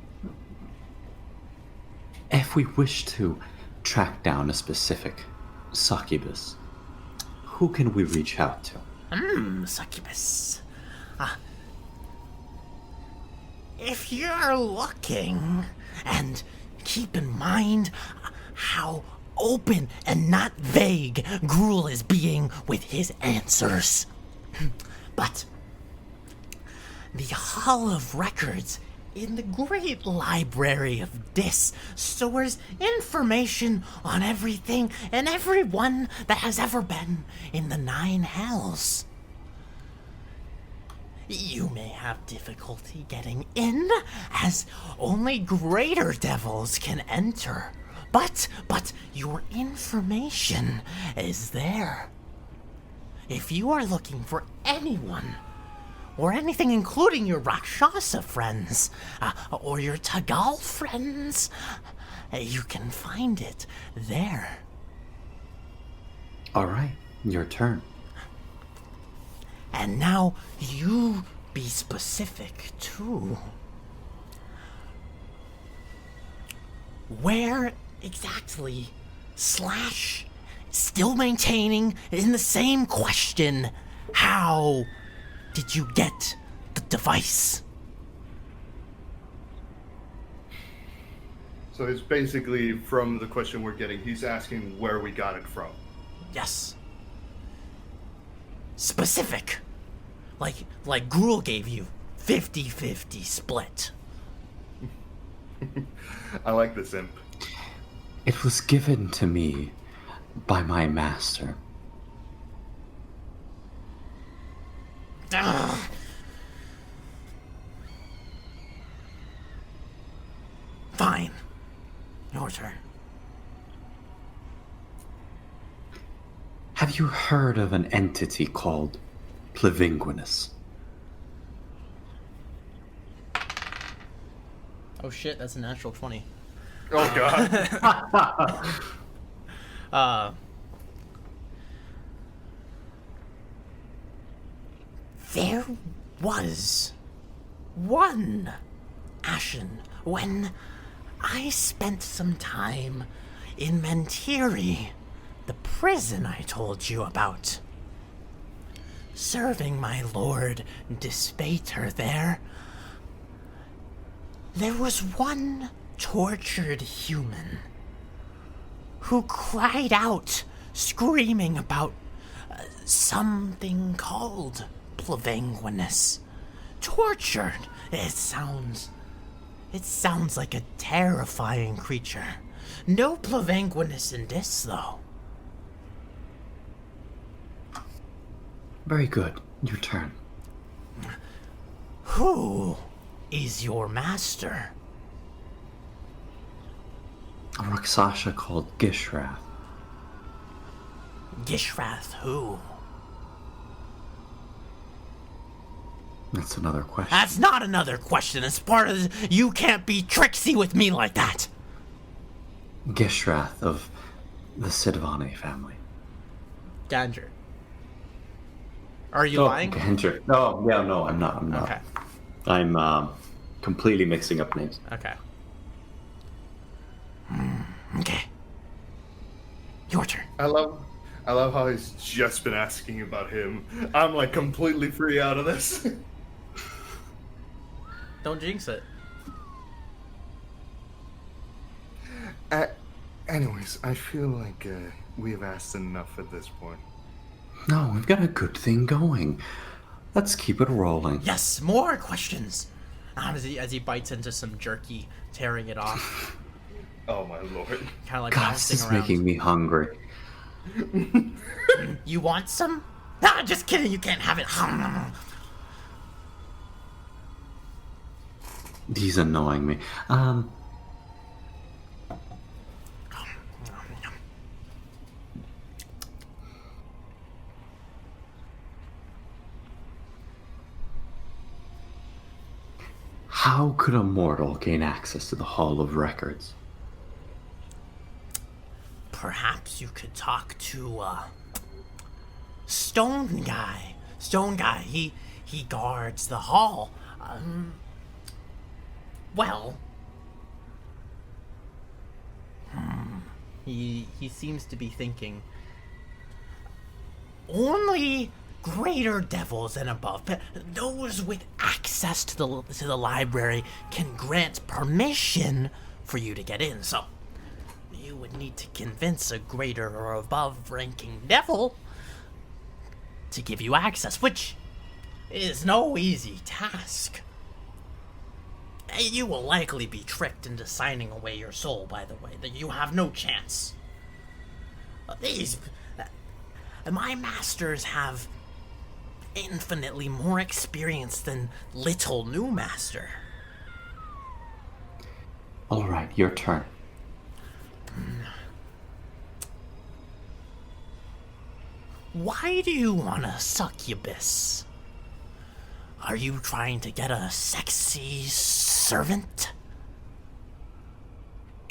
If we wish to track down a specific succubus, who can we reach out to? Succubus. If you're looking, and keep in mind how open and not vague Gruel is being with his answers. But the Hall of Records in the great library of Dis stores information on everything and everyone that has ever been in the 9 hells. You may have difficulty getting in, as only greater devils can enter. But your information is there. If you are looking for anyone, or anything including your Rakshasa friends, or your Tagal friends, you can find it there. All right, your turn. And now you be specific too. Where exactly, slash, still maintaining in the same question, how did you get the device? So it's basically from the question we're getting, he's asking where we got it from. Yes. Specific. Like Gruel gave you. 50-50 split. I like this imp. It was given to me by my master. Ugh. Fine. Your turn. Have you heard of an entity called Plevinguinus? Oh shit, that's a natural 20. Oh god. There was one Ashen when I spent some time in Mentiri, the prison I told you about. Serving my lord Dispater there. There was one tortured human who cried out, screaming about something called Plevinguinus. Tortured. It sounds like a terrifying creature. No Plevinguinus in this, though. Very good. Your turn. Who is your master? A rakshasa called Gishrath. Gishrath who? That's another question. That's not another question. It's part of the, you can't be tricksy with me like that. Gishrath of the Sidvani family. Danger. Are you lying? Ganger. No, yeah, no, I'm not. Okay. I'm completely mixing up names. Okay. Okay. Your turn. I love how he's just been asking about him. I'm like completely free out of this. Don't jinx it. Anyways, I feel like we've asked enough at this point. No, we've got a good thing going. Let's keep it rolling. Yes, more questions. As he bites into some jerky, tearing it off, Oh my lord. kind of like God, this bouncing is around. making me hungry. You want some? Nah, just kidding. You can't have it. He's annoying me. How could a mortal gain access to the Hall of Records? Perhaps you could talk to Stone Guy. Stone Guy. He guards the hall. Well. He seems to be thinking. Only greater devils and above, but those with access to the library can grant permission for you to get in. So you would need to convince a greater or above ranking devil to give you access, which is no easy task. You will likely be tricked into signing away your soul, by the way, that you have no chance. My masters have infinitely more experience than little new master. All right, your turn. Why do you want a succubus? Are you trying to get a sexy servant?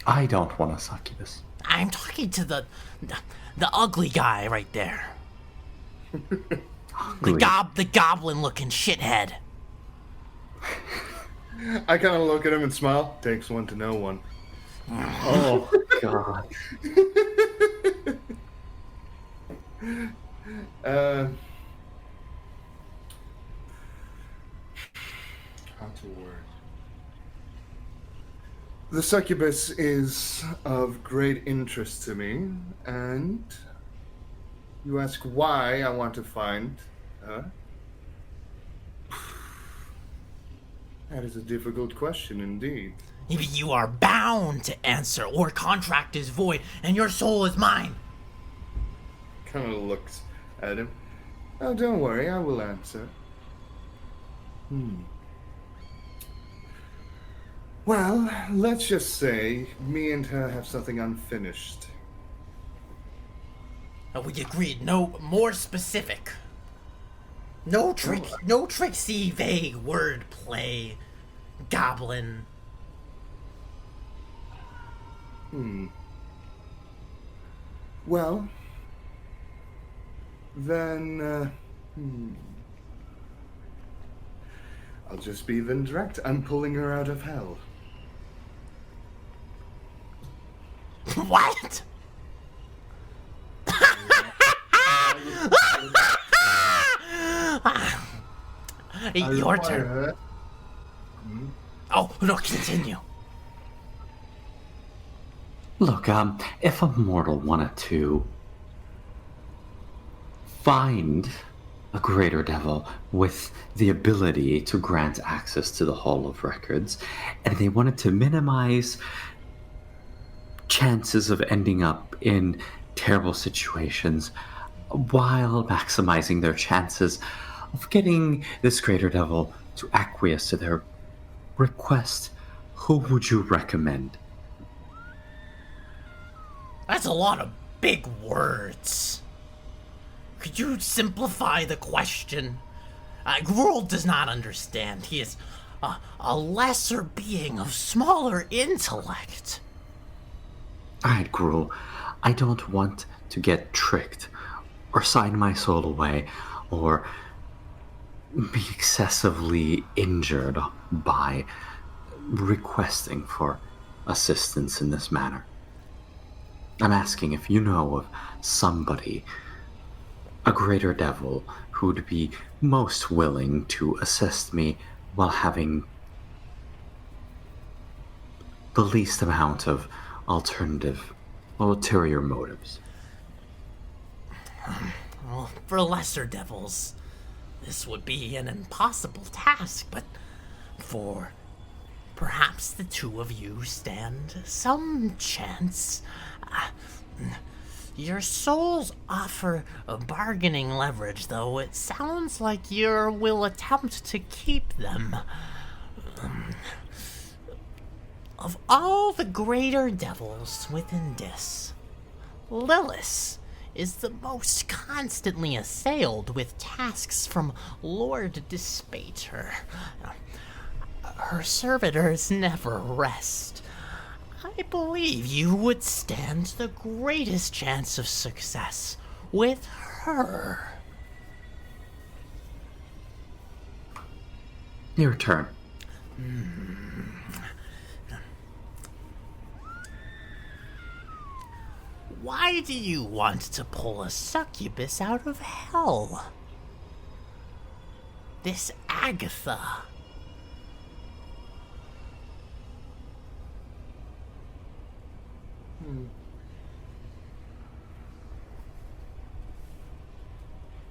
I don't want a succubus. I'm talking to the ugly guy right there. The goblin-looking shithead. I kind of look at him and smile. Takes one to know one. Oh, God. How to word. The succubus is of great interest to me, and you ask why I want to find her? That is a difficult question indeed. You are bound to answer, or contract is void, and your soul is mine. Kind of looks at him. Oh, don't worry, I will answer. Well, let's just say me and her have something unfinished. We agreed. No more specific. No tricksy, vague wordplay. Goblin. Well, then, I'll just be then direct. I'm pulling her out of hell. What? Your turn. Oh, no, continue. Look, if a mortal wanted to find a greater devil with the ability to grant access to the Hall of Records, and they wanted to minimize chances of ending up in terrible situations while maximizing their chances of getting this greater devil to acquiesce to their request, who would you recommend? That's a lot of big words. Could you simplify the question? Gruel does not understand. He is a lesser being of smaller intellect. Alright, Gruel, I don't want to get tricked or sign my soul away or be excessively injured by requesting for assistance in this manner. I'm asking if you know of somebody, a greater devil, who would be most willing to assist me while having the least amount of ulterior motives. Well, for lesser devils, this would be an impossible task, but for perhaps the two of you stand some chance. Your souls offer a bargaining leverage, though it sounds like you will attempt to keep them. Of all the greater devils within Dis, Lilith is the most constantly assailed with tasks from Lord Dispater. Her servitors never rest. I believe you would stand the greatest chance of success with her. Your turn. Why do you want to pull a succubus out of hell? This Agatha.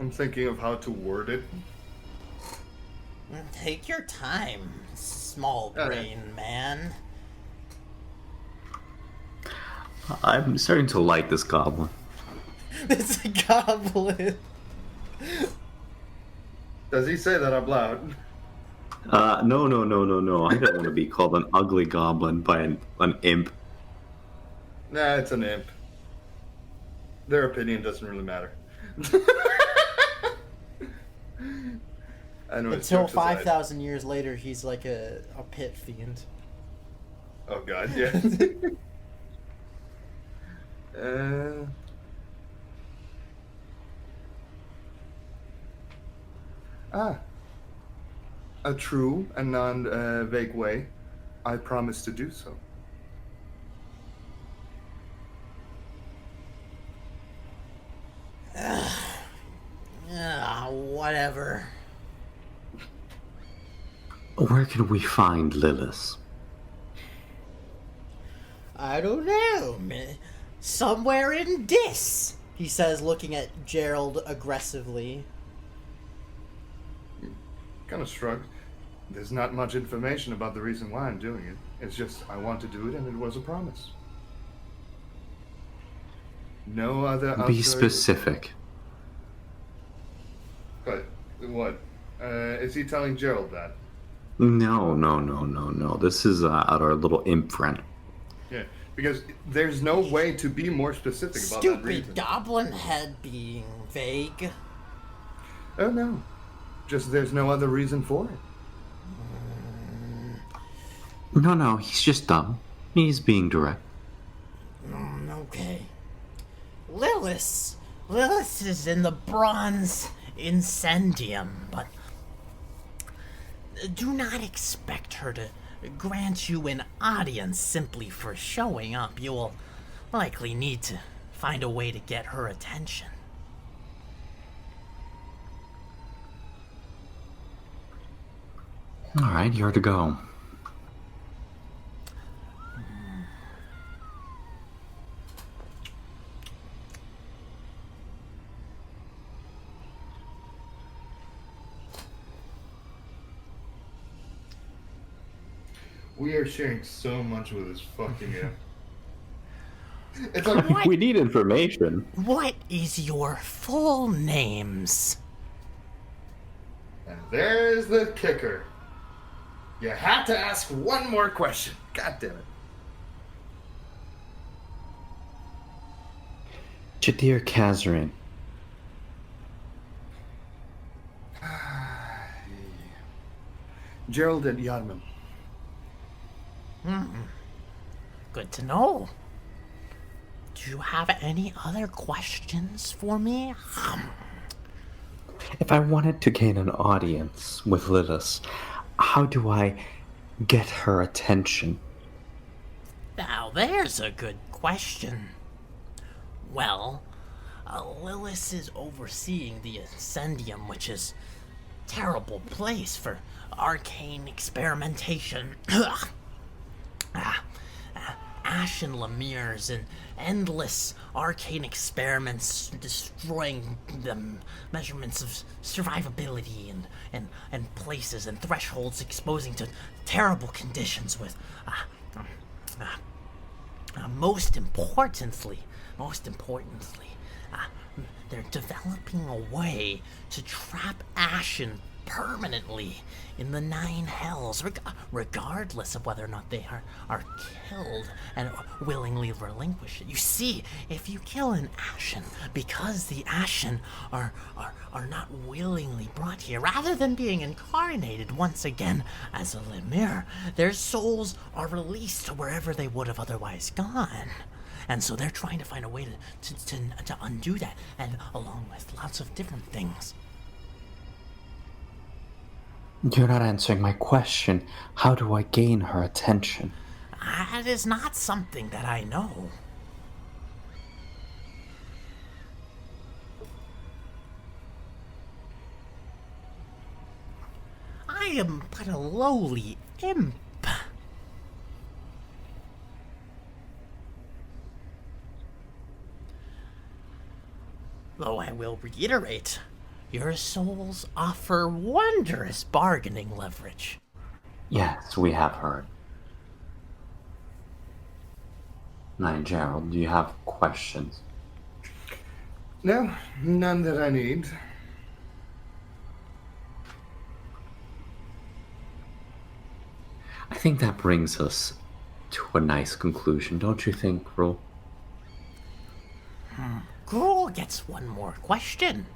I'm thinking of how to word it. Take your time, small brain man. I'm starting to like this goblin. It's a goblin. Does he say that out loud? No. I don't want to be called an ugly goblin by an imp. Nah, it's an imp. Their opinion doesn't really matter. I know it's Until jokes aside. 5,000 years later, he's like a pit fiend. Oh god, yeah. A true and non-vague way. I promise to do so. Whatever. Where can we find Lilith? I don't know. Somewhere in this, he says, looking at Gerald aggressively. Kind of shrugged. There's not much information about the reason why I'm doing it. It's just I want to do it, and it was a promise. No other. Be specific. But what? Is he telling Gerald that? No. This is our little imp friend. Yeah, because there's no way to be more specific about that reason. Stupid goblin head being vague. Oh no, just there's no other reason for it. No, he's just dumb. He's being direct. Okay. Lilith is in the bronze incendium, but do not expect her to grant you an audience simply for showing up. You will likely need to find a way to get her attention. All right, you're to go. We are sharing so much with this fucking app. It's like What? We need information. What is your full names? And there's the kicker. You had to ask one more question. God damn it. Jaddir Kazarin. Gerald and Yadman. Good to know. Do you have any other questions for me? If I wanted to gain an audience with Lilith, how do I get her attention? Now, there's a good question. Well, Lilith is overseeing the Incendium, which is a terrible place for arcane experimentation. Ashen Lemire's and endless arcane experiments destroying the measurements of survivability and places and thresholds, exposing to terrible conditions with most importantly, they're developing a way to trap Ashen permanently in the 9 hells, regardless of whether or not they are killed and willingly relinquish it. You see, if you kill an Ashen, because the Ashen are not willingly brought here, rather than being incarnated once again as a Lemire, their souls are released to wherever they would have otherwise gone. And so they're trying to find a way to undo that, and along with lots of different things. You're not answering my question. How do I gain her attention? That is not something that I know. I am but a lowly imp. Though I will reiterate, Your souls offer wondrous bargaining leverage. Yes, we have heard. Now, Gerald, do you have questions? No, none that I need. I think that brings us to a nice conclusion, don't you think, Gruel? Gruel gets one more question.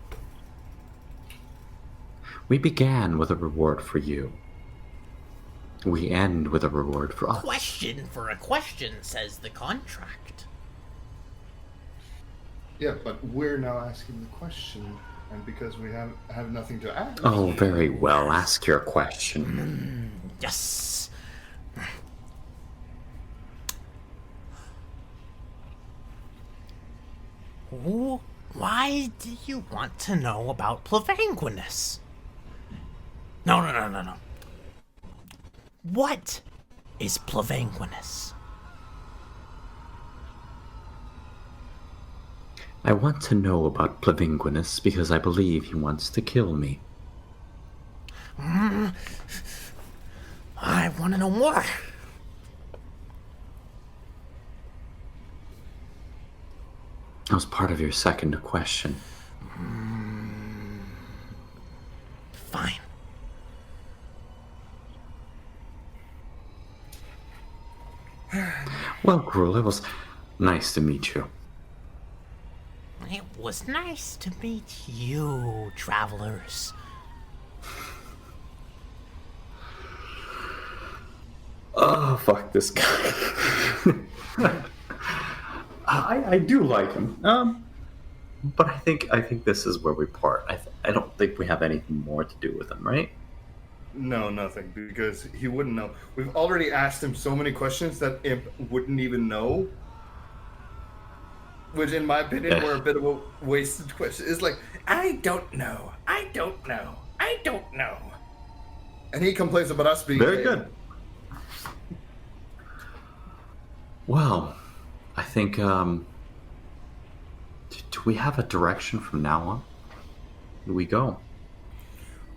We began with a reward for you. We end with a reward for us. Question for a question, says the contract. Yeah, but we're now asking the question, and because we have nothing to ask. Oh, very well. Ask your question. Yes. Why do you want to know about Plavanguinus? No. What is Plavanguinus? I want to know about Plavanguinus because I believe he wants to kill me. I want to know more. That was part of your second question. Fine. Well, Gruel, it was nice to meet you. It was nice to meet you, travelers. Oh, fuck this guy. I do like him. But I think this is where we part. I don't think we have anything more to do with him, right? No, nothing, because he wouldn't know. We've already asked him so many questions that Imp wouldn't even know. Which, in my opinion, were a bit of a wasted question. It's like, I don't know. And he complains about us being Very good. Well, I think, do we have a direction from now on? Where do we go?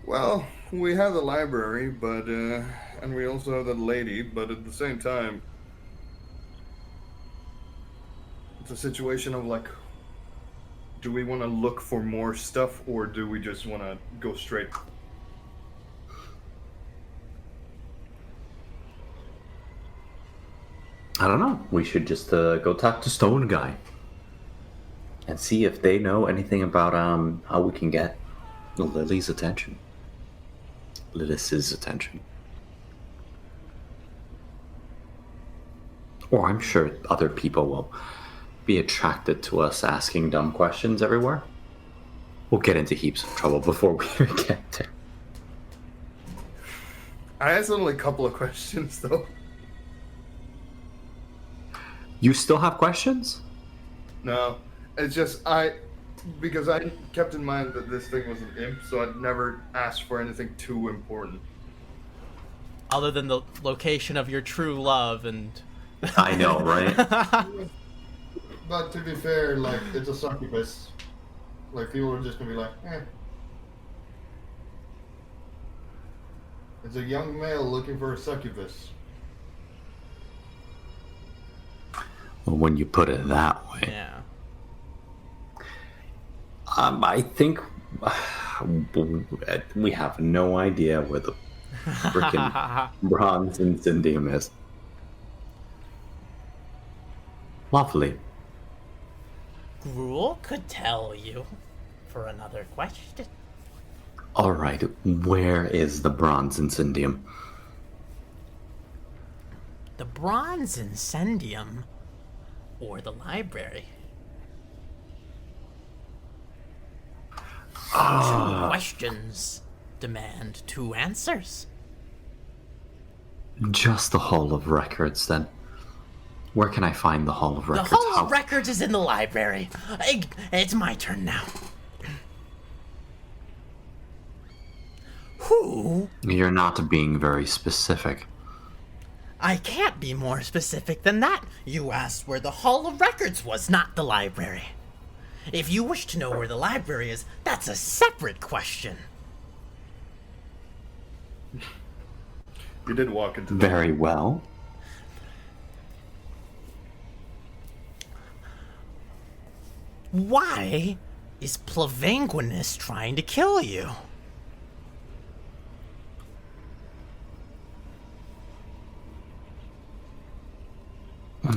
Well, we have the library, but, and we also have the lady, but at the same time, it's a situation of like, do we want to look for more stuff, or do we just want to go straight? I don't know. We should just go talk to Stone Guy and see if they know anything about how we can get Lily's attention. Lilith's attention. Or I'm sure other people will be attracted to us asking dumb questions everywhere. We'll get into heaps of trouble before we even get there. I asked only a couple of questions, though. You still have questions? No, it's just because I kept in mind that this thing was an imp, so I'd never asked for anything too important. Other than the location of your true love and... I know, right? But to be fair, like, it's a succubus. Like, people are just gonna be like, eh. It's a young male looking for a succubus. Well, when you put it that way. Yeah. I think we have no idea where the freaking bronze incendium is. Lovely. Gruel could tell you for another question. All right, where is the bronze incendium? The bronze incendium or the library? Two questions demand two answers. Just the Hall of Records, then. Where can I find the Hall of Records? The Hall of Records is in the library. It's my turn now. Who? You're not being very specific. I can't be more specific than that. You asked where the Hall of Records was, not the library. If you wish to know where the library is, that's a separate question. You did walk into Very well. Why is Plavanguinus trying to kill you?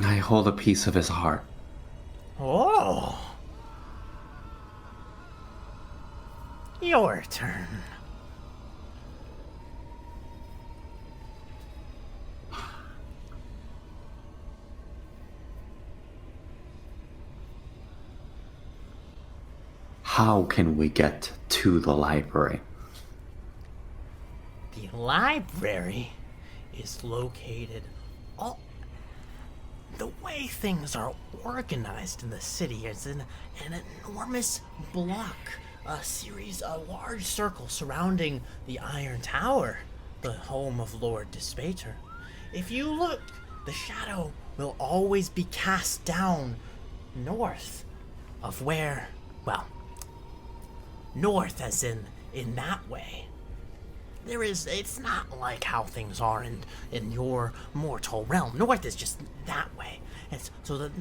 I hold a piece of his heart. Oh. Your turn. How can we get to the library? The library is located all... The way things are organized in the city is in an enormous block, a series of large circles surrounding the Iron Tower, the home of Lord Despater. If you look, the shadow will always be cast down north of where, well, north as in that way. It's not like how things are in your mortal realm. North is just that way. So the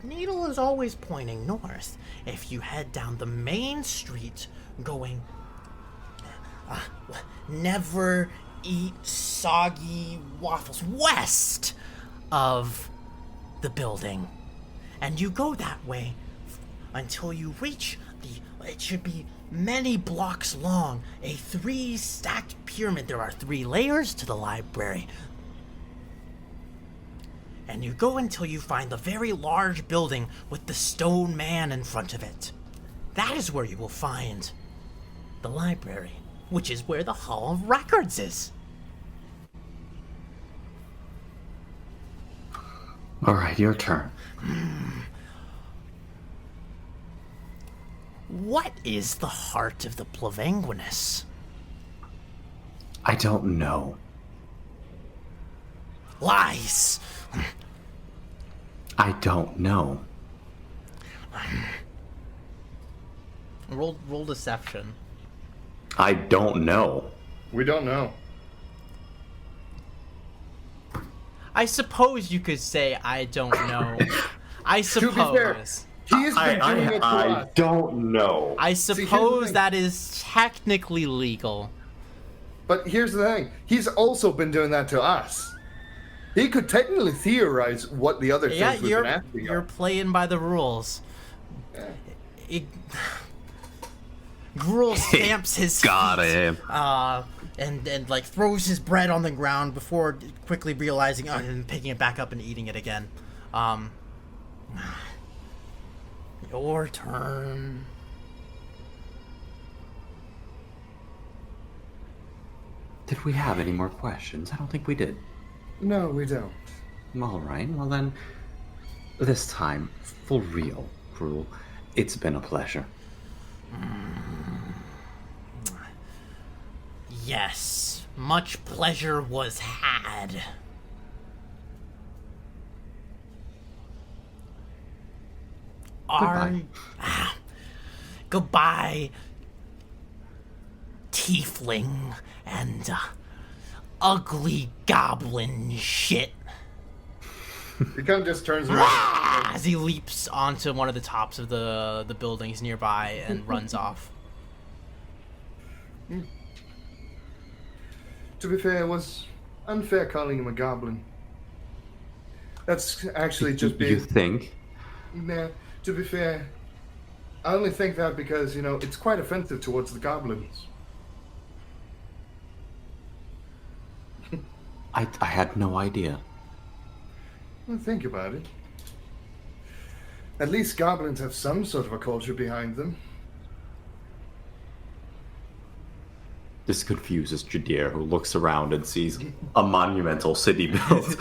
needle is always pointing north. If you head down the main street going, never eat soggy waffles, west of the building, and you go that way until you reach it should be many blocks long, a 3-stacked pyramid. There are 3 layers to the library. And you go until you find the very large building with the stone man in front of it. That is where you will find the library, which is where the Hall of Records is. All right, your turn. What is the heart of the Plavanguinus? I don't know. Lies! I don't know. Roll deception. I don't know. We don't know. I suppose you could say I don't know. I suppose. To be fair, he's been doing it to I us. don't know. I here's the suppose thing. that is technically legal. But here's the thing. He's also been doing that to us. He could technically theorize what the other Yeah, things we've been asking you're of. playing by the rules. Yeah. Gruel stamps his Got feet, him. and like throws his bread on the ground before quickly realizing and picking it back up and eating it again. Your turn. Did we have any more questions? I don't think we did. No, we don't. All right, well then, this time, for real, Gruel, it's been a pleasure. Yes, much pleasure was had. Goodbye. Goodbye, tiefling and ugly goblin shit. He kind of just turns around. As he leaps onto one of the tops of the buildings nearby and runs off. To be fair, it was unfair calling him a goblin. That's actually just You being... think? Nah, to be fair, I only think that because, it's quite offensive towards the goblins. I had no idea. Well, think about it. At least goblins have some sort of a culture behind them. This confuses Jaddir, who looks around and sees a monumental city built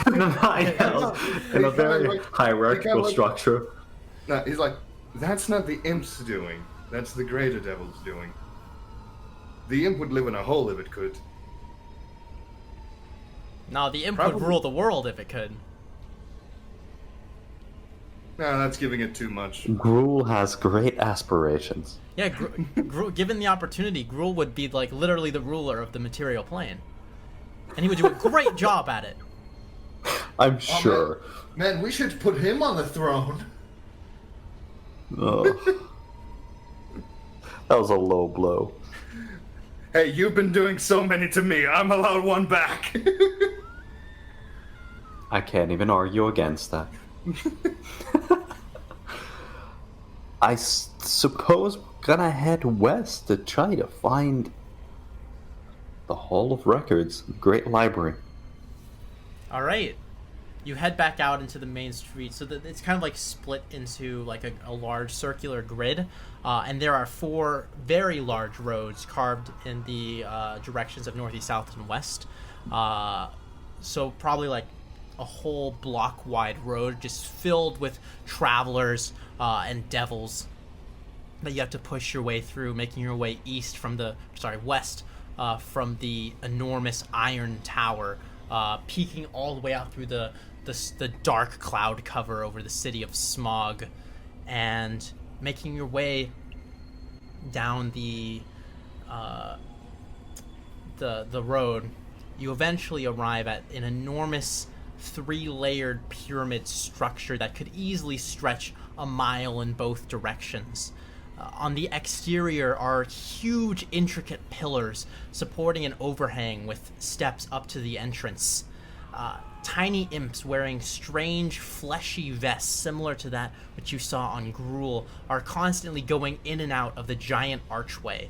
in a very hierarchical structure. No, he's like, that's not the imp's doing. That's the greater devil's doing. The imp would live in a hole if it could. No, the imp Probably. would rule the world if it could. No, that's giving it too much. Gruel has great aspirations. Yeah, given the opportunity, Gruul would be like literally the ruler of the material plane, and he would do a great job at it. I'm sure. Man, we should put him on the throne. Oh. That was a low blow. Hey, you've been doing so many to me. I'm allowed one back. I can't even argue against that. I suppose we're gonna head west to try to find the Hall of Records, Great Library. All right, you head back out into the main street, so that it's kind of like split into like a large circular grid, and there are 4 very large roads carved in the directions of northeast, south, and west. So probably like a whole block wide road just filled with travelers and devils that you have to push your way through, making your way west from the enormous iron tower, peeking all the way out through the dark cloud cover over the city of Smog, and making your way down the road. You eventually arrive at an enormous 3-layered pyramid structure that could easily stretch a mile in both directions. On the exterior are huge, intricate pillars supporting an overhang with steps up to the entrance. Tiny imps wearing strange, fleshy vests similar to that which you saw on Gruul are constantly going in and out of the giant archway.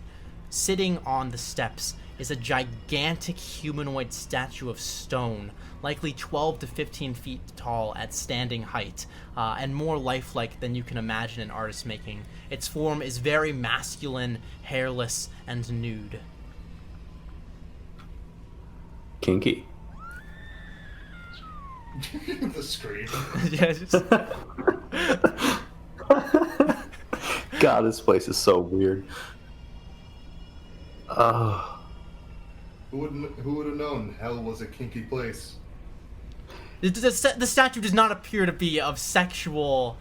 Sitting on the steps is a gigantic humanoid statue of stone, likely 12 to 15 feet tall at standing height, and more lifelike than you can imagine an artist making. Its form is very masculine, hairless, and nude. Kinky. The scream. Yeah, just... God, this place is so weird. Who would have known hell was a kinky place? The statue does not appear to be of sexual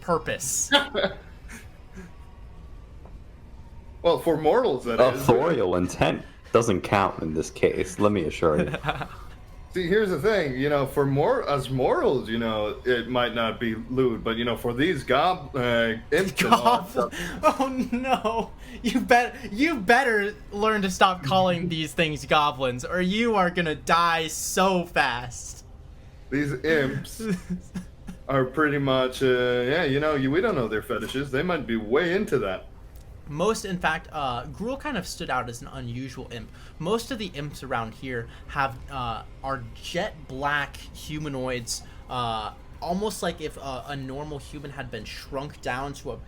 purpose. Well, for mortals, that is. Authorial intent doesn't count in this case, let me assure you. See, here's the thing, for us mortals, it might not be lewd, but, for these imps and all that stuff. Oh no! You better learn to stop calling these things goblins, or you are gonna die so fast. These imps are pretty much, we don't know their fetishes. They might be way into that. In fact, Gruul kind of stood out as an unusual imp. Most of the imps around here are jet black humanoids, almost like if a normal human had been shrunk down to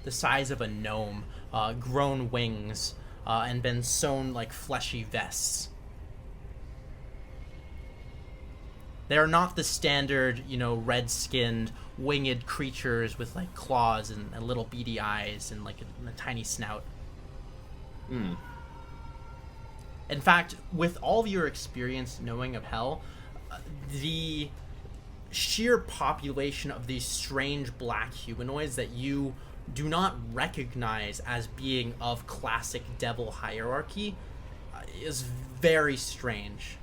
the size of a gnome, grown wings, and been sewn like fleshy vests. They are not the standard, red-skinned, winged creatures with like claws and little beady eyes and like a tiny snout. In fact, with all of your experience knowing of hell, the sheer population of these strange black humanoids that you do not recognize as being of classic devil hierarchy is very strange.